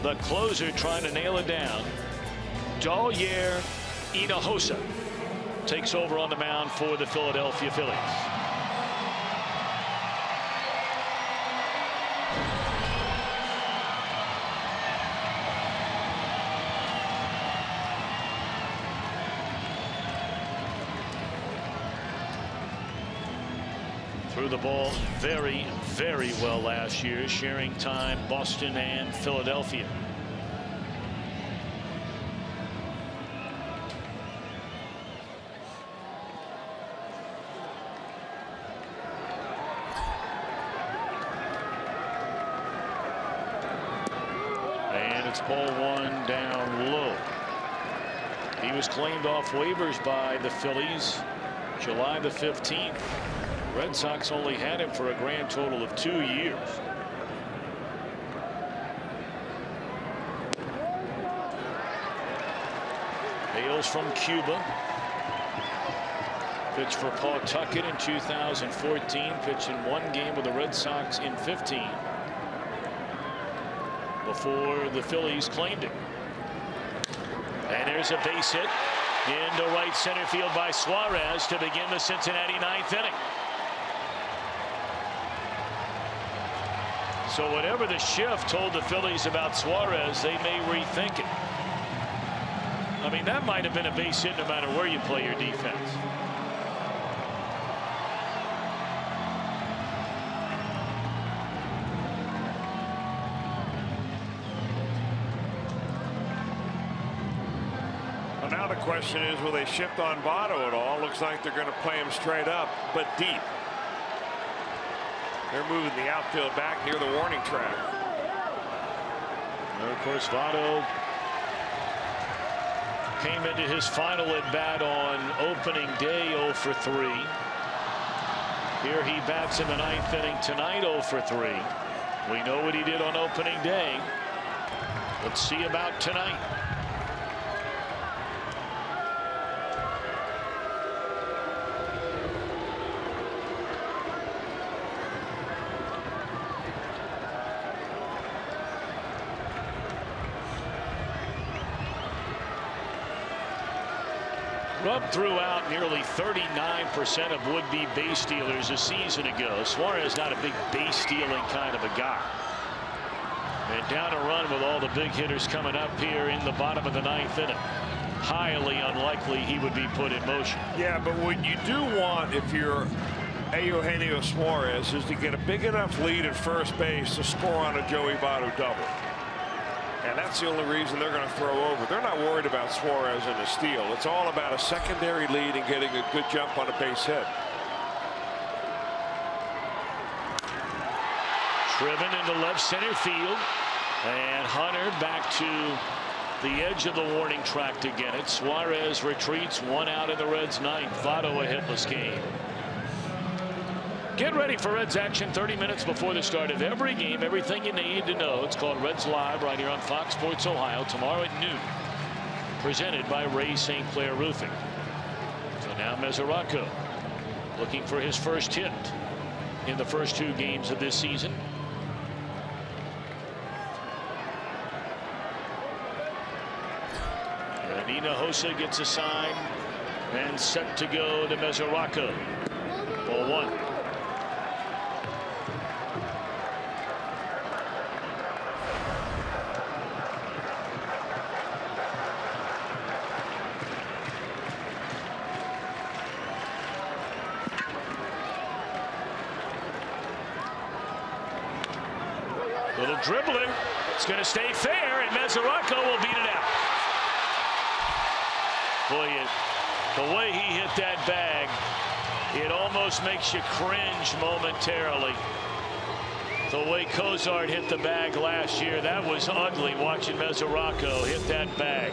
[SPEAKER 3] The closer trying to nail it down. Dalyer Hinojosa takes over on the mound for the Philadelphia Phillies. Threw the ball very, very well last year, sharing time Boston and Philadelphia. And it's ball 1 down low. He was claimed off waivers by the Phillies July the 15th. Red Sox only had him for a grand total of 2 years. Hails from Cuba. Pitched for Pawtucket in 2014. Pitched in one game with the Red Sox in 15. Before the Phillies claimed him. And there's a base hit into right center field by Suarez to begin the Cincinnati ninth inning. So whatever the shift told the Phillies about Suarez, they may rethink it. I mean, that might have been a base hit no matter where you play your defense.
[SPEAKER 4] Well, now the question is, will they shift on Votto at all? Looks like they're going to play him straight up, but deep. They're moving the outfield back near the warning track.
[SPEAKER 3] And of course, Votto came into his final at bat on opening day 0 for 3. Here he bats in the ninth inning tonight 0 for 3. We know what he did on opening day. Let's see about tonight. Rupp threw out nearly 39% of would-be base stealers a season ago. Suarez not a big base stealing kind of a guy. And down a run with all the big hitters coming up here in the bottom of the ninth inning. Highly unlikely he would be put in motion.
[SPEAKER 4] Yeah, but what you do want if you're Eugenio Suarez is to get a big enough lead at first base to score on a Joey Votto double. And that's the only reason they're going to throw over. They're not worried about Suarez in a steal. It's all about a secondary lead and getting a good jump on a base hit.
[SPEAKER 3] Driven into left center field. And Hunter back to the edge of the warning track to get it. Suarez retreats, 1 out in the Reds' ninth. Votto a hitless game. Get ready for Reds action 30 minutes before the start of every game. Everything you need to know. It's called Reds Live right here on Fox Sports Ohio tomorrow at noon. Presented by Ray St. Clair Roofing. So now Mesoraco looking for his first hit in the first 2 games of this season. And Hinojosa gets a sign and set to go to Mesoraco. Ball 1. Little dribbling. It's going to stay fair, and Mesoraco will beat it out. Boy, the way he hit that bag, it almost makes you cringe momentarily. The way Cozart hit the bag last year, that was ugly watching Mesoraco hit that bag.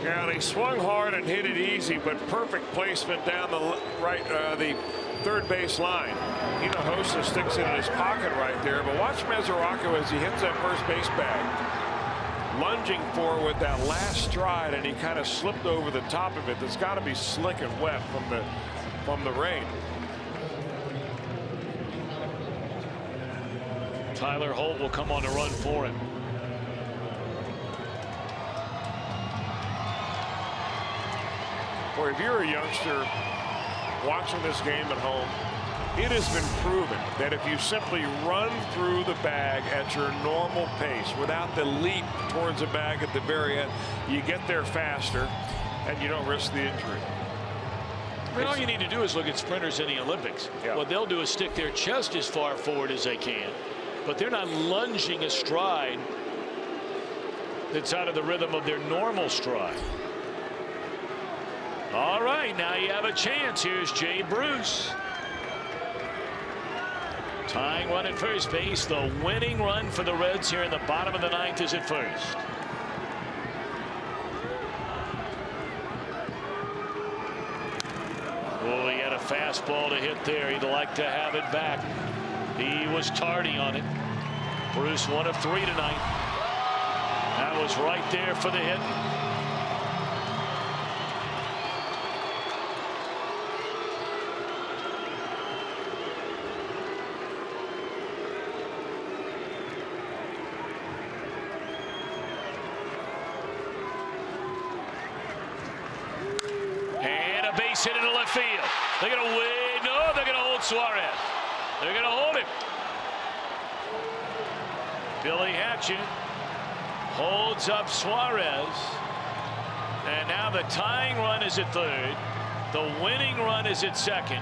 [SPEAKER 4] Yeah, they swung hard and hit it easy, but perfect placement down the the third base line. Hinojosa sticks it in his pocket right there, but watch Mesoraco as he hits that first base bag. Lunging for with that last stride, and he kind of slipped over the top of it. That's got to be slick and wet from the rain.
[SPEAKER 3] Tyler Holt will come on to run for him.
[SPEAKER 4] Boy, if you're a youngster watching this game at home, it has been proven that if you simply run through the bag at your normal pace without the leap towards the bag at the very end, you get there faster and you don't risk the injury.
[SPEAKER 3] I mean, all you need to do is look at sprinters in the Olympics.
[SPEAKER 4] Yeah.
[SPEAKER 3] What they'll do is stick their chest as far forward as they can, but they're not lunging a stride that's out of the rhythm of their normal stride. All right, now you have a chance. Here's Jay Bruce. Tying run at first base. The winning run for the Reds here in the bottom of the ninth is at first. Oh, he had a fastball to hit there. He'd like to have it back. He was tardy on it. Bruce 1 of 3 tonight. That was right there for the hit. Suarez hit into left field. They're going to win. No, they're going to hold Suarez. They're going to hold him. Billy Hatchin holds up Suarez. And now the tying run is at third. The winning run is at second.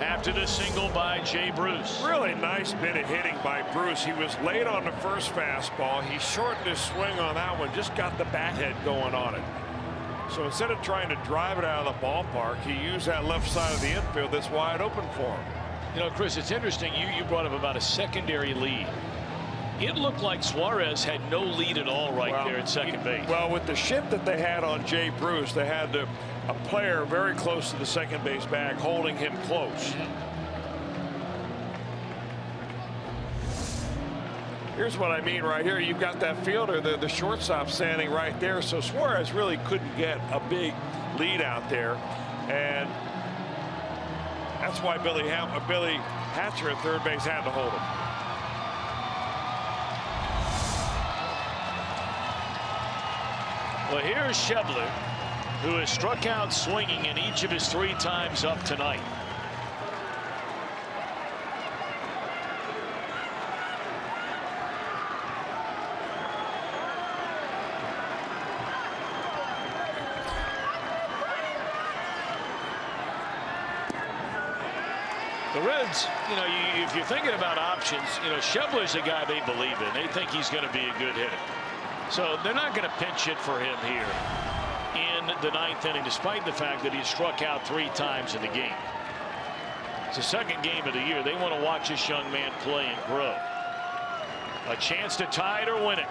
[SPEAKER 3] After the single by Jay Bruce.
[SPEAKER 4] Really nice bit of hitting by Bruce. He was late on the first fastball. He shortened his swing on that one, just got the bat head going on it. So instead of trying to drive it out of the ballpark, he used that left side of the infield that's wide open for him.
[SPEAKER 3] You know, Chris, it's interesting. You brought up about a secondary lead. It looked like Suarez had no lead at all there at second base.
[SPEAKER 4] Well, with the shift that they had on Jay Bruce, they had a player very close to the second base bag holding him close. Here's what I mean right here. You've got that fielder, the shortstop standing right there. So Suarez really couldn't get a big lead out there. And that's why Billy Hatcher at third base had to hold him.
[SPEAKER 3] Well, here's Schebler, who has struck out swinging in each of his 3 times up tonight. The Reds, you know, if you're thinking about options, you know, Schebler's a guy they believe in. They think he's going to be a good hitter. So they're not going to pinch hit for him here in the 9th inning, despite the fact that he struck out 3 times in the game. It's the second game of the year. They want to watch this young man play and grow. A chance to tie it or win it.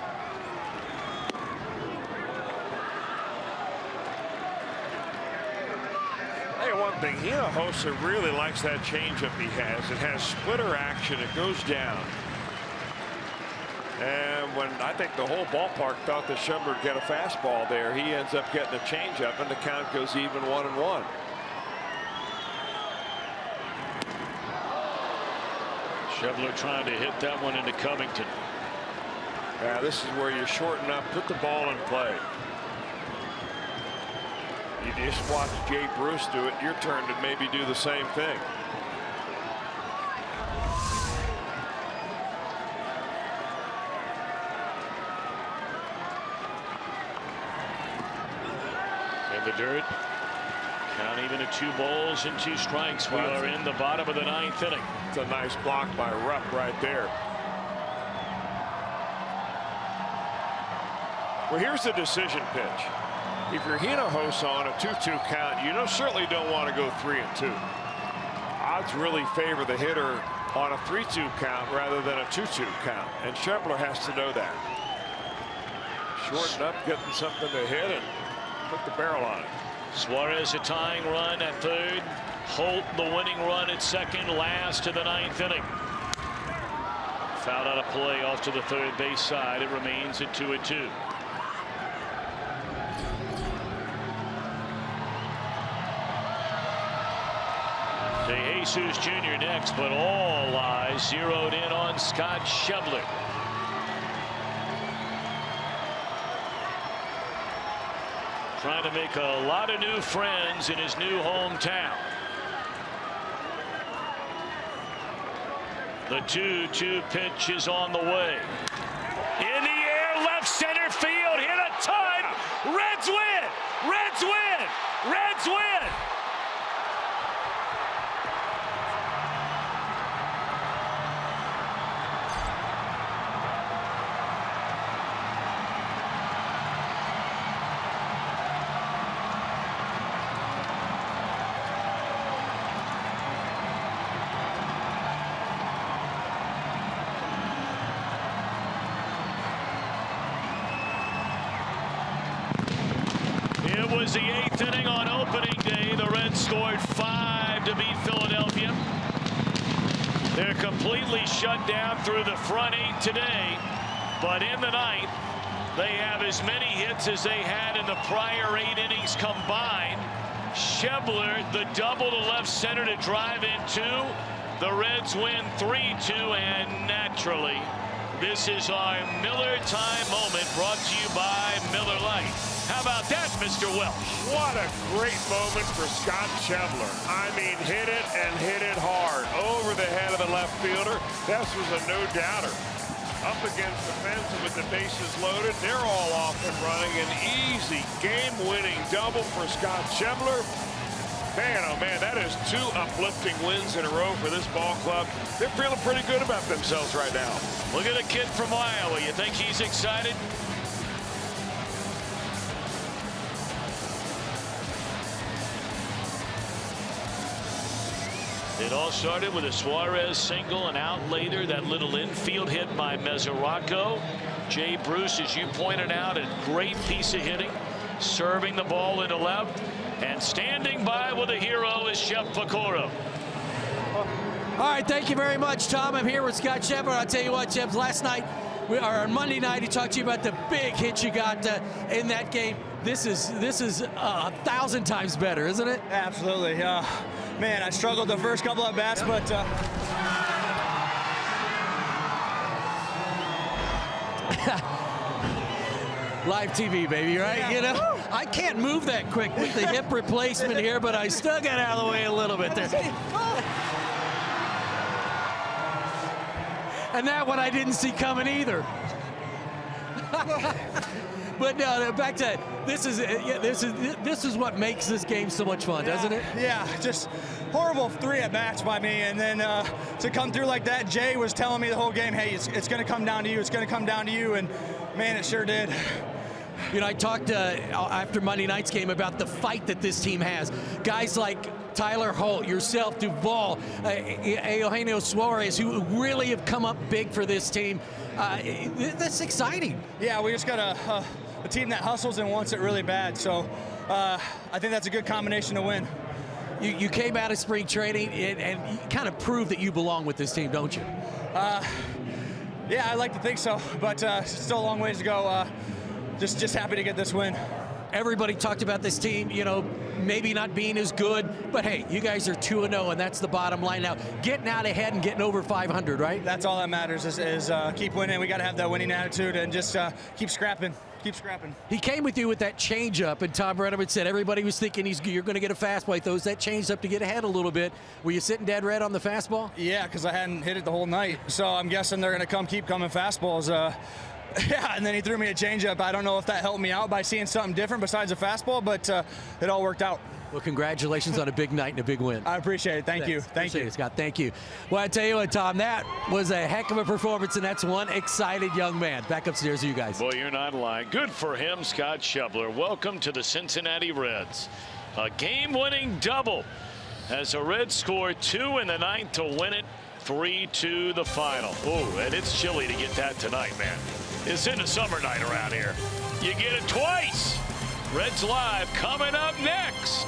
[SPEAKER 4] Hey, one thing, Hinojosa really likes that changeup he has. It has splitter action. It goes down. And when I think the whole ballpark thought that Schebler would get a fastball there, he ends up getting a changeup, and the count goes even 1-1.
[SPEAKER 3] Schebler trying to hit that one into Covington.
[SPEAKER 4] Yeah, this is where you shorten up, put the ball in play. You just watch Jay Bruce do it. Your turn to maybe do the same thing.
[SPEAKER 3] In the dirt. Count even at 2 balls and 2 strikes. We are in the bottom of the 9th inning.
[SPEAKER 4] It's a nice block by Rupp right there. Well, here's the decision pitch. If you're Hinojosa on a 2-2 count, you certainly don't want to go 3-2. Odds really favor the hitter on a 3-2 count rather than a 2-2 count, and Schebler has to know that. Shorten up, getting something to hit, and put the barrel on it.
[SPEAKER 3] Suarez a tying run at third. Holt the winning run at second. Last to the 9th inning. Fouled out of play off to the third base side. It remains at 2-2. De Jesus Jr. next, but all eyes zeroed in on Scott Schebler. Trying to make a lot of new friends in his new hometown. The 2-2 pitch is on the way. In the air, left center field, hit a ton. Reds win! Reds win! Reds win! It was the 8th inning on opening day. The Reds scored 5 to beat Philadelphia. They're completely shut down through the front 8 today. But in the 9th, they have as many hits as they had in the prior 8 innings combined. Schebler, the double to left center to drive in 2. The Reds win 3-2, and naturally, this is our Miller Time moment brought to you by Miller Lite. How about that, Mr. Welch?
[SPEAKER 4] What a great moment for Scott Schebler. I mean, hit it and hit it hard over the head of the left fielder. This was a no-doubter. Up against the fence with the bases loaded. They're all off and running. An easy game-winning double for Scott Schebler. Man, oh man, that is 2 uplifting wins in a row for this ball club. They're feeling pretty good about themselves right now.
[SPEAKER 3] Look at the kid from Iowa. You think he's excited? It all started with a Suarez single, and out later that little infield hit by Mesoraco. Jay Bruce, as you pointed out, a great piece of hitting, serving the ball into left, and standing by with a hero is Shep Fakoro.
[SPEAKER 10] All right, thank you very much, Tom. I'm here with Scott Schebler. I'll tell you what, Shep, last night, or on Monday night, he talked to you about the big hit you got in that game. This is 1,000 times better, isn't it?
[SPEAKER 11] Absolutely. Man, I struggled the first couple of bats, but
[SPEAKER 10] live TV, baby, right?
[SPEAKER 11] Yeah.
[SPEAKER 10] You know, I can't move that quick with the hip replacement here, but I still got out of the way a little bit there. And that one I didn't see coming either. But no, back to this is what makes this game so much fun, doesn't it?
[SPEAKER 11] Yeah, just horrible 3 at-bats by me, and then to come through like that, Jay was telling me the whole game, hey, it's going to come down to you, it's going to come down to you, and man, it sure did.
[SPEAKER 10] You know, I talked after Monday night's game about the fight that this team has. Guys like Tyler Holt, yourself, Duvall, Eugenio Suarez, who really have come up big for this team. That's exciting.
[SPEAKER 11] Yeah, we just got a team that hustles and wants it really bad. So I think that's a good combination to win.
[SPEAKER 10] You came out of spring training and you kind of proved that you belong with this team, don't you?
[SPEAKER 11] Yeah, I like to think so, but still a long ways to go. Just happy to get this win.
[SPEAKER 10] Everybody talked about this team, you know, maybe not being as good, but hey, you guys are 2-0, and that's the bottom line now. Getting out ahead and getting over 500, right?
[SPEAKER 11] That's all that matters is keep winning. We got to have that winning attitude and just keep scrapping. Keep scrapping.
[SPEAKER 10] He came with you with that changeup, and Tom Brenneman said everybody was thinking you're going to get a fastball. He throws that changeup to get ahead a little bit. Were you sitting dead red on the fastball?
[SPEAKER 11] Yeah, because I hadn't hit it the whole night. So I'm guessing they're going to keep coming fastballs. Yeah, and then he threw me a changeup. I don't know if that helped me out by seeing something different besides a fastball, but it all worked out.
[SPEAKER 10] Well, congratulations on a big night and a big win.
[SPEAKER 11] I appreciate it. Thank you. Thank you,
[SPEAKER 10] Scott. Thank you. Well, I tell you what, Tom, that was a heck of a performance, and that's one excited young man. Back upstairs to you guys.
[SPEAKER 3] Boy, you're not lying. Good for him, Scott Schebler. Welcome to the Cincinnati Reds. A game-winning double as the Reds score 2 in the 9th to win it 3-2 the final. Oh, and it's chilly to get that tonight, man. It's in the summer night around here. You get it twice. Reds Live coming up next.